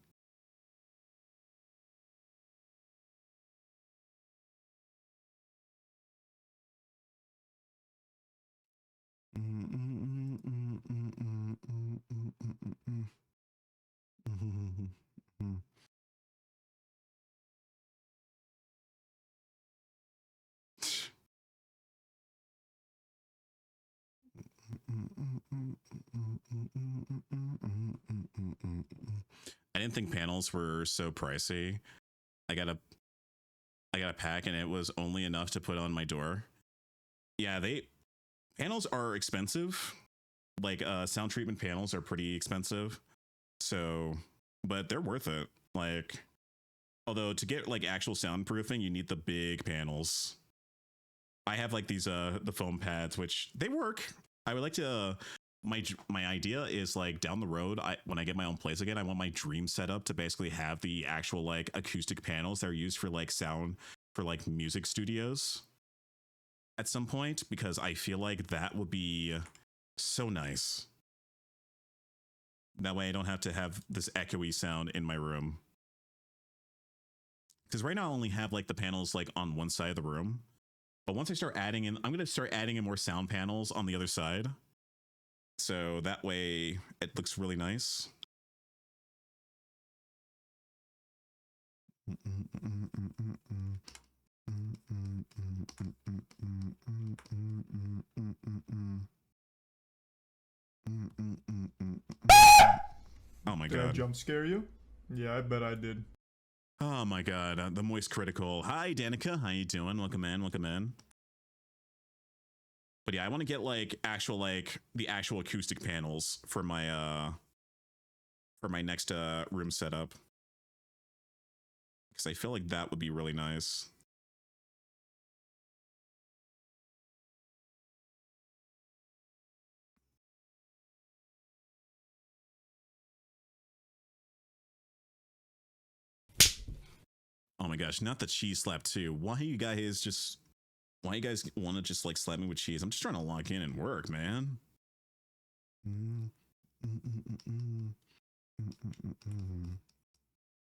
S1: I didn't think panels were so pricey. I got a pack and it was only enough to put on my door. Yeah, panels are expensive. Like sound treatment panels are pretty expensive. So, but they're worth it. Like, although to get like actual soundproofing, you need the big panels. I have like these the foam pads, which they work. I would like to my idea is like down the road, when I get my own place again, I want my dream setup to basically have the actual like acoustic panels that are used for like sound for like music studios at some point, because I feel like that would be so nice. That way I don't have to have this echoey sound in my room. Because right now I only have like the panels like on one side of the room. But once I start adding in, I'm going to start adding in more sound panels on the other side. So that way it looks really nice. Oh my god.
S4: Did I jump scare you? Yeah, I bet I did.
S1: Oh my god, the Moist Critical. Hi, Danica. How you doing? Welcome in. Welcome in. But yeah, I want to get like the actual acoustic panels for my next room setup, because I feel like that would be really nice. Oh my gosh, not the cheese slap too. Why you guys want to just like slap me with cheese? I'm just trying to log in and work, man.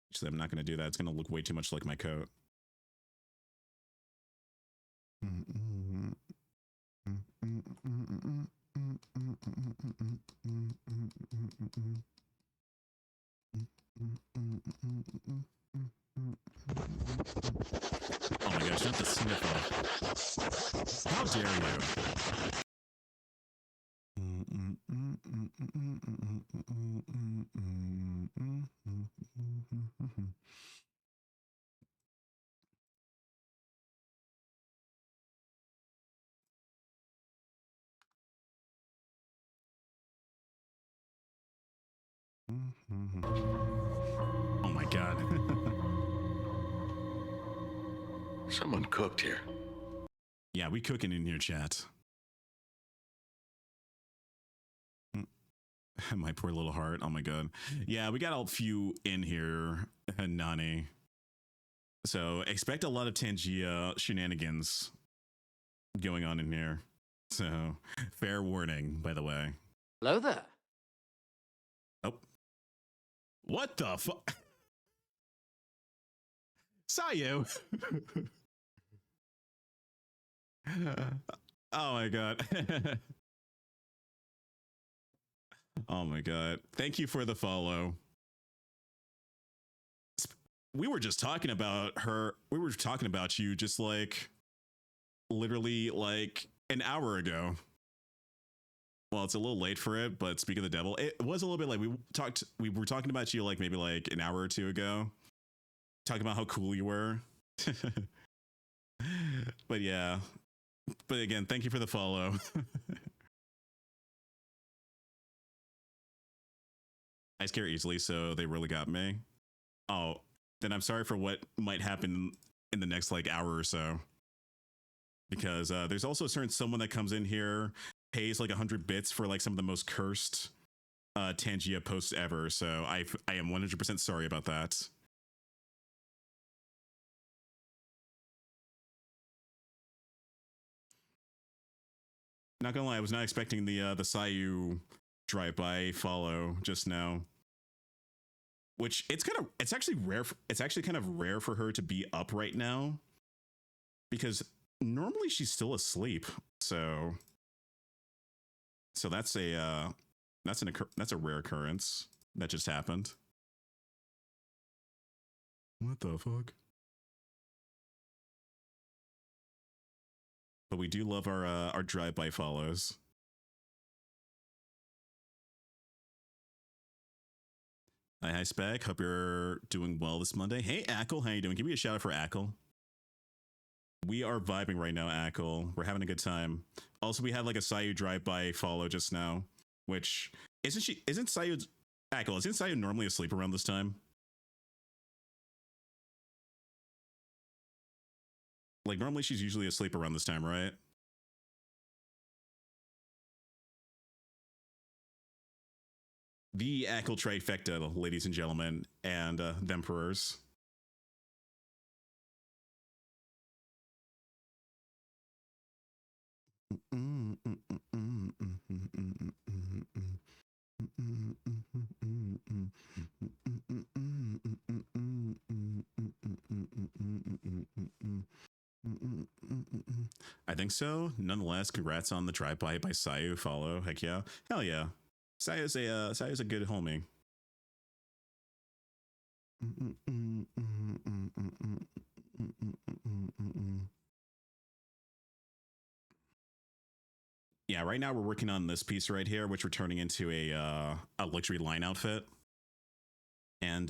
S1: Actually, I'm not going to do that. It's going to look way too much like my coat. Oh my gosh, not the sniffer. How dare you? Oh my god.
S5: Someone cooked here.
S1: Yeah, we cooking in here, chat. My poor little heart. Oh my god. Yeah, we got a few in here, Nani. So expect a lot of Tangia shenanigans going on in here. So fair warning, by the way.
S3: Hello there.
S1: Oh. What the fuck? Sayu. Oh my god. Oh my god. Thank you for the follow. We were just talking about her. We were talking about you just like literally like an hour ago. Well, it's a little late for it, but speak of the devil, it was a little bit like we were talking about you like maybe like an hour or two ago. Talking about how cool you were. But yeah. But again, thank you for the follow. I scare easily, so they really got me. Oh, then I'm sorry for what might happen in the next like hour or so. Because there's also a certain someone that comes in here, pays like 100 bits for like some of the most cursed Tangia posts ever. So I am 100% sorry about that. Not gonna lie, I was not expecting the Sayu drive-by follow just now. Which it's actually rare. It's actually kind of rare for her to be up right now, because normally she's still asleep. So that's a rare occurrence that just happened. What the fuck? But we do love our drive-by follows. Hi, Spec. Hope you're doing well this Monday. Hey, Ackle, how you doing? Give me a shout out for Ackle. We are vibing right now, Ackle. We're having a good time. Also, we had like a Sayu drive-by follow just now, which isn't Sayu Ackle? Isn't Sayu normally asleep around this time? Like normally she's usually asleep around this time, right? The Ackle trifecta, ladies and gentlemen, and the Emperors. I think so. Nonetheless, congrats on the drive-by by Sayu follow. Heck yeah. Hell yeah. Sayu's a good homie. Yeah, right now we're working on this piece right here, which we're turning into a luxury line outfit. And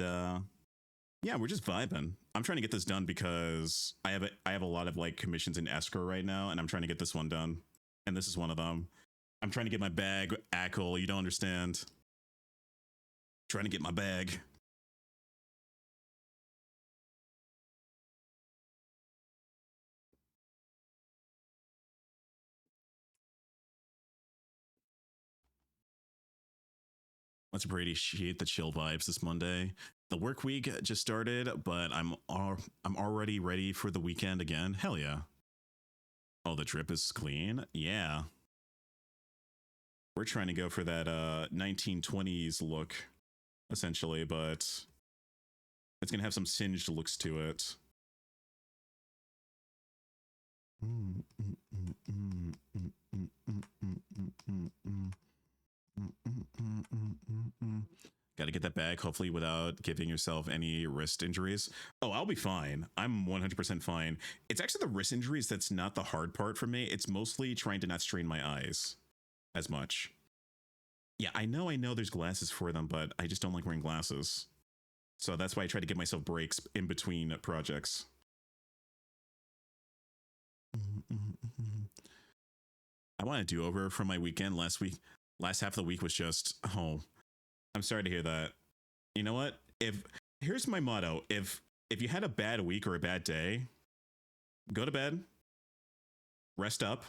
S1: yeah, we're just vibing. I'm trying to get this done because I have a lot of like commissions in escrow right now, and I'm trying to get this one done. And this is one of them. I'm trying to get my bag, Ackle. You don't understand. Trying to get my bag. What's Brady? She the chill vibes this Monday. The work week just started, but I'm already ready for the weekend again. Hell yeah. Oh, the drip is clean. Yeah. We're trying to go for that 1920s look, essentially, but it's gonna have some singed looks to it. Got to get that back, hopefully without giving yourself any wrist injuries. Oh, I'll be fine. I'm 100% fine. It's actually the wrist injuries that's not the hard part for me. It's mostly trying to not strain my eyes as much. Yeah, I know there's glasses for them, but I just don't like wearing glasses. So that's why I try to give myself breaks in between projects. I want a do-over from my weekend last week. Last half of the week was just, oh, I'm sorry to hear that. You know what? Here's my motto. If you had a bad week or a bad day, go to bed, rest up,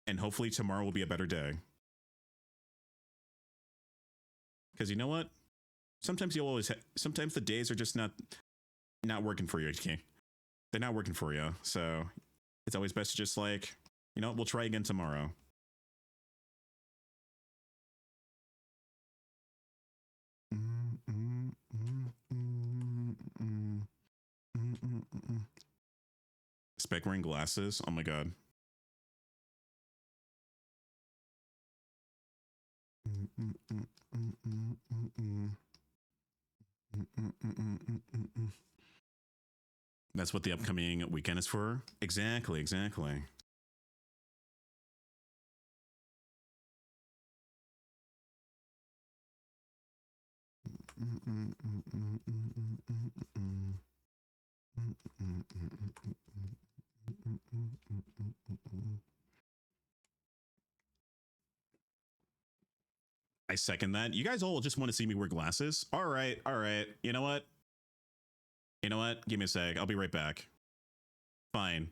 S1: and hopefully tomorrow will be a better day. Because you know what? Sometimes sometimes the days are just not working for you. They're not working for you. So it's always best to just like, you know, we'll try again tomorrow. Spec wearing glasses. Oh my god. That's what the upcoming weekend is for. Exactly. I second that. You guys all just want to see me wear glasses. All right. You know what? Give me a sec. I'll be right back. Fine,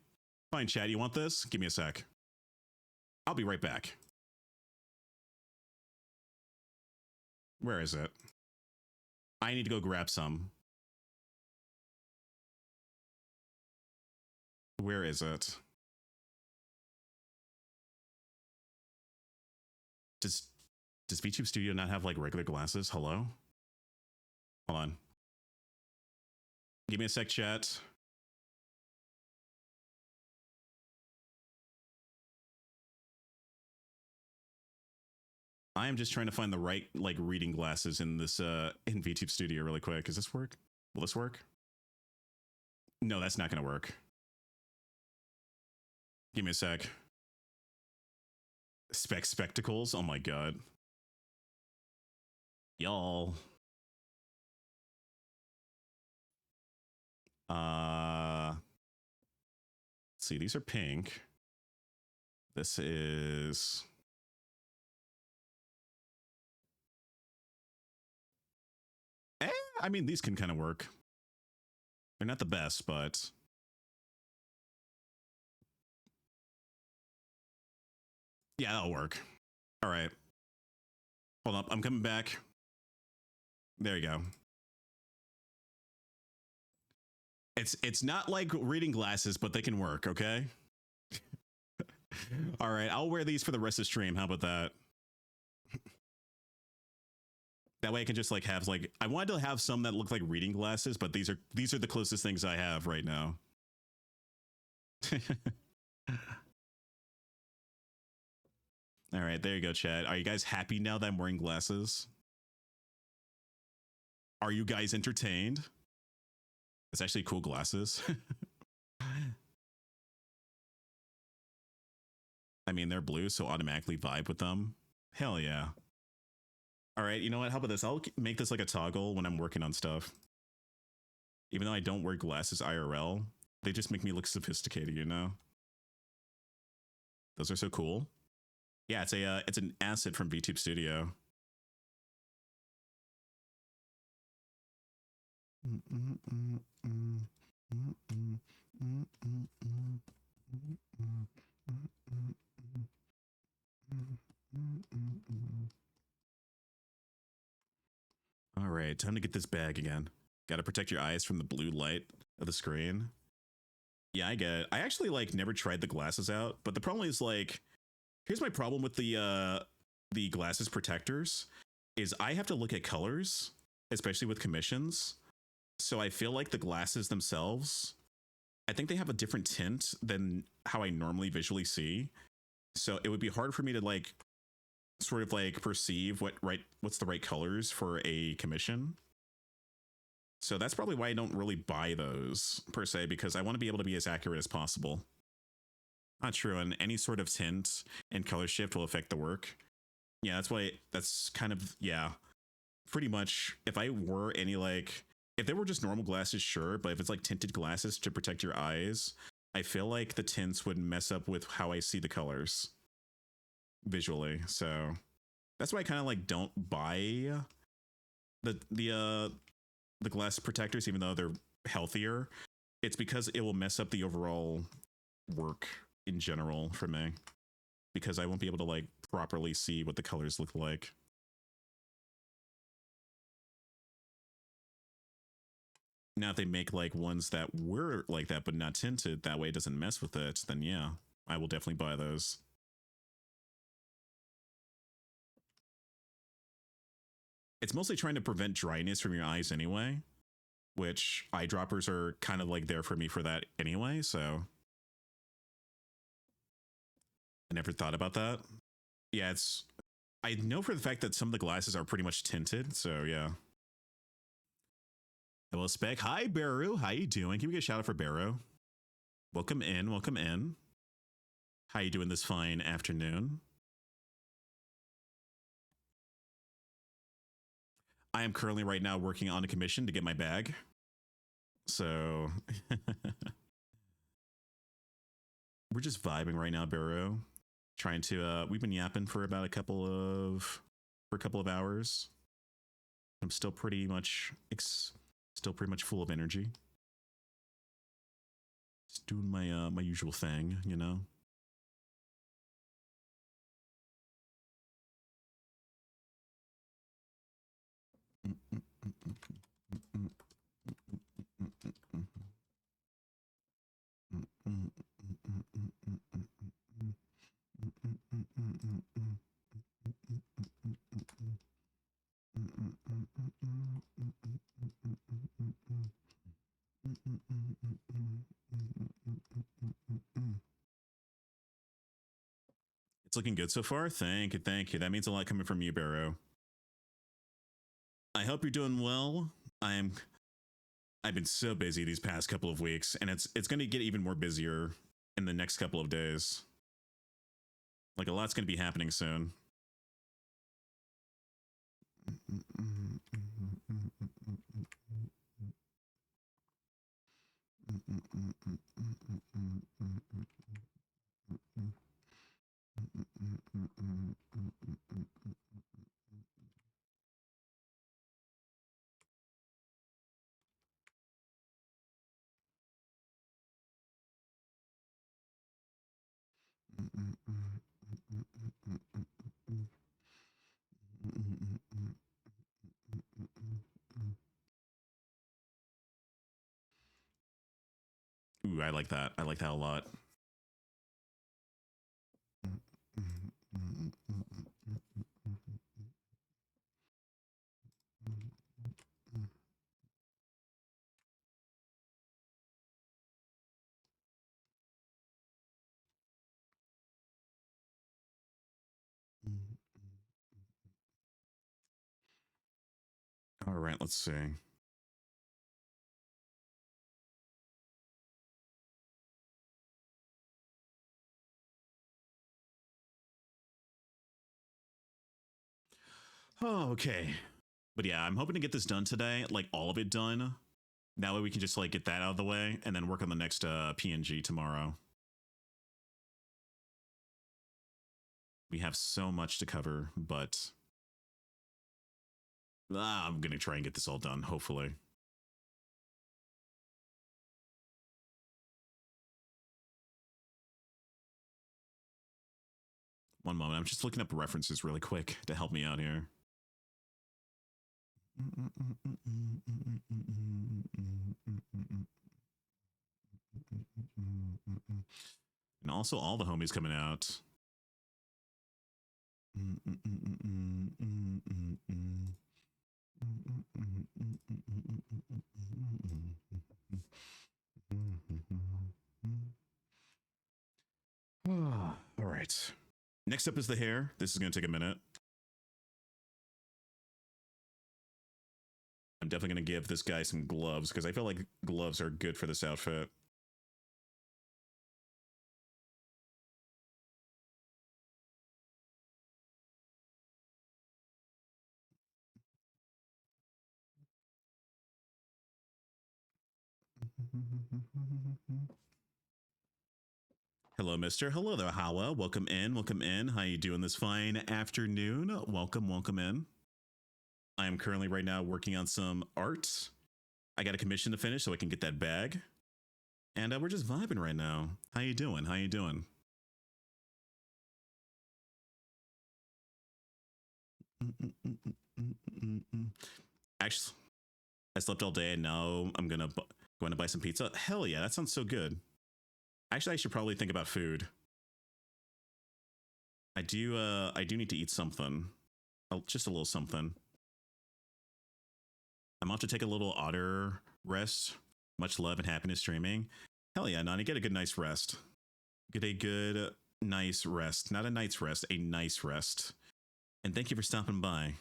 S1: chat. You want this? Give me a sec. I'll be right back. Where is it? I need to go grab some. Where is it? Does VTube Studio not have like regular glasses? Hello? Hold on. Give me a sec, chat. I am just trying to find the right like reading glasses in this in VTube Studio really quick. Does this work? Will this work? No, that's not gonna work. Give me a sec. Spectacles. Oh my god. Y'all. Let's see, these are pink. This is I mean, these can kind of work. They're not the best, but yeah, that'll work. All right. Hold up. I'm coming back. There you go. It's not like reading glasses, but they can work, okay? All right, I'll wear these for the rest of the stream. How about that? That way I can just like have like I wanted to have some that look like reading glasses, but these are the closest things I have right now. All right, there you go, chat. Are you guys happy now that I'm wearing glasses? Are you guys entertained? It's actually cool glasses. I mean, they're blue, so automatically vibe with them. Hell yeah. All right, you know what? How about this? I'll make this like a toggle when I'm working on stuff. Even though I don't wear glasses IRL, they just make me look sophisticated, you know? Those are so cool. Yeah, it's an asset from VTube Studio. All right, time to get this bag again. Got to protect your eyes from the blue light of the screen. Yeah, I get it. I actually like never tried the glasses out, but the problem is like, here's my problem with the glasses protectors is I have to look at colors, especially with commissions. So I feel like the glasses themselves, I think they have a different tint than how I normally visually see. So it would be hard for me to like sort of like perceive what's the right colors for a commission. So that's probably why I don't really buy those per se, because I want to be able to be as accurate as possible. Not true, and any sort of tint and color shift will affect the work. Yeah, that's kind of, yeah, pretty much. If I were any like, if they were just normal glasses, sure, but if it's like tinted glasses to protect your eyes, I feel like the tints would mess up with how I see the colors visually. So that's why I kind of like don't buy the glass protectors, even though they're healthier. It's because it will mess up the overall work in general for me, because I won't be able to like properly see what the colors look like. Now, if they make like ones that were like that but not tinted, that way it doesn't mess with it, then yeah, I will definitely buy those. It's mostly trying to prevent dryness from your eyes anyway, which eyedroppers are kind of like there for me for that anyway, so I never thought about that. Yeah, I know for the fact that some of the glasses are pretty much tinted, so yeah. Hello, Spec. Hi, Baru. How you doing? Can we get a shout out for Baru? Welcome in. Welcome in. How you doing this fine afternoon? I am currently right now working on a commission to get my bag. So we're just vibing right now, Baru. Trying to we've been yapping for about a couple of hours. I'm still pretty much full of energy. Just doing my my usual thing, you know. It's looking good so far. Thank you, thank you. That means a lot coming from you, Barrow. I hope you're doing well. I've been so busy these past couple of weeks, and it's going to get even more busier in the next couple of days. Like a lot's going to be happening soon. Ooh, I like that. I like that a lot. All right, let's see. Oh, okay. But yeah, I'm hoping to get this done today, like all of it done. That way we can just like get that out of the way and then work on the next PNG tomorrow. We have so much to cover, but I'm going to try and get this all done, hopefully. One moment. I'm just looking up references really quick to help me out here. And also all the homies coming out. All right. Next up is the hair. This is going to take a minute. I'm definitely going to give this guy some gloves because I feel like gloves are good for this outfit. Hello, mister. Hello there, Hawa. Welcome in. Welcome in. How you doing this fine afternoon? Welcome. Welcome in. I am currently right now working on some art. I got a commission to finish so I can get that bag. And we're just vibing right now. How you doing? How you doing? Actually, I slept all day and now I'm going to buy some pizza. Hell yeah, that sounds so good. Actually, I should probably think about food. I do need to eat something. Just a little something. I'm off to take a little otter rest. Much love and happiness streaming. Hell yeah, Nani, get a good nice rest. Get a good nice rest. Not a night's rest, a nice rest. And thank you for stopping by.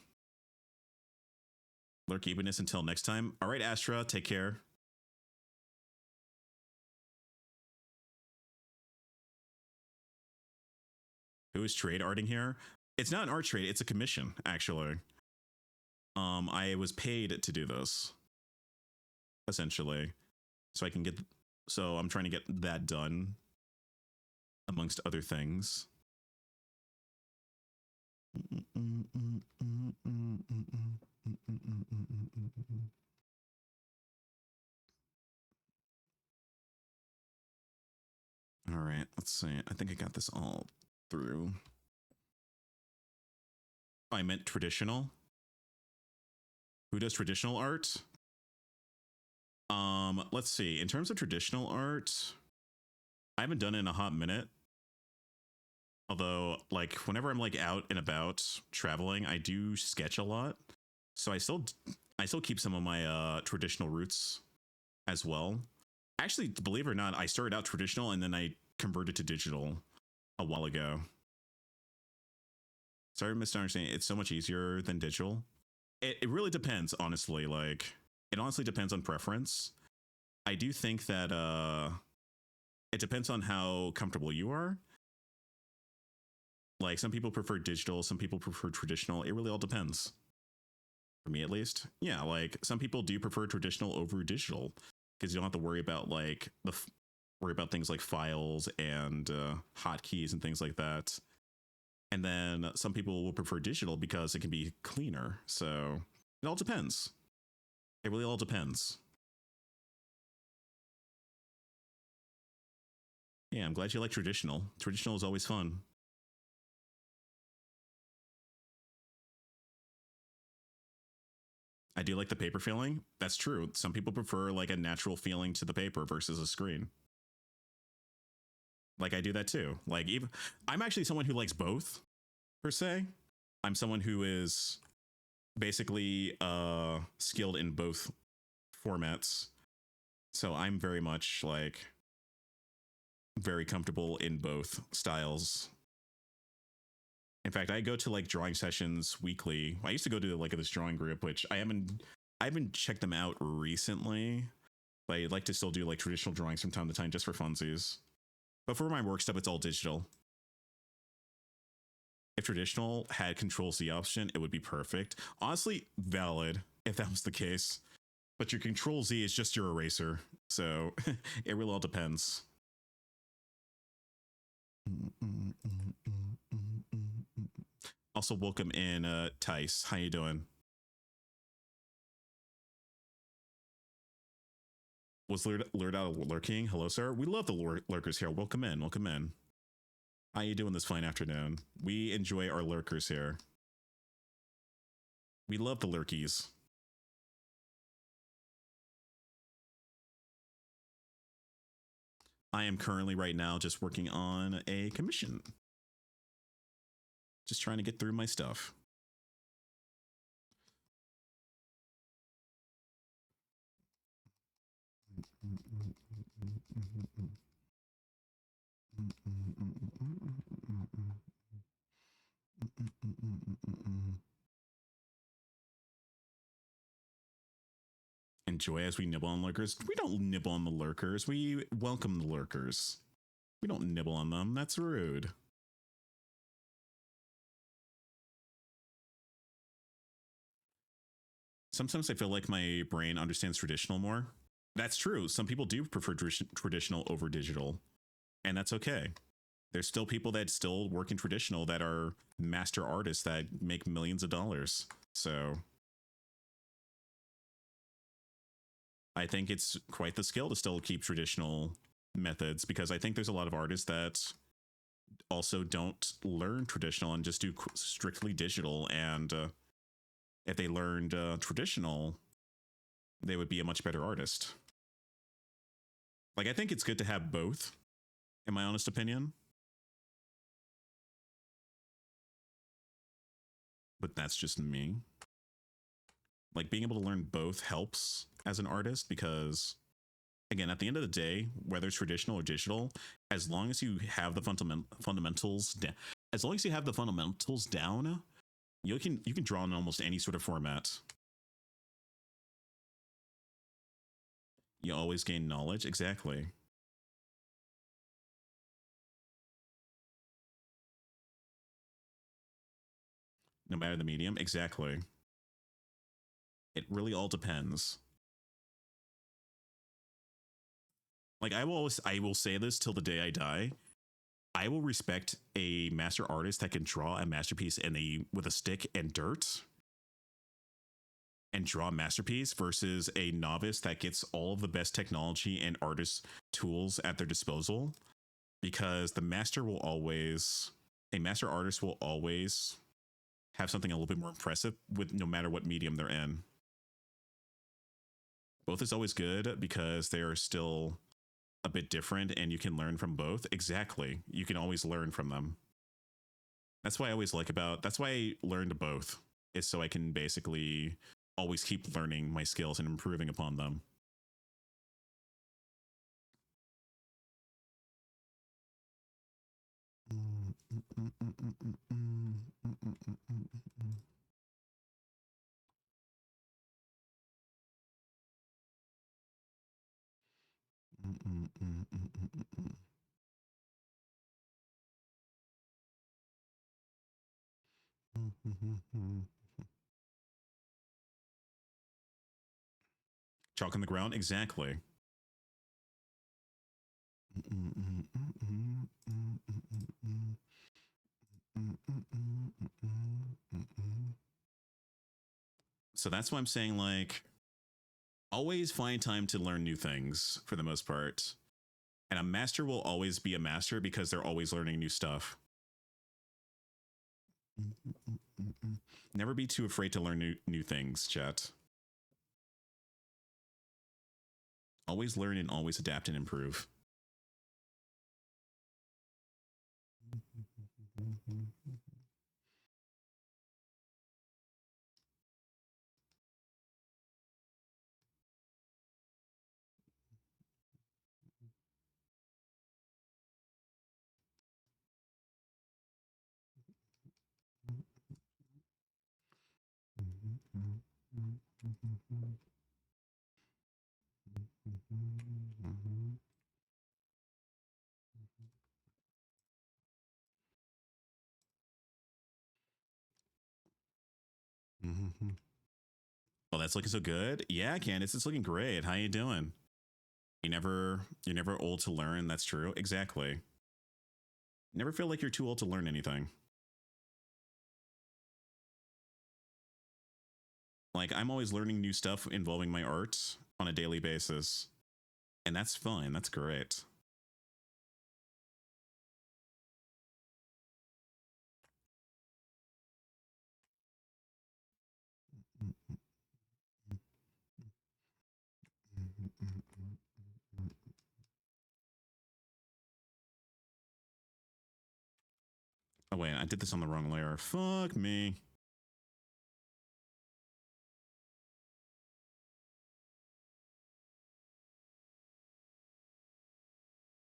S1: Lurk evenness until next time. All right, Astra, take care. Who is trade arting here? It's not an art trade, it's a commission, actually. I was paid to do this, essentially. So I'm trying to get that done, amongst other things. All right, let's see. I think I got this all through. I meant traditional. Who does traditional art? Let's see. In terms of traditional art, I haven't done it in a hot minute. Although, like, whenever I'm like out and about traveling, I do sketch a lot. So I still keep some of my traditional roots as well. Actually, believe it or not, I started out traditional and then I converted to digital a while ago. Sorry, misunderstanding. It's so much easier than digital. It really depends, honestly. Like, it honestly depends on preference. I do think that it depends on how comfortable you are. Like, some people prefer digital, some people prefer traditional. It really all depends. For me, at least. Yeah, like, some people do prefer traditional over digital because you don't have to worry about like worry about things like files and hotkeys and things like that. And then some people will prefer digital because it can be cleaner. So it all depends. It really all depends. Yeah, I'm glad you like traditional. Traditional is always fun. I do like the paper feeling. That's true. Some people prefer like a natural feeling to the paper versus a screen. Like, I do that too. Like, even I'm actually someone who likes both, per se. I'm someone who is basically skilled in both formats. So I'm very much like very comfortable in both styles. In fact, I go to like drawing sessions weekly. I used to go to like this drawing group, which I haven't checked them out recently. But I like to still do like traditional drawings from time to time just for funsies. But for my work stuff, it's all digital. if traditional had Control Z option, it would be perfect. Honestly, valid if that was the case. But your Control Z is just your eraser, so it really all depends. Also, welcome in, Tice. How you doing? Was lured out of lurking? Hello, sir. We love the lurkers here. Welcome in. Welcome in. How you doing this fine afternoon? We enjoy our lurkers here. We love the lurkies. I am currently right now just working on a commission. Just trying to get through my stuff. Enjoy as we nibble on lurkers. We don't nibble on the lurkers. We welcome the lurkers. We don't nibble on them. That's rude. Sometimes I feel like my brain understands traditional more. That's true. Some people do prefer traditional over digital, and that's okay. There's still people that still work in traditional that are master artists that make millions of dollars. So I think it's quite the skill to still keep traditional methods, because I think there's a lot of artists that also don't learn traditional and just do strictly digital. And if they learned traditional, they would be a much better artist. Like, I think it's good to have both, in my honest opinion. But that's just me. Like, being able to learn both helps as an artist, because again, at the end of the day, whether it's traditional or digital, as long as you have the fundamentals, as long as you have the fundamentals down, you can draw in almost any sort of format. You always gain knowledge. Exactly. No matter the medium. Exactly. It really all depends. Like, I will say this till the day I die. I will respect a master artist that can draw a masterpiece with a stick and dirt and draw a masterpiece versus a novice that gets all of the best technology and artist tools at their disposal, because a master artist will always have something a little bit more impressive with no matter what medium they're in. Both is always good because they are still a bit different and you can learn from both. Exactly. You can always learn from them. That's why I learned both, is so I can basically always keep learning my skills and improving upon them. Chalk on the ground, exactly. So that's why I'm saying, like, always find time to learn new things for the most part. And a master will always be a master because they're always learning new stuff. Never be too afraid to learn new things, chat. Always learn and always adapt and improve. Mm-hmm. Oh, that's looking so good. Yeah, Candace, it's looking great. How you doing? You're never old to learn. That's true. Exactly. Never feel like you're too old to learn anything. Like, I'm always learning new stuff involving my art on a daily basis. And that's fine. That's great. Oh, wait, I did this on the wrong layer. Fuck me.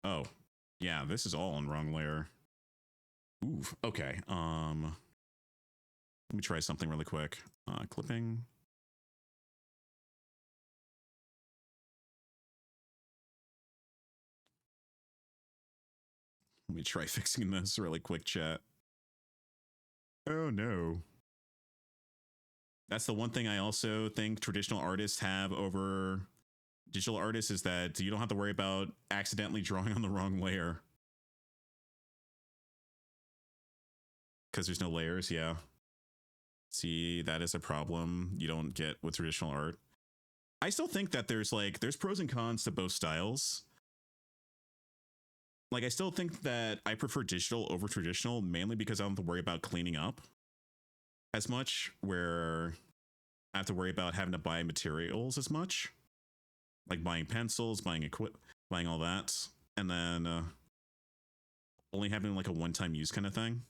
S1: Oh, yeah, this is all on wrong layer. Ooh, okay. Let me try something really quick. Clipping. Let me try fixing this really quick, chat. Oh no. That's the one thing I also think traditional artists have over digital artists is that you don't have to worry about accidentally drawing on the wrong layer. Because there's no layers, yeah. See, that is a problem you don't get with traditional art. I still think that there's pros and cons to both styles. Like, I still think that I prefer digital over traditional, mainly because I don't have to worry about cleaning up as much, where I have to worry about having to buy materials as much. Like buying pencils, buying buying all that. And then only having like a one-time use kind of thing.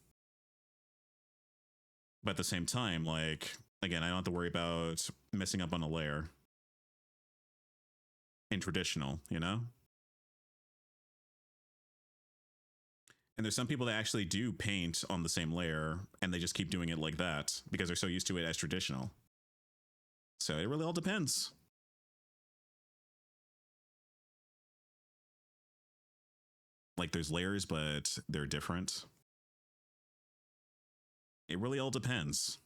S1: But at the same time, like, again, I don't have to worry about messing up on a layer in traditional, you know? And there's some people that actually do paint on the same layer and they just keep doing it like that because they're so used to it as traditional. So it really all depends. Like, there's layers, but they're different. It really all depends.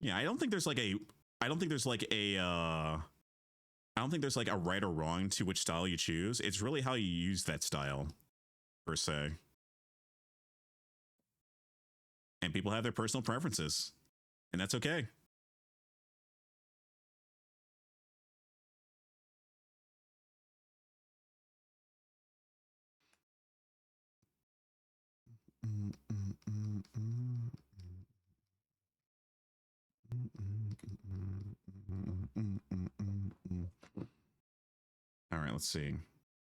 S1: Yeah, I don't think there's like a right or wrong to which style you choose. It's really how you use that style, per se. And people have their personal preferences, and that's okay. All right, let's see.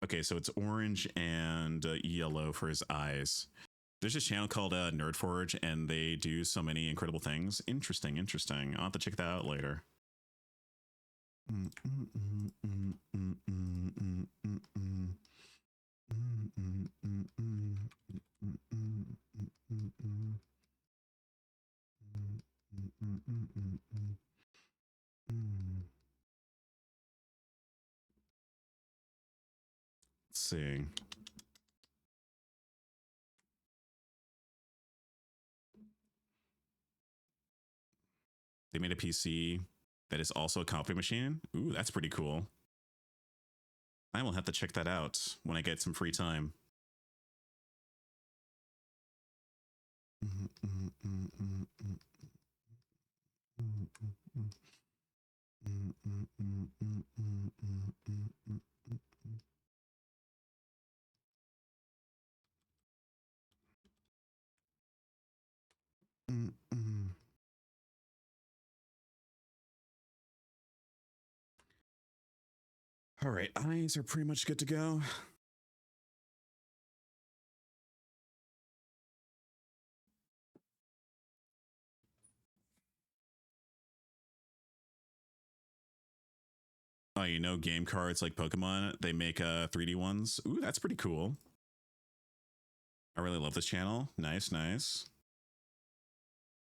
S1: Okay, so it's orange and yellow for his eyes. There's this channel called Nerdforge, and they do so many incredible things. Interesting. I'll have to check that out later. Let's see. They made a PC that is also a copy machine. Ooh, that's pretty cool. I will have to check that out when I get some free time. All right, eyes are pretty much good to go. Oh, you know, game cards like Pokemon, they make 3D ones. Ooh, that's pretty cool. I really love this channel. Nice, nice.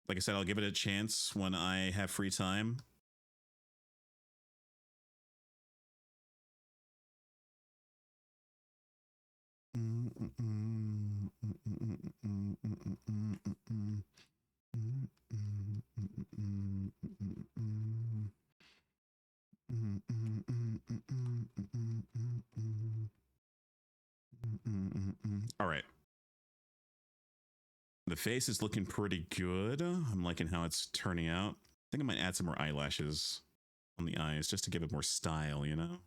S1: Like I said, I'll give it a chance when I have free time. All right. The face is looking pretty good. I'm liking how it's turning out. I think I might add some more eyelashes on the eyes just to give it more style, you know?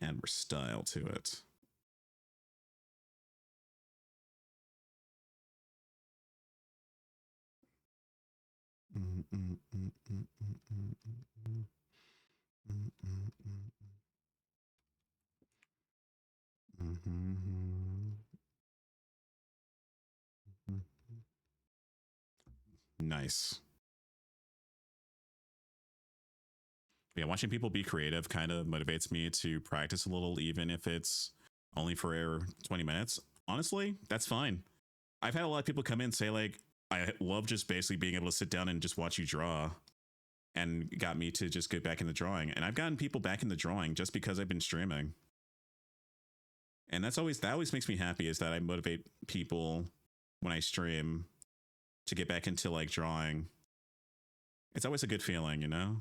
S1: Add more style to it. Nice. Yeah, watching people be creative kind of motivates me to practice a little, even if it's only for 20 minutes. Honestly, that's fine. I've had a lot of people come in and say, like, I love just basically being able to sit down and just watch you draw, and got me to just get back in the drawing. And I've gotten people back in the drawing just because I've been streaming. And that always makes me happy, is that I motivate people when I stream to get back into like drawing. It's always a good feeling, you know?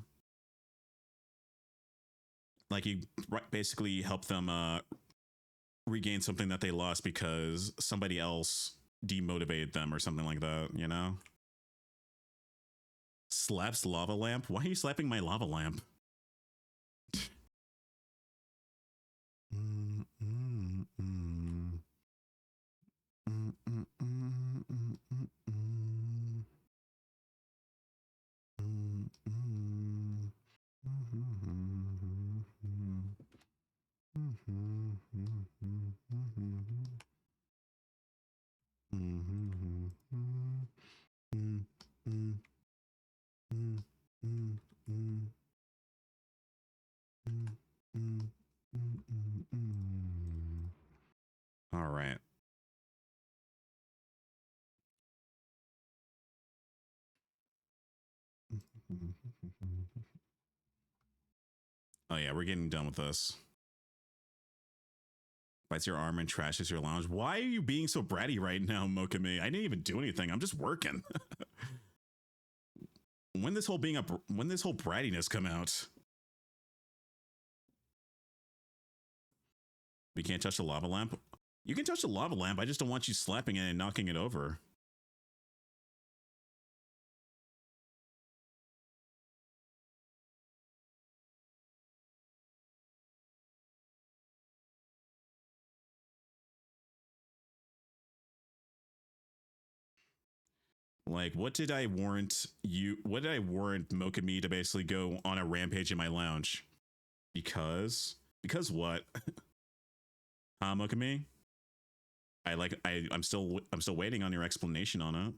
S1: Like you basically help them regain something that they lost because somebody else demotivated them or something like that, you know? Slaps lava lamp? Why are you slapping my lava lamp? All right. Oh yeah, we're getting done with this. Bites your arm and trashes your lounge. Why are you being so bratty right now, Mokami? I didn't even do anything. I'm just working. When this whole brattiness come out? We can't touch the lava lamp. You can touch the lava lamp. I just don't want you slapping it and knocking it over. Like, what did I warrant you? What did I warrant Mokami to basically go on a rampage in my lounge? Because what? Huh, Mokami? I'm still waiting on your explanation on it.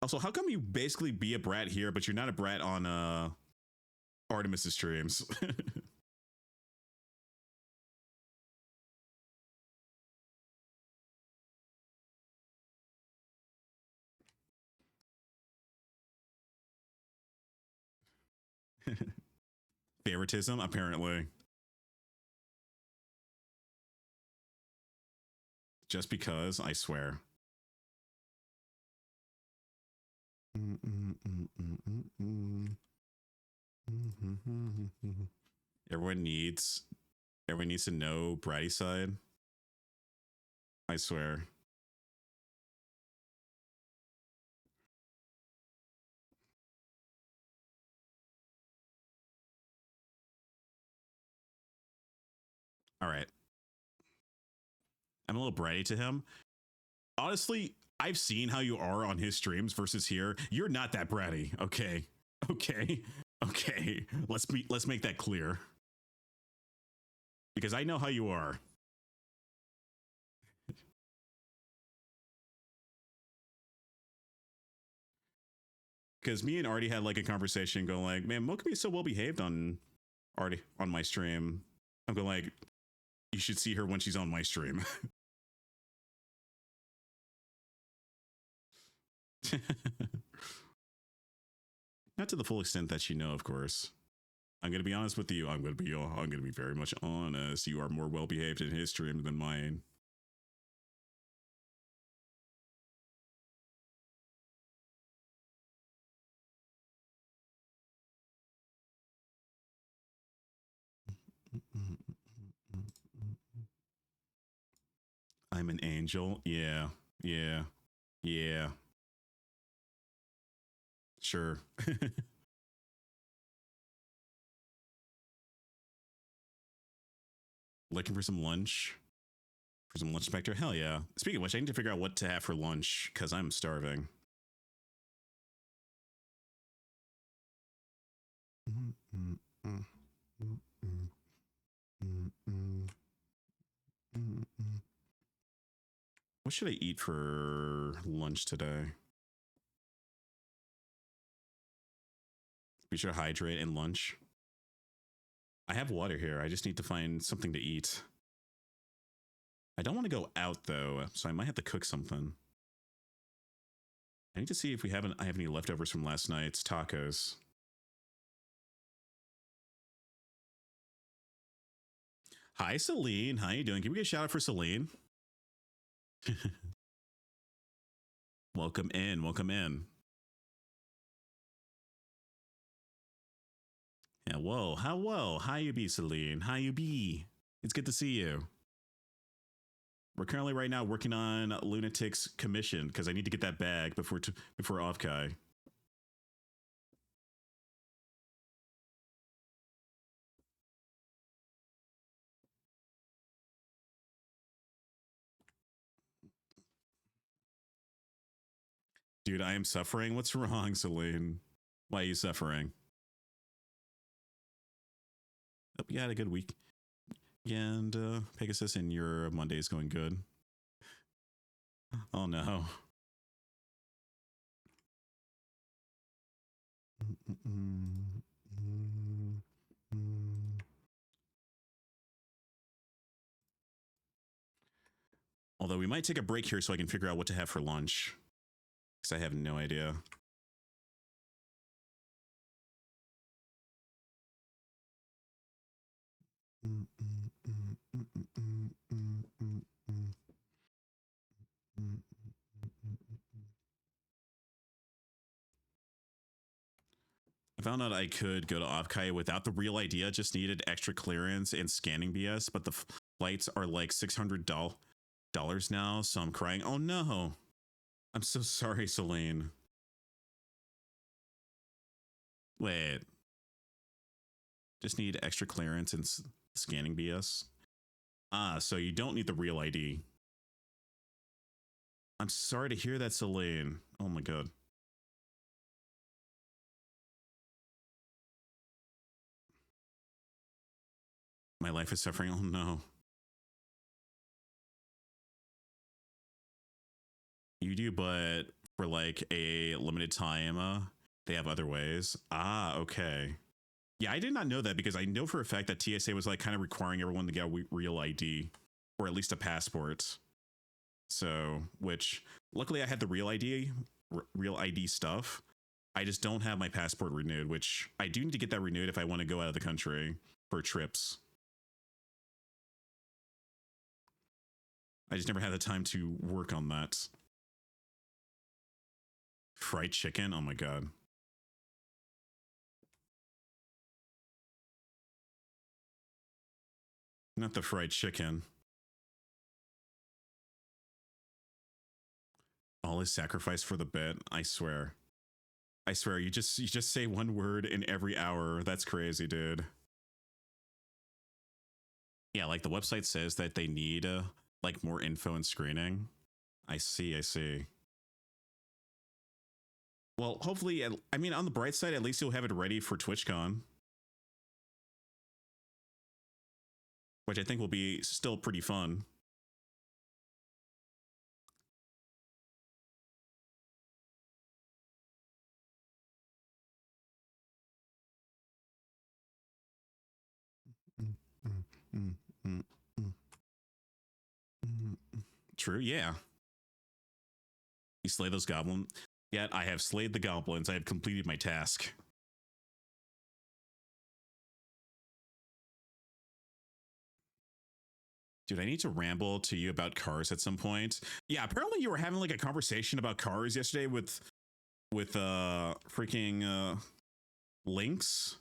S1: Also, how come you basically be a brat here, but you're not a brat on Artemis's streams? Favoritism, apparently. Just because, I swear. Everyone needs to know bratty side. I swear. All right. I'm a little bratty to him. Honestly, I've seen how you are on his streams versus here. You're not that bratty. Okay. Let's make that clear. Because I know how you are. Because me and Artie had like a conversation going like, man, Mokami's so well behaved on Artie on my stream. I'm going like, You should see her when she's on my stream. Not to the full extent that you know, of course. I'm gonna be honest with you. I'm gonna be very much honest. You are more well behaved in his stream than mine. I'm an angel. Yeah. Sure. Looking for some lunch? For some lunch, Spectre? Hell yeah. Speaking of which, I need to figure out what to have for lunch, because I'm starving. What should I eat for lunch today? Be sure to hydrate and lunch. I have water here. I just need to find something to eat. I don't want to go out though, so I might have to cook something. I need to see if I have any leftovers from last night's tacos. Hi, Celine. How you doing? Can we get a shout out for Celine? Welcome in. Welcome in. Yeah, whoa. How you be, Celine? How you be? It's good to see you. We're currently right now working on Lunatic's commission because I need to get that bag before Offkai. Dude, I am suffering. What's wrong, Celine? Why are you suffering? Hope you had a good week. And Pegasus, and your Monday is going good. Oh no. Although we might take a break here so I can figure out what to have for lunch. Because I have no idea. I found out I could go to Offkai without the real idea, just needed extra clearance and scanning BS, but the flights are like $600 now, so I'm crying. Oh no. I'm so sorry, Celine. Wait. Just need extra clearance and scanning BS. Ah, so you don't need the real ID. I'm sorry to hear that, Celine. Oh my god. My life is suffering. Oh no. You do, but for like a limited time, they have other ways. Ah, okay. Yeah, I did not know that because I know for a fact that TSA was like kind of requiring everyone to get a real ID or at least a passport. So, which luckily I had the real ID stuff. I just don't have my passport renewed, which I do need to get that renewed if I want to go out of the country for trips. I just never had the time to work on that. Fried chicken? Oh my god. Not the fried chicken. All is sacrifice for the bit. I swear. I swear, you just say one word in every hour. That's crazy, dude. Yeah, like the website says that they need like more info and screening. I see. Well, hopefully, I mean, on the bright side, at least you'll have it ready for TwitchCon. Which I think will be still pretty fun. True, yeah. You slay those goblins. Yet I have slayed the goblins. I have completed my task. Dude, I need to ramble to you about cars at some point. Yeah, apparently you were having like a conversation about cars yesterday with freaking Lynx.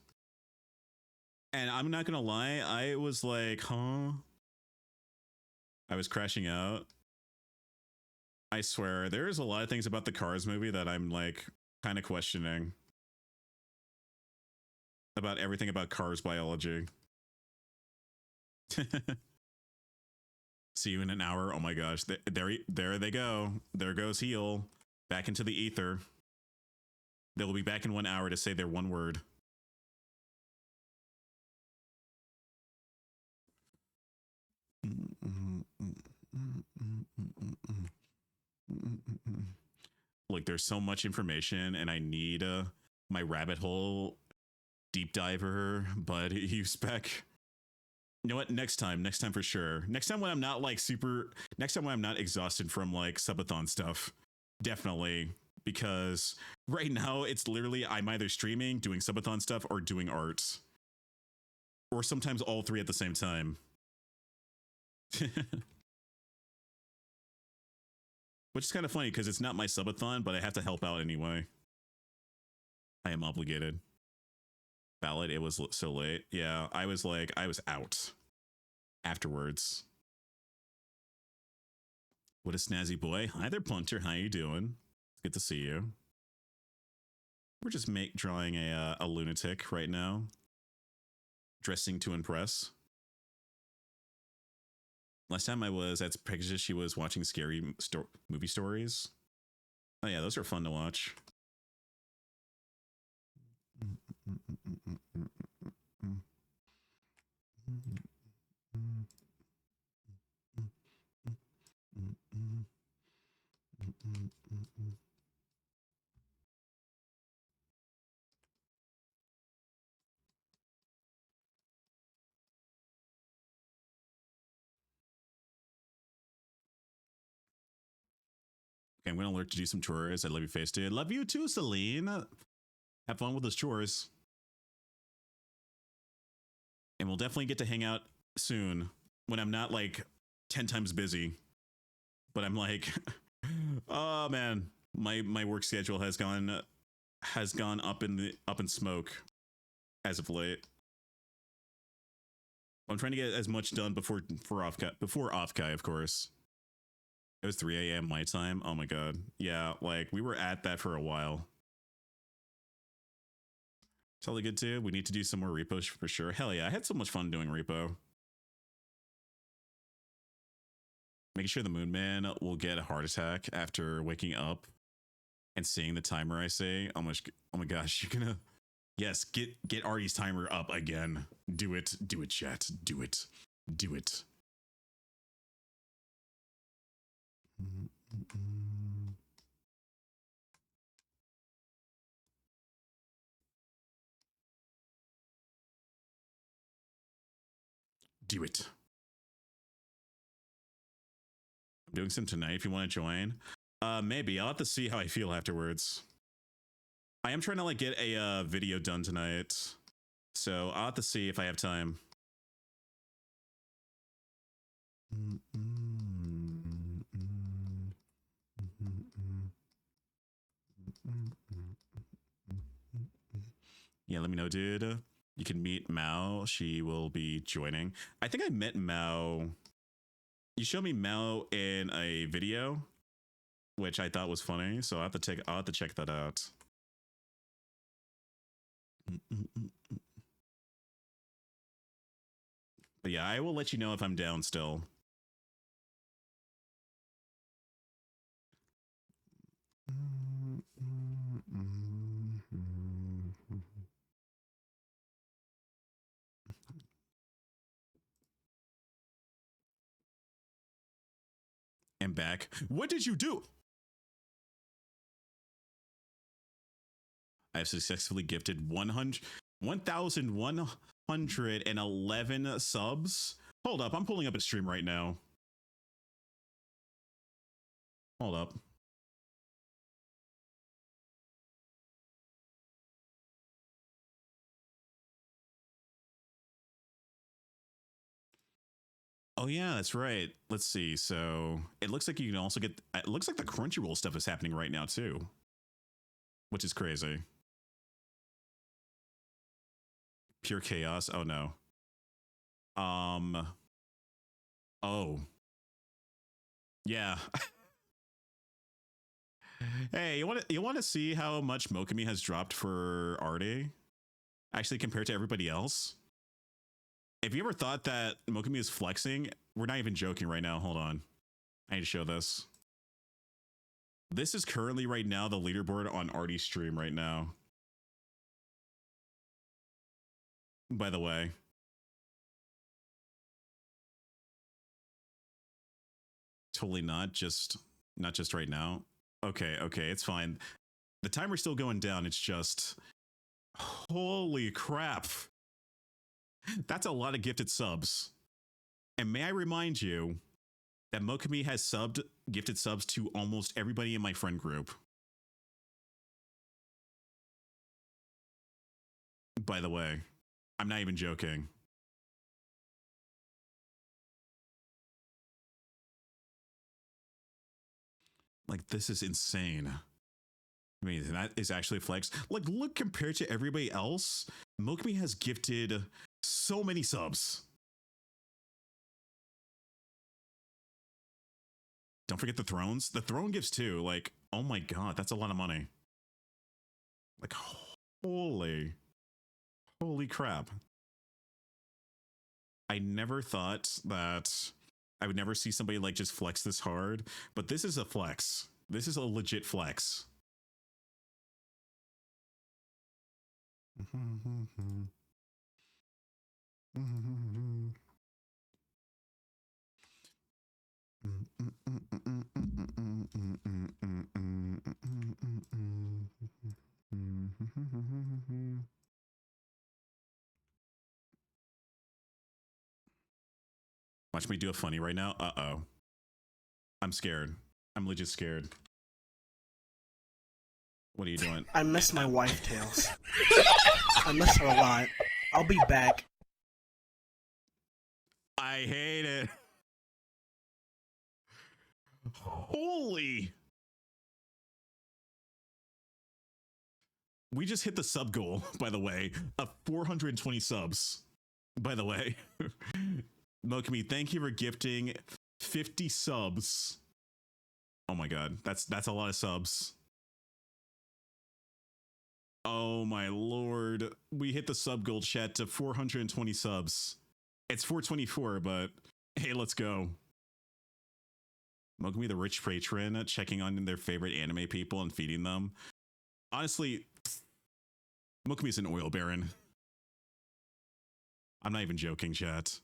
S1: And I'm not gonna lie, I was like, huh? I was crashing out. I swear, there's a lot of things about the Cars movie that I'm like kind of questioning. About everything about Cars biology. See you in an hour. Oh my gosh. There they go. There goes Heel. Back into the ether. They'll be back in 1 hour to say their one word. Look, there's so much information and I need my rabbit hole deep diver, but you spec. You know what? Next time for sure. Next time when I'm not like next time when I'm not exhausted from like subathon stuff. Definitely. Because right now it's literally I'm either streaming, doing subathon stuff, or doing art. Or sometimes all three at the same time. Which is kind of funny because it's not my subathon, but I have to help out anyway. I am obligated. Valid, it was so late. Yeah, I was out afterwards. What a snazzy boy. Hi there, Punter. How you doing? It's good to see you. We're just drawing a lunatic right now. Dressing to impress. Last time I was at Pegasus, she was watching scary movie stories. Oh yeah, those are fun to watch. Okay, I'm gonna alert to do some chores. I love you, face dude. Love you too, Celine. Have fun with those chores. And we'll definitely get to hang out soon when I'm not like 10 times busy. But I'm like, oh man, my work schedule has gone up in smoke as of late. I'm trying to get as much done before Offkai, of course. It was 3 a.m. my time. Oh my god. Yeah, like we were at that for a while. Totally good too. We need to do some more repo for sure. Hell yeah, I had so much fun doing repo. Making sure the Moon Man will get a heart attack after waking up and seeing the timer I say. Oh my gosh, you're gonna. Yes, get Artie's timer up again. Do it, chat. Do it. Do it. I'm doing some tonight if you want to join. Maybe. I'll have to see how I feel afterwards. I am trying to like get a video done tonight. So I'll have to see if I have time. Yeah, let me know, dude. You can meet Mao. She will be joining. I think I met Mao. You showed me Mao in a video, which I thought was funny. So I'll have to check that out. But yeah, I will let you know if I'm down still. And back. What did you do? I have successfully gifted 1,111 subs. Hold up, I'm pulling up a stream right now. Hold up. Oh yeah, that's right. Let's see. So it looks like you can also get. It looks like the Crunchyroll stuff is happening right now too, which is crazy. Pure chaos. Oh no. Oh. Yeah. Hey, you want to see how much Mokami has dropped for Arde? Actually, compared to everybody else. If you ever thought that Mokami is flexing, we're not even joking right now. Hold on. I need to show this. This is currently right now the leaderboard on Artie's stream right now. By the way. Totally not just right now. Okay, it's fine. The timer's still going down. It's just holy crap. That's a lot of gifted subs. And may I remind you that Mokami has gifted subs to almost everybody in my friend group. By the way, I'm not even joking. Like, this is insane. I mean, that is actually a flex. Like, look, compared to everybody else, Mokami has gifted so many subs. Don't forget the thrones. The throne gives too. Like, oh my god, that's a lot of money. Like, holy crap. I never thought that I would never see somebody like just flex this hard, but this is a flex. This is a legit flex. Watch me do a funny right now. Uh-oh. I'm scared. I'm legit scared. What are you doing?
S4: I miss my wife, Tails. I miss her a lot. I'll be back.
S1: I hate it. Holy. We just hit the sub goal, by the way, of 420 subs. By the way. Mokami, thank you for gifting 50 subs. Oh my god, that's a lot of subs. Oh my lord. We hit the sub goal, chat, to 420 subs. It's 424, but hey, let's go. Mokami, the rich patron, checking on their favorite anime people and feeding them. Honestly, Mokami is an oil baron. I'm not even joking, chat.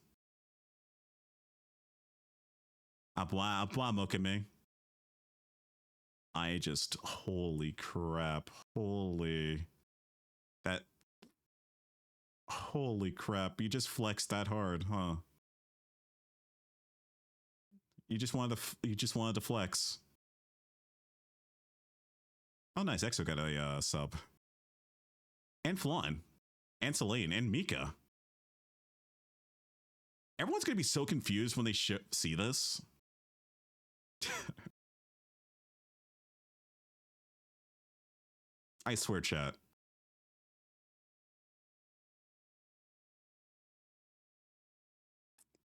S1: Apwa, Mokami. I just, holy crap. Holy crap. You just flexed that hard, huh? You just wanted to flex. Oh, nice. Exo got a sub. And Flan. And Selene. And Mika. Everyone's going to be so confused when they see this. I swear, chat.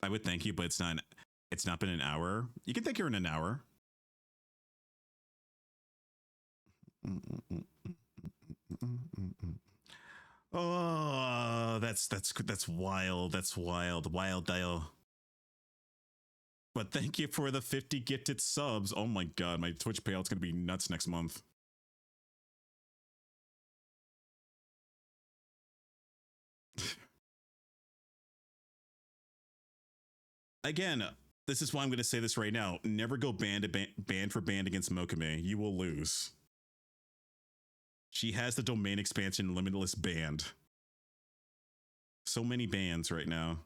S1: I would thank you, but it's not been an hour. You can thank her in an hour. Oh, that's wild. That's wild. Wild dial. But thank you for the 50 gifted subs. Oh my god, my Twitch payout's gonna be nuts next month. Again, this is why I'm gonna say this right now. Never go band for band against Mokame. You will lose. She has the domain expansion limitless band. So many bands right now.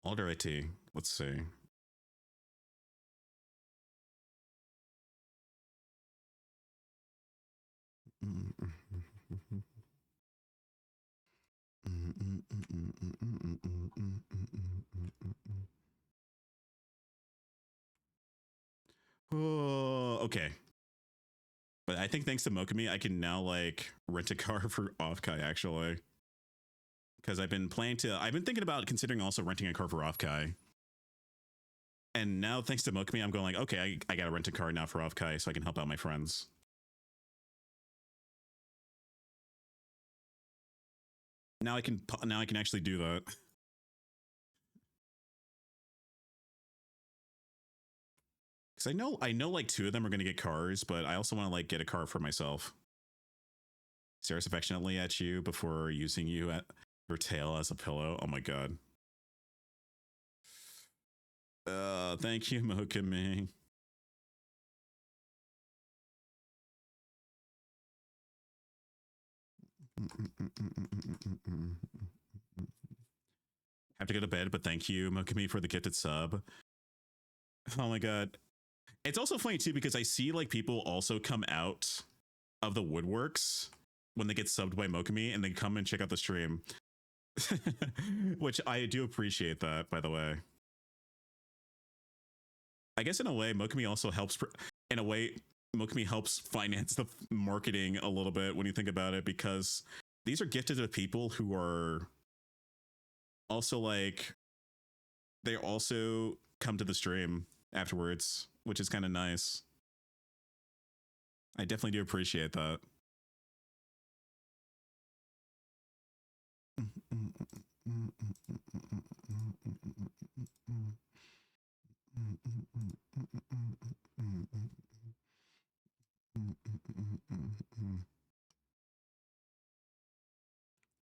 S1: Alrighty, let's see. Oh, okay. But I think thanks to Mokami, I can now like rent a car for Offkai actually. Because I've been thinking about considering also renting a car for Offkai. And now thanks to Mokami, I'm going like, okay, I gotta rent a car now for Offkai so I can help out my friends. Now I can actually do that. Because I know like 2 of them are gonna get cars, but I also want to like get a car for myself. Stares affectionately at you before using you at her tail as a pillow. Oh my god. Thank you, Mokami. Have to go to bed, but thank you, Mokami, for the gifted sub. Oh my god. It's also funny too because I see like people also come out of the woodworks when they get subbed by Mokami and they come and check out the stream. Which I do appreciate that, by the way. I guess in a way, Mokami also helps. In a way, Mokami helps finance the marketing a little bit when you think about it, because these are gifted to people who are also like they also come to the stream afterwards, which is kind of nice. I definitely do appreciate that.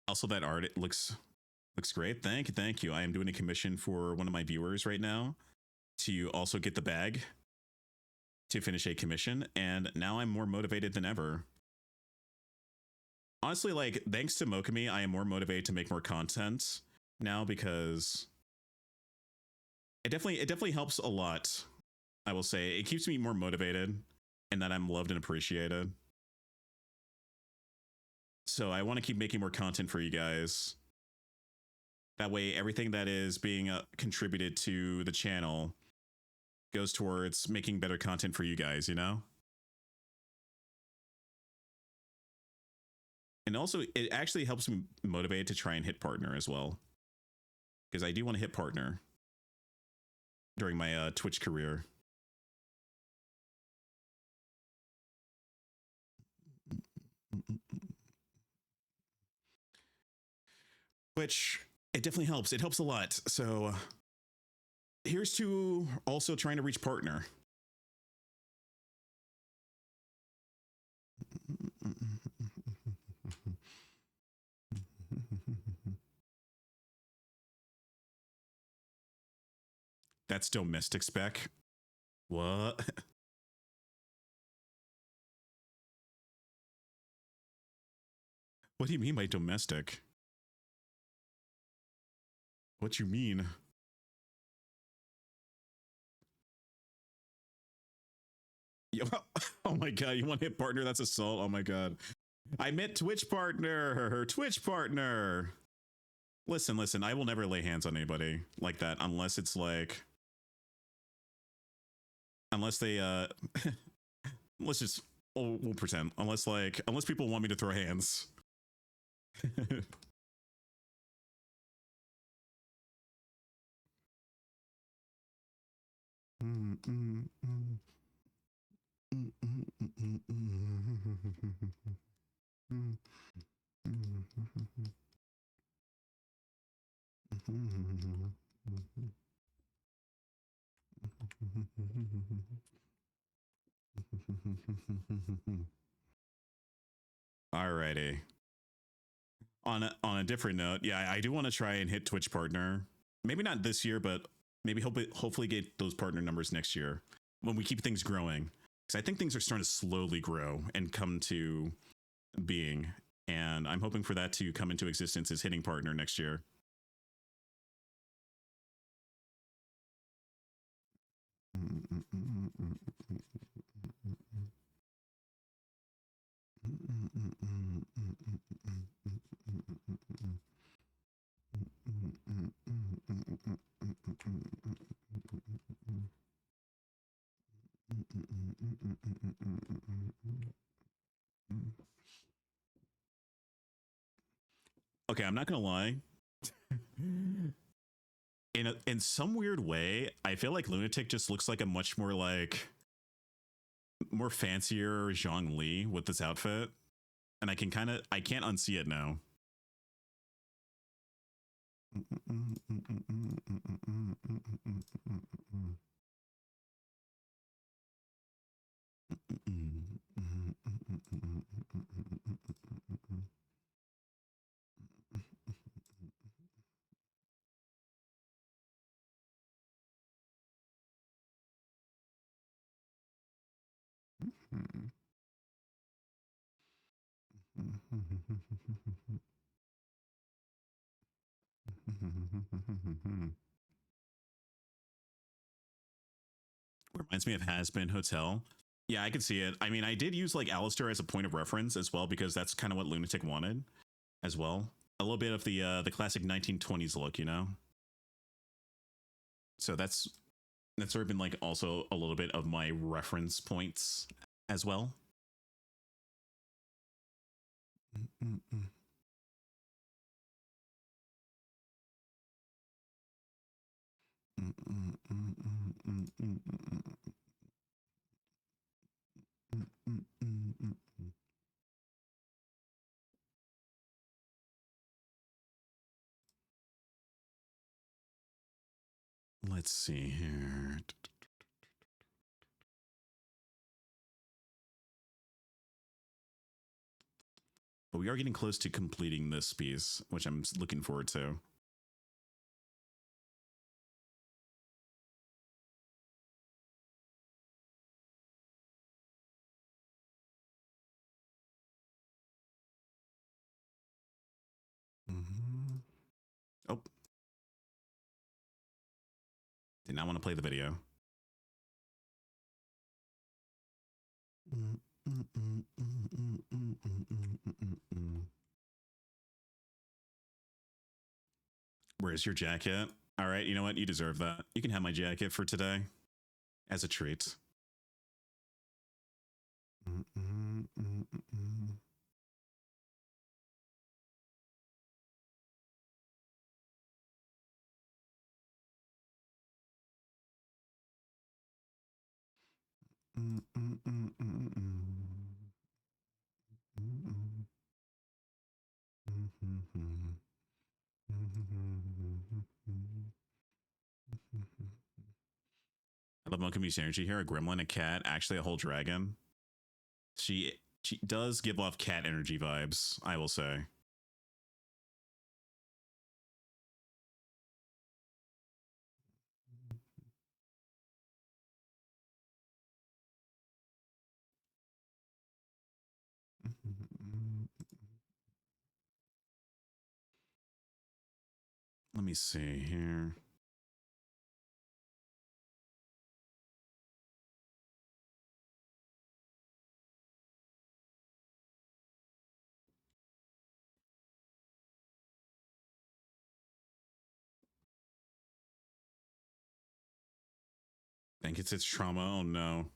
S1: Also, that art, it looks great. Thank you. I am doing a commission for one of my viewers right now to also get the bag to finish a commission, and now I'm more motivated than ever. Honestly, like, thanks to Mokami, I am more motivated to make more content now, because it definitely helps a lot. I will say it keeps me more motivated and that I'm loved and appreciated. So I want to keep making more content for you guys. That way, everything that is being contributed to the channel goes towards making better content for you guys, you know? And also, it actually helps me motivate to try and hit partner as well. Because I do want to hit partner during my Twitch career. Which, it definitely helps. It helps a lot. So, here's to also trying to reach partner. That's domestic spec. What? What do you mean by domestic? What you mean? Oh my god, you want to hit partner? That's assault. Oh my god. I meant Twitch partner. Twitch partner. Listen, I will never lay hands on anybody like that unless it's like, unless they let's just, we'll pretend, unless people want me to throw hands. Alrighty. on a different note, yeah, I do want to try and hit Twitch partner. Maybe not this year, but maybe hopefully get those partner numbers next year when we keep things growing. Because I think things are starting to slowly grow and come to being, and I'm hoping for that to come into existence as hitting partner next year. Okay, I'm not gonna lie. In some weird way, I feel like Lunatic just looks like a much more more fancier Zhong Li with this outfit, and I can't unsee it now. Reminds me of Has Been Hotel. Yeah, I can see it. I mean, I did use like Alistair as a point of reference as well, because that's kind of what Lunatic wanted as well. A little bit of the classic 1920s look, you know? So that's sort of been like also a little bit of my reference points as well. Let's see here. But we are getting close to completing this piece, which I'm looking forward to. Oh. Did not want to play the video. Where's your jacket? All right, you know what? You deserve that. You can have my jacket for today as a treat. I love Monkey Music Energy here. A gremlin, a cat, actually a whole dragon. She does give off cat energy vibes, I will say. Let me see here. Think it's trauma. Oh no.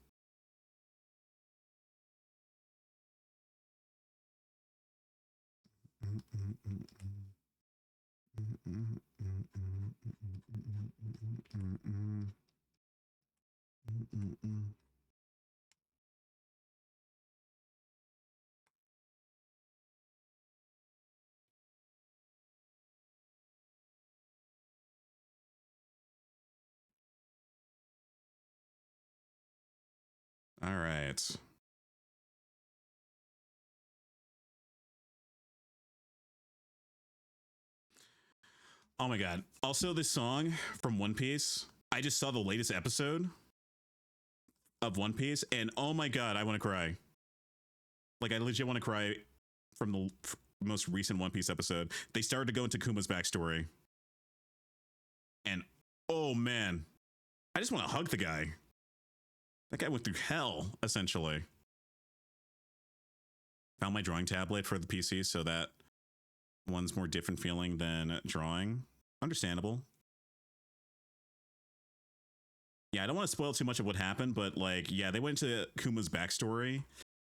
S1: All right. Oh my god. Also, this song from One Piece. I just saw the latest episode of One Piece, and oh my god, I want to cry. Like, I legit want to cry from the most recent One Piece episode. They started to go into Kuma's backstory. And oh man, I just want to hug the guy. That guy went through hell, essentially. Found my drawing tablet for the PC, so that one's more different feeling than drawing. Understandable. Yeah, I don't want to spoil too much of what happened, but like, yeah, they went to Kuma's backstory,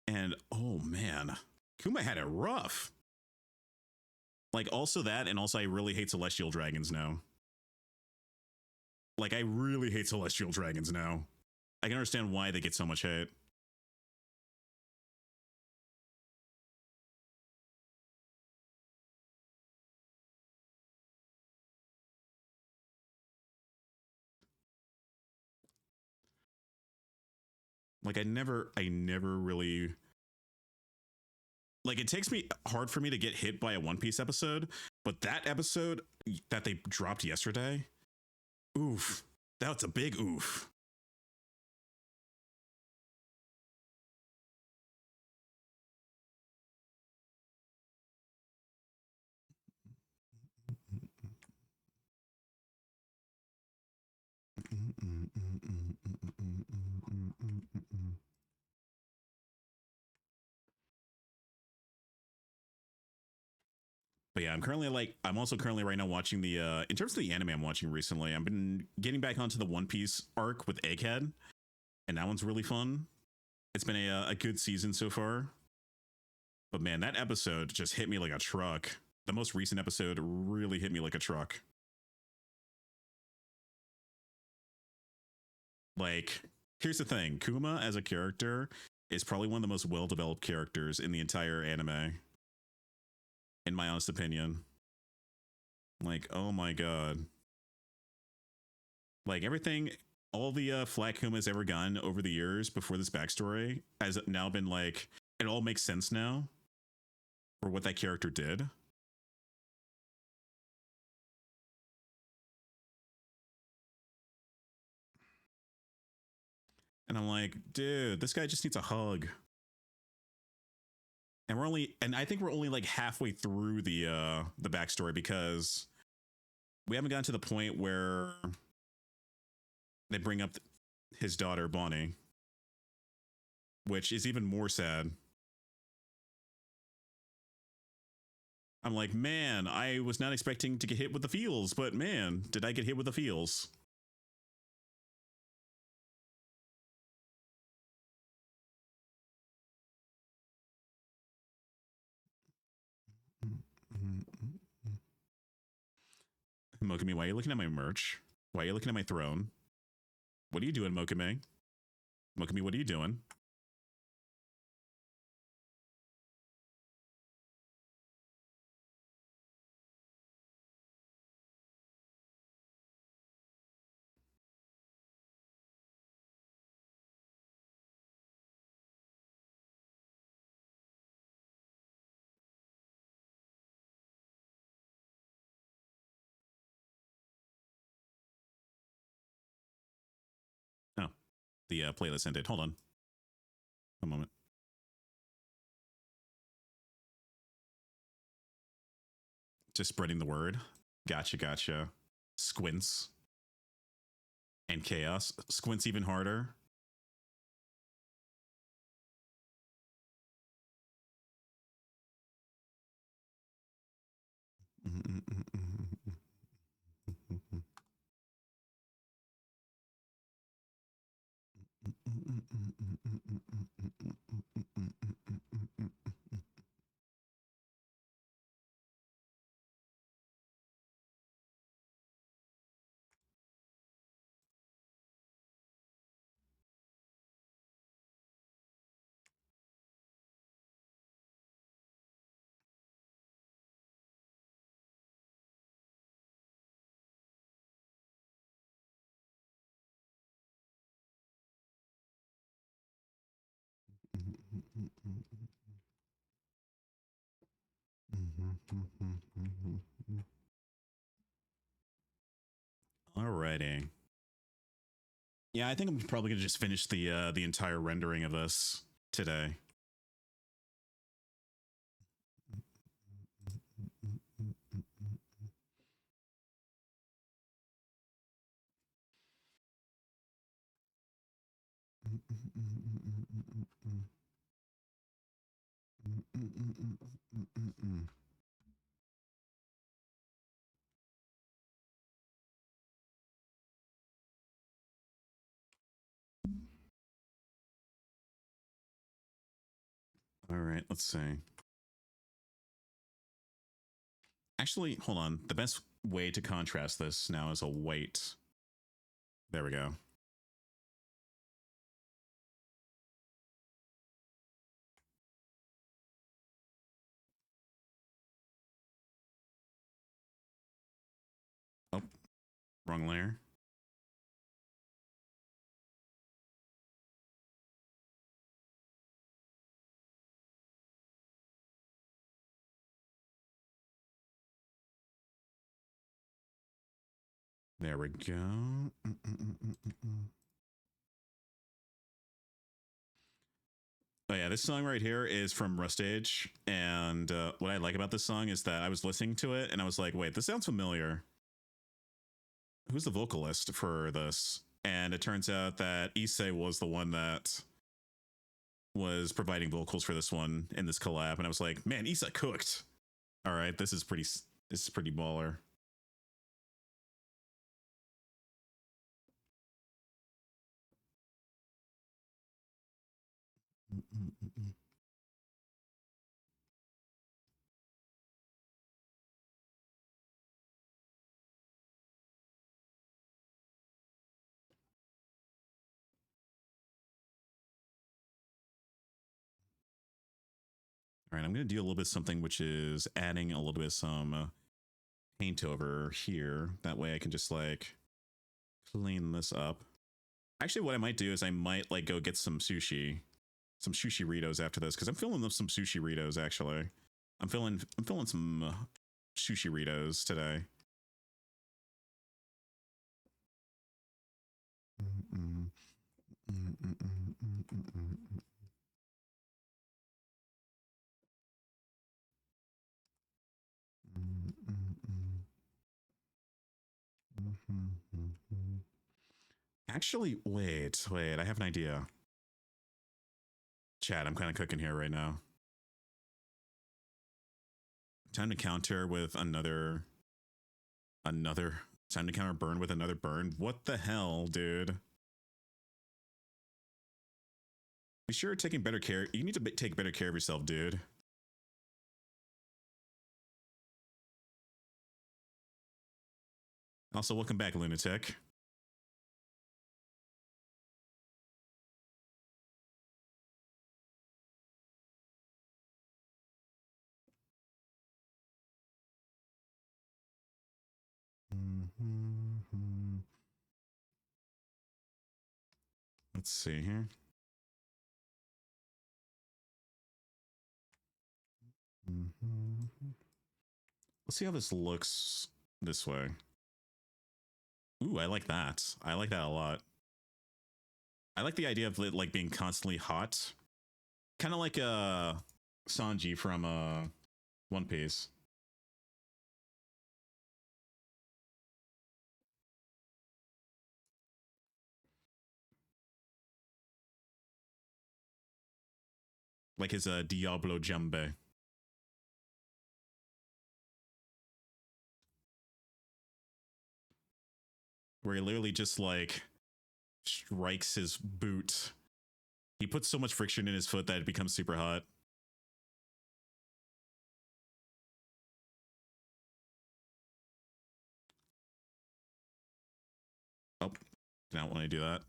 S1: and oh man, Kuma had it rough. Like, also that, and also I really hate celestial dragons now. Like, I really hate celestial dragons now. I can understand why they get so much hate. Like, I never really, like, it takes me hard for me to get hit by a One Piece episode, but that episode that they dropped yesterday, oof, that's a big oof. But yeah, I'm also currently right now watching the in terms of the anime I'm watching recently, I've been getting back onto the One Piece arc with Egghead, and that one's really fun. It's been a good season so far. But man, that episode just hit me like a truck. The most recent episode really hit me like a truck. Like, here's the thing, Kuma as a character is probably one of the most well-developed characters in the entire anime, in my honest opinion. Like, oh my god. Like, everything, all the flack Kuma's ever gotten over the years before this backstory has now been like, it all makes sense now for what that character did. And I'm like, dude, this guy just needs a hug. And I think we're only like halfway through the backstory, because we haven't gotten to the point where they bring up his daughter Bonnie, which is even more sad. I'm like, man, I was not expecting to get hit with the feels, but man, did I get hit with the feels. Mokami, why are you looking at my merch? Why are you looking at my throne? What are you doing, Mokami? Mokami, what are you doing? Oh, the playlist ended. Hold on. A moment. Just spreading the word. Gotcha. Squints. And chaos. Squints even harder. Alrighty. Yeah, I think I'm probably gonna just finish the entire rendering of this today. All right, let's see. Actually, hold on. The best way to contrast this now is a white. There we go. Oh, wrong layer. There we go. Oh yeah, this song right here is from Rustage, and what I like about this song is that I was listening to it and I was like, wait, this sounds familiar. Who's the vocalist for this? And it turns out that Issei was the one that was providing vocals for this one in this collab, and I was like, man, Issei cooked. All right, this is pretty baller. All right, I'm going to do a little bit of something which is adding a little bit of some paint over here. That way I can just like clean this up. Actually, what I might do is I might like go get some sushi Ritos after this, because I'm feeling some sushi Ritos actually. I'm feeling some sushi Ritos today. Actually, wait, I have an idea. Chat, I'm kind of cooking here right now. Time to counter with another time to counter burn with another burn. What the hell, dude? Be sure taking better care. You need to take better care of yourself, dude. Also, welcome back, Lunatic. Let's see here. Let's see how this looks this way. Ooh, I like that. I like that a lot. I like the idea of it like being constantly hot. Kind of like Sanji from One Piece. Like his Diablo Jambe. Where he literally just like strikes his boot. He puts so much friction in his foot that it becomes super hot. Oh, did not want to do that.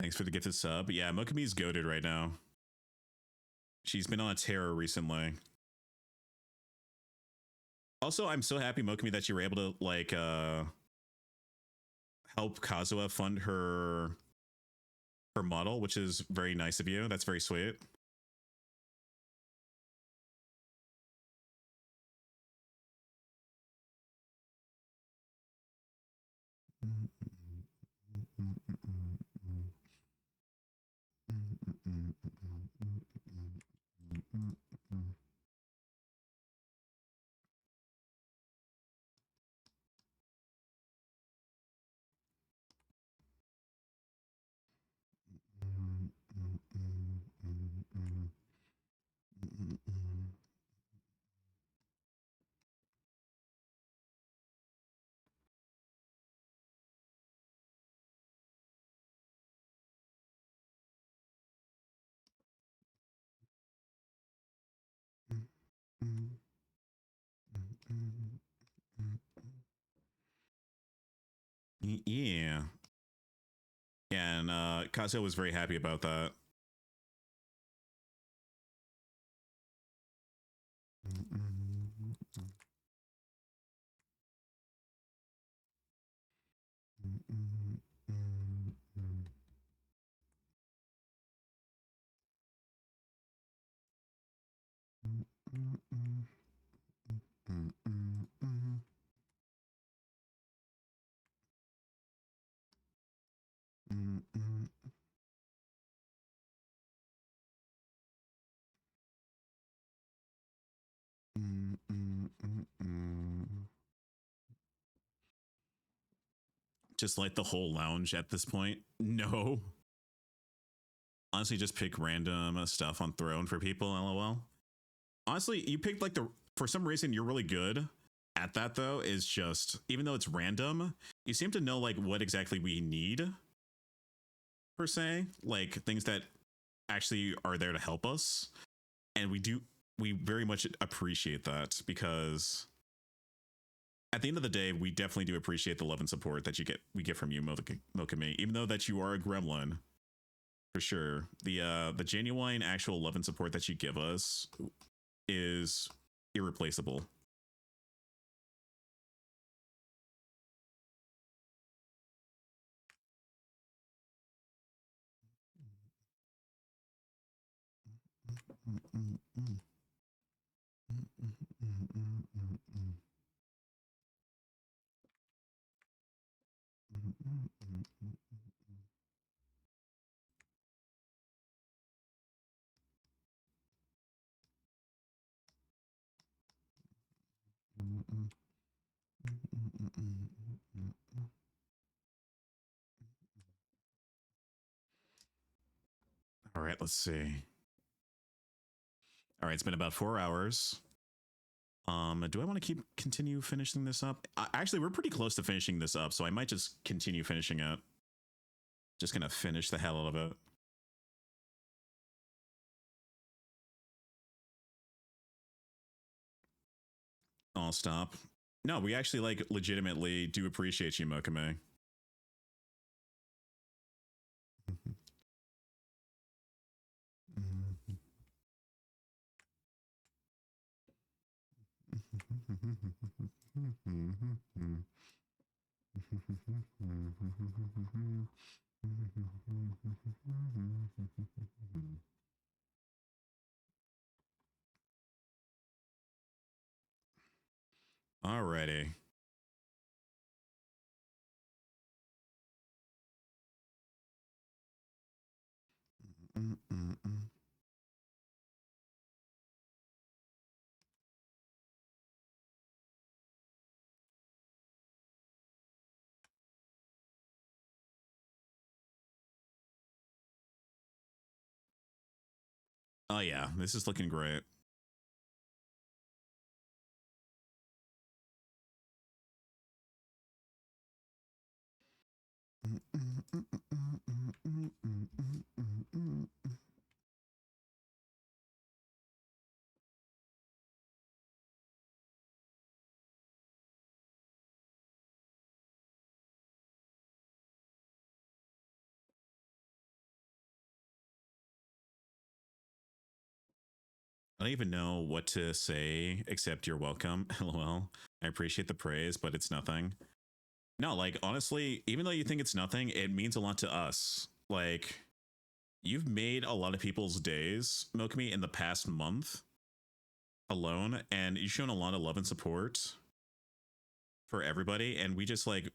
S1: Thanks for the gifted sub. Yeah, Mokumi's goated right now. She's been on a tear recently. Also, I'm so happy, Mokumi, that you were able to like help Kazuha fund her model, which is very nice of you. That's very sweet. Yeah. Yeah, and Kazuo was very happy about that. Just like the whole lounge at this point. No. Honestly, just pick random stuff on Throne for people, lol. Honestly, you picked like for some reason you're really good at that though, is just, even though it's random, you seem to know like what exactly we need, per se. Like things that actually are there to help us. And we very much appreciate that, because at the end of the day, we definitely do appreciate the love and support that we get from you, Mokami, even though that you are a gremlin. For sure. The genuine actual love and support that you give us is irreplaceable. All right, let's see. All right, it's been about 4 hours. Do I want to continue finishing this up? Actually, we're pretty close to finishing this up, so I might just continue finishing it. Just gonna finish the hell out of it. I'll stop. No, we actually like legitimately do appreciate you, Mokame. Alrighty. Oh yeah, this is looking great. I don't even know what to say except you're welcome. LOL. I appreciate the praise, but it's nothing. No, like honestly, even though you think it's nothing, it means a lot to us. Like, you've made a lot of people's days, Mokami, in the past month alone, and you've shown a lot of love and support for everybody. And we just like,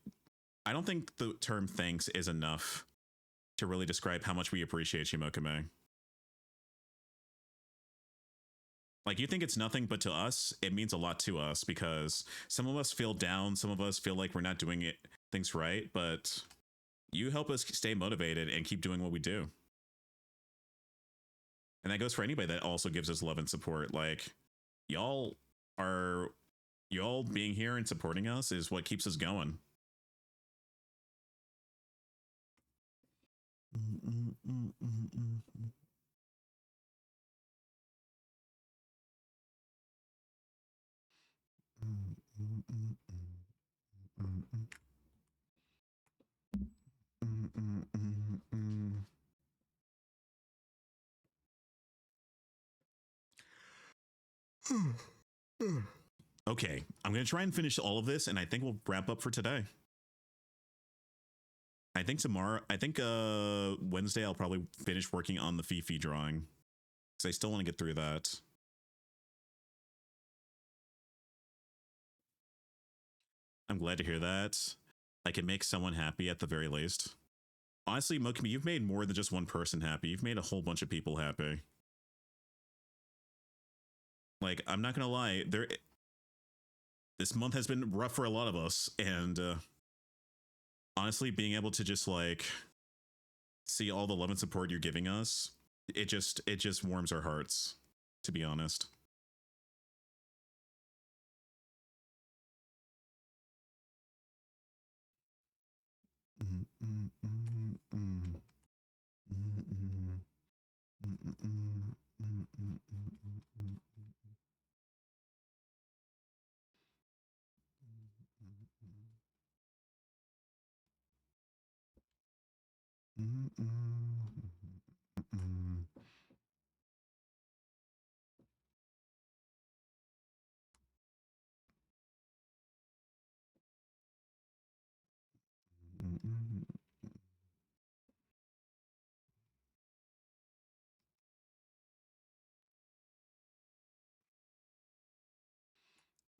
S1: I don't think the term thanks is enough to really describe how much we appreciate you, Mokami. Like, you think it's nothing, but to us, it means a lot to us because some of us feel down, some of us feel like we're not doing things right, but you help us stay motivated and keep doing what we do. And that goes for anybody that also gives us love and support. Like, y'all being here and supporting us is what keeps us going. Okay, I'm going to try and finish all of this, and I think we'll wrap up for today. I think Wednesday I'll probably finish working on the Fifi drawing, because I still want to get through that. I'm glad to hear that. I can make someone happy at the very least. Honestly, Mokami, you've made more than just one person happy. You've made a whole bunch of people happy. Like, I'm not gonna lie, this month has been rough for a lot of us, and honestly, being able to just like see all the love and support you're giving us, it just warms our hearts, to be honest.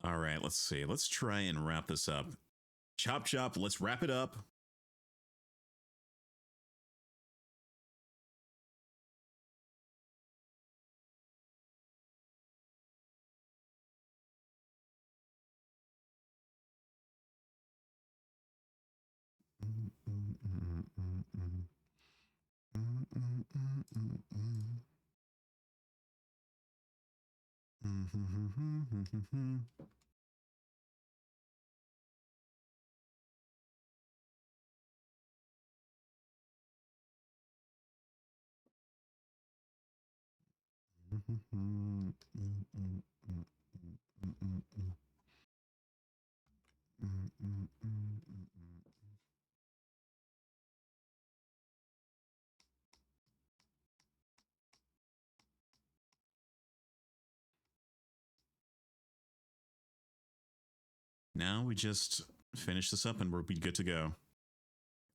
S1: All right, let's see. Let's try and wrap this up. Chop chop, let's wrap it up. Now we just finish this up and we'll be good to go.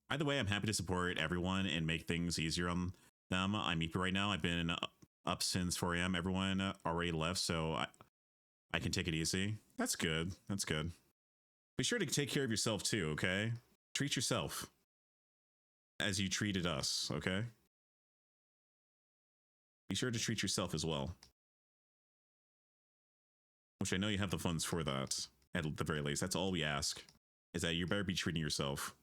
S1: Either way, I'm happy to support everyone and make things easier on them. I'm Meeper right now. I've been up since 4 a.m. Everyone already left, so I can take it easy. That's good. That's good. Be sure to take care of yourself too, okay? Treat yourself as you treated us, okay? Be sure to treat yourself as well. Which I know you have the funds for that, at the very least. That's all we ask, is that you better be treating yourself.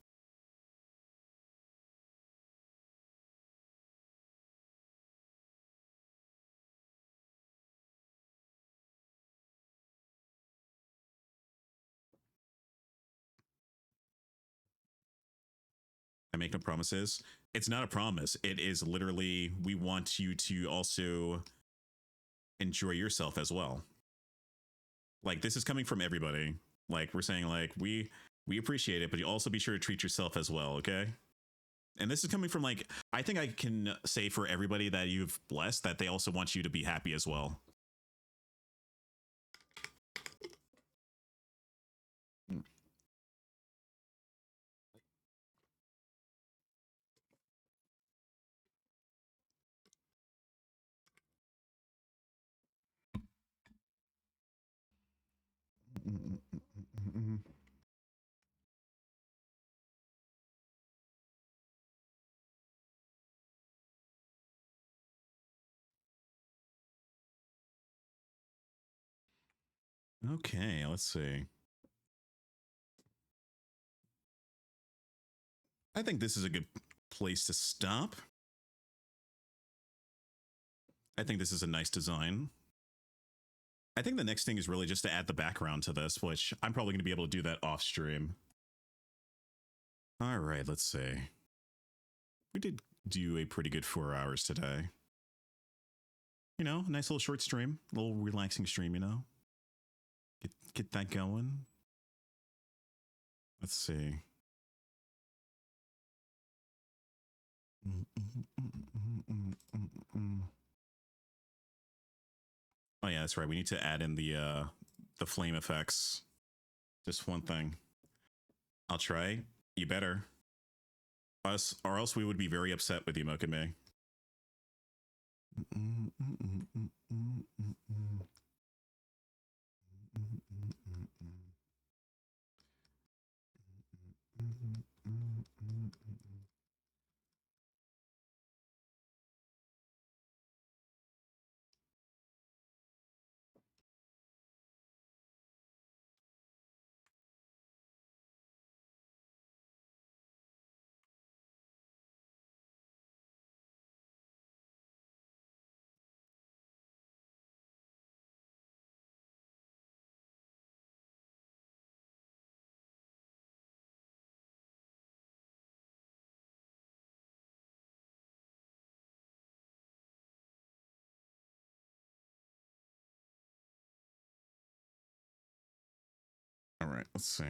S1: I make no promises. It's not a promise. It is literally, we want you to also enjoy yourself as well. Like, this is coming from everybody. Like, we're saying, like, we appreciate it, but you also be sure to treat yourself as well, okay? And this is coming from, like, I think I can say for everybody that you've blessed that they also want you to be happy as well. Okay, let's see. I think this is a good place to stop. I think this is a nice design. I think the next thing is really just to add the background to this, which I'm probably going to be able to do that off stream. All right, let's see. We did do a pretty good 4 hours today. You know, a nice little short stream, a little relaxing stream, you know. Get that going. Let's see. Oh yeah, that's right. We need to add in the flame effects. Just one thing. I'll try. You better. Us, or else we would be very upset with you, Mokame. All right, let's see.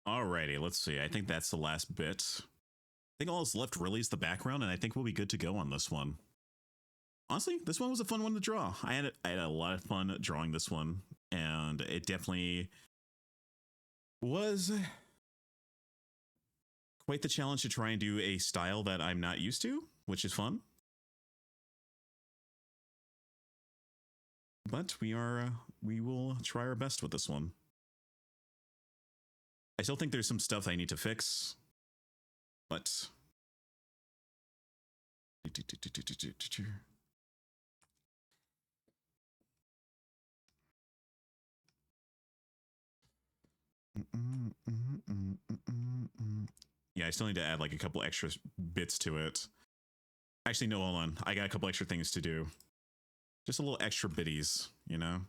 S1: Alrighty, let's see. I think that's the last bit. I think all that's left really is the background, and I think we'll be good to go on this one. Honestly, this one was a fun one to draw. I had a lot of fun drawing this one, and it definitely was quite the challenge to try and do a style that I'm not used to, which is fun. But we will try our best with this one. I still think there's some stuff I need to fix, but yeah, I still need to add like a couple extra bits to it. Actually, no, hold on. I got a couple extra things to do. Just a little extra bitties, you know?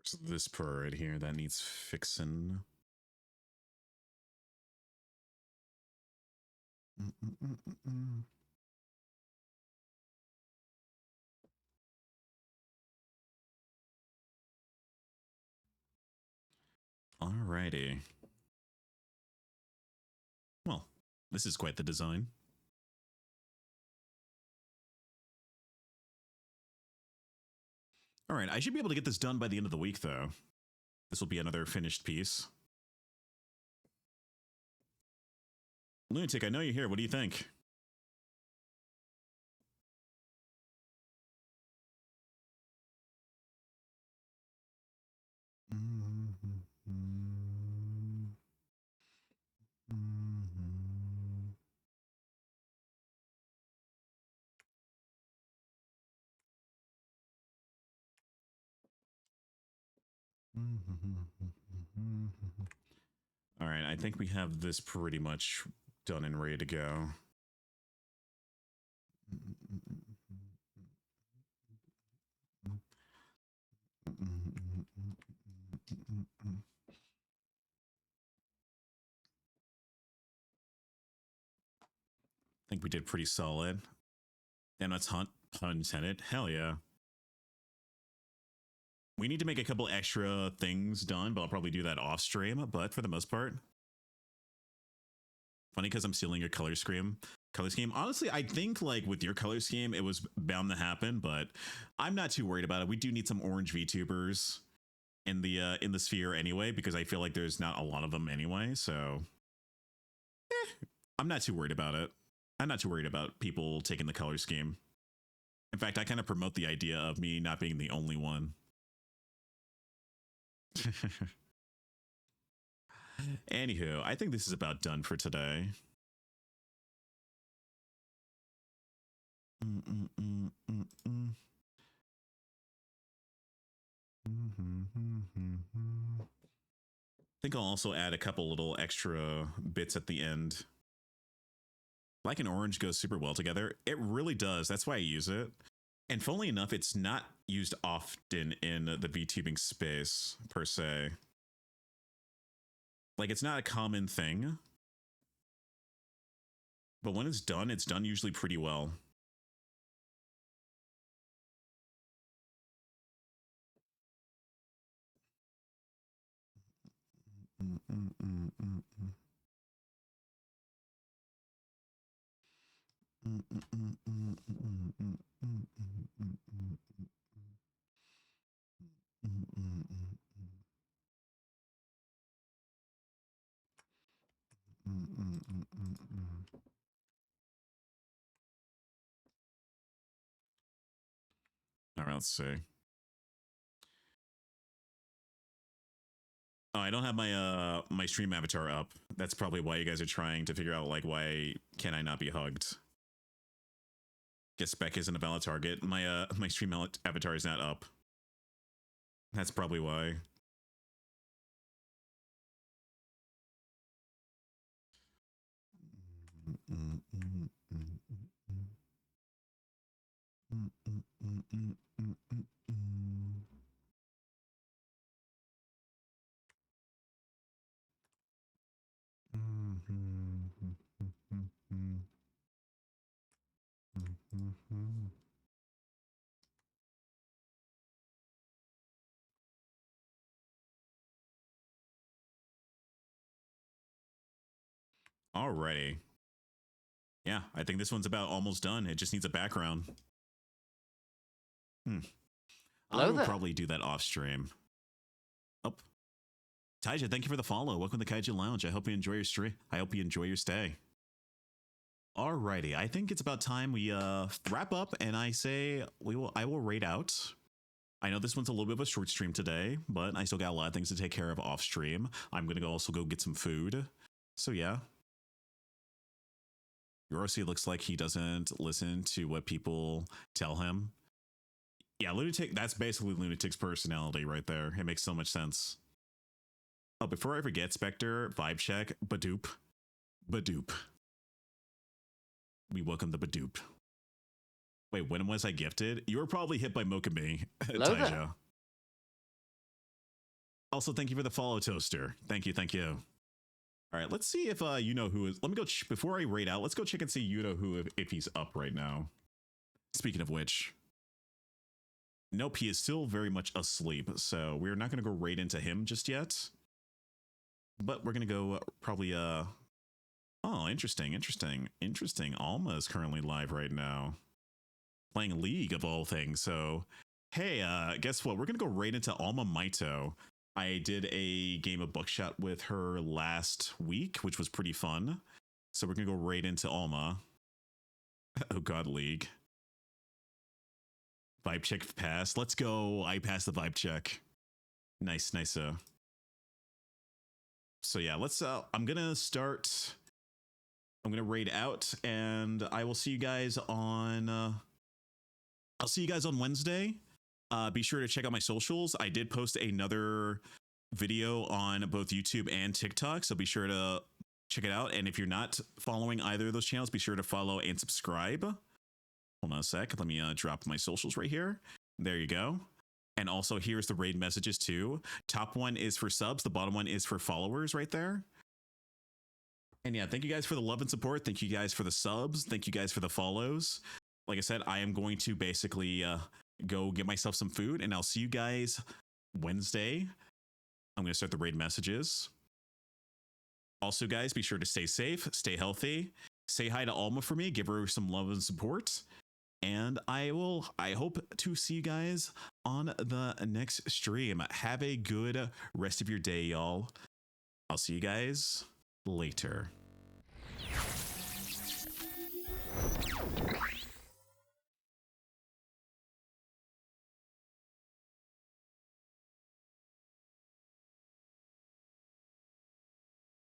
S1: So this part right here that needs fixing. Alrighty. Well, this is quite the design. All right, I should be able to get this done by the end of the week, though. This will be another finished piece. Lunatic, I know you're here. What do you think? All right, I think we have this pretty much done and ready to go. I think we did pretty solid. And that's pun intended. Hell yeah. We need to make a couple extra things done, but I'll probably do that off stream. But for the most part, funny because I'm stealing your color scheme. Honestly, I think like with your color scheme, it was bound to happen, but I'm not too worried about it. We do need some orange VTubers in the sphere anyway, because I feel like there's not a lot of them anyway. So I'm not too worried about it. I'm not too worried about people taking the color scheme. In fact, I kind of promote the idea of me not being the only one. Anywho, I think this is about done for today. I think I'll also add a couple little extra bits at the end. Black and orange goes super well together. It really does. That's why I use it. And funnily enough, it's not used often in the VTubing space, per se. Like, it's not a common thing. But when it's done usually pretty well. All right, let's see. Oh, I don't have my my stream avatar up. That's probably why you guys are trying to figure out like why can I not be hugged. Guess Spec isn't a valid target. My my stream avatar is not up. That's probably why. Alrighty. Yeah, I think this one's about almost done. It just needs a background. I will probably do that off stream. Oh, Taija, thank you for the follow. Welcome to Kaiju Lounge. I hope you enjoy your stream. I hope you enjoy your stay. Alrighty, I think it's about time we wrap up, and I say I will raid out. I know this one's a little bit of a short stream today, but I still got a lot of things to take care of off stream. I'm gonna also go get some food. So yeah. Yorosi looks like he doesn't listen to what people tell him. Yeah, Lunatic, that's basically Lunatic's personality right there. It makes so much sense. Oh, before I forget, Spectre, vibe check, Badoop. Badoop. We welcome the Badoop. Wait, when was I gifted? You were probably hit by Mokami, Taija. Also, thank you for the follow, Toaster. Thank you, thank you. All right, let's see if you know who is. Let me go before I raid out. Let's go check and see you know who if he's up right now. Speaking of which, nope, he is still very much asleep. So we're not going to go raid into him just yet. But we're going to go probably. Oh, interesting. Alma is currently live right now, playing League of all things. So hey, guess what? We're going to go raid into Alma Maito. I did a game of Buckshot with her last week, which was pretty fun. So we're gonna go right into Alma. Oh God, League. Vibe check pass. Let's go. I passed the vibe check. Nice, nice. So yeah, let's. I'm gonna start. I'm gonna raid out, and I will see you guys on. I'll see you guys on Wednesday. Be sure to check out my socials. I did post another video on both YouTube and TikTok, so be sure to check it out. And if you're not following either of those channels, be sure to follow and subscribe. Hold on a sec. Let me drop my socials right here. There you go. And also here's the raid messages too. Top one is for subs. The bottom one is for followers right there. And yeah, thank you guys for the love and support. Thank you guys for the subs. Thank you guys for the follows. Like I said, I am going to basically go get myself some food, and I'll see you guys Wednesday. I'm going to start the raid messages. Also, guys, be sure to stay safe, stay healthy. Say hi to Alma for me. Give her some love and support. And I hope to see you guys on the next stream. Have a good rest of your day, y'all. I'll see you guys later.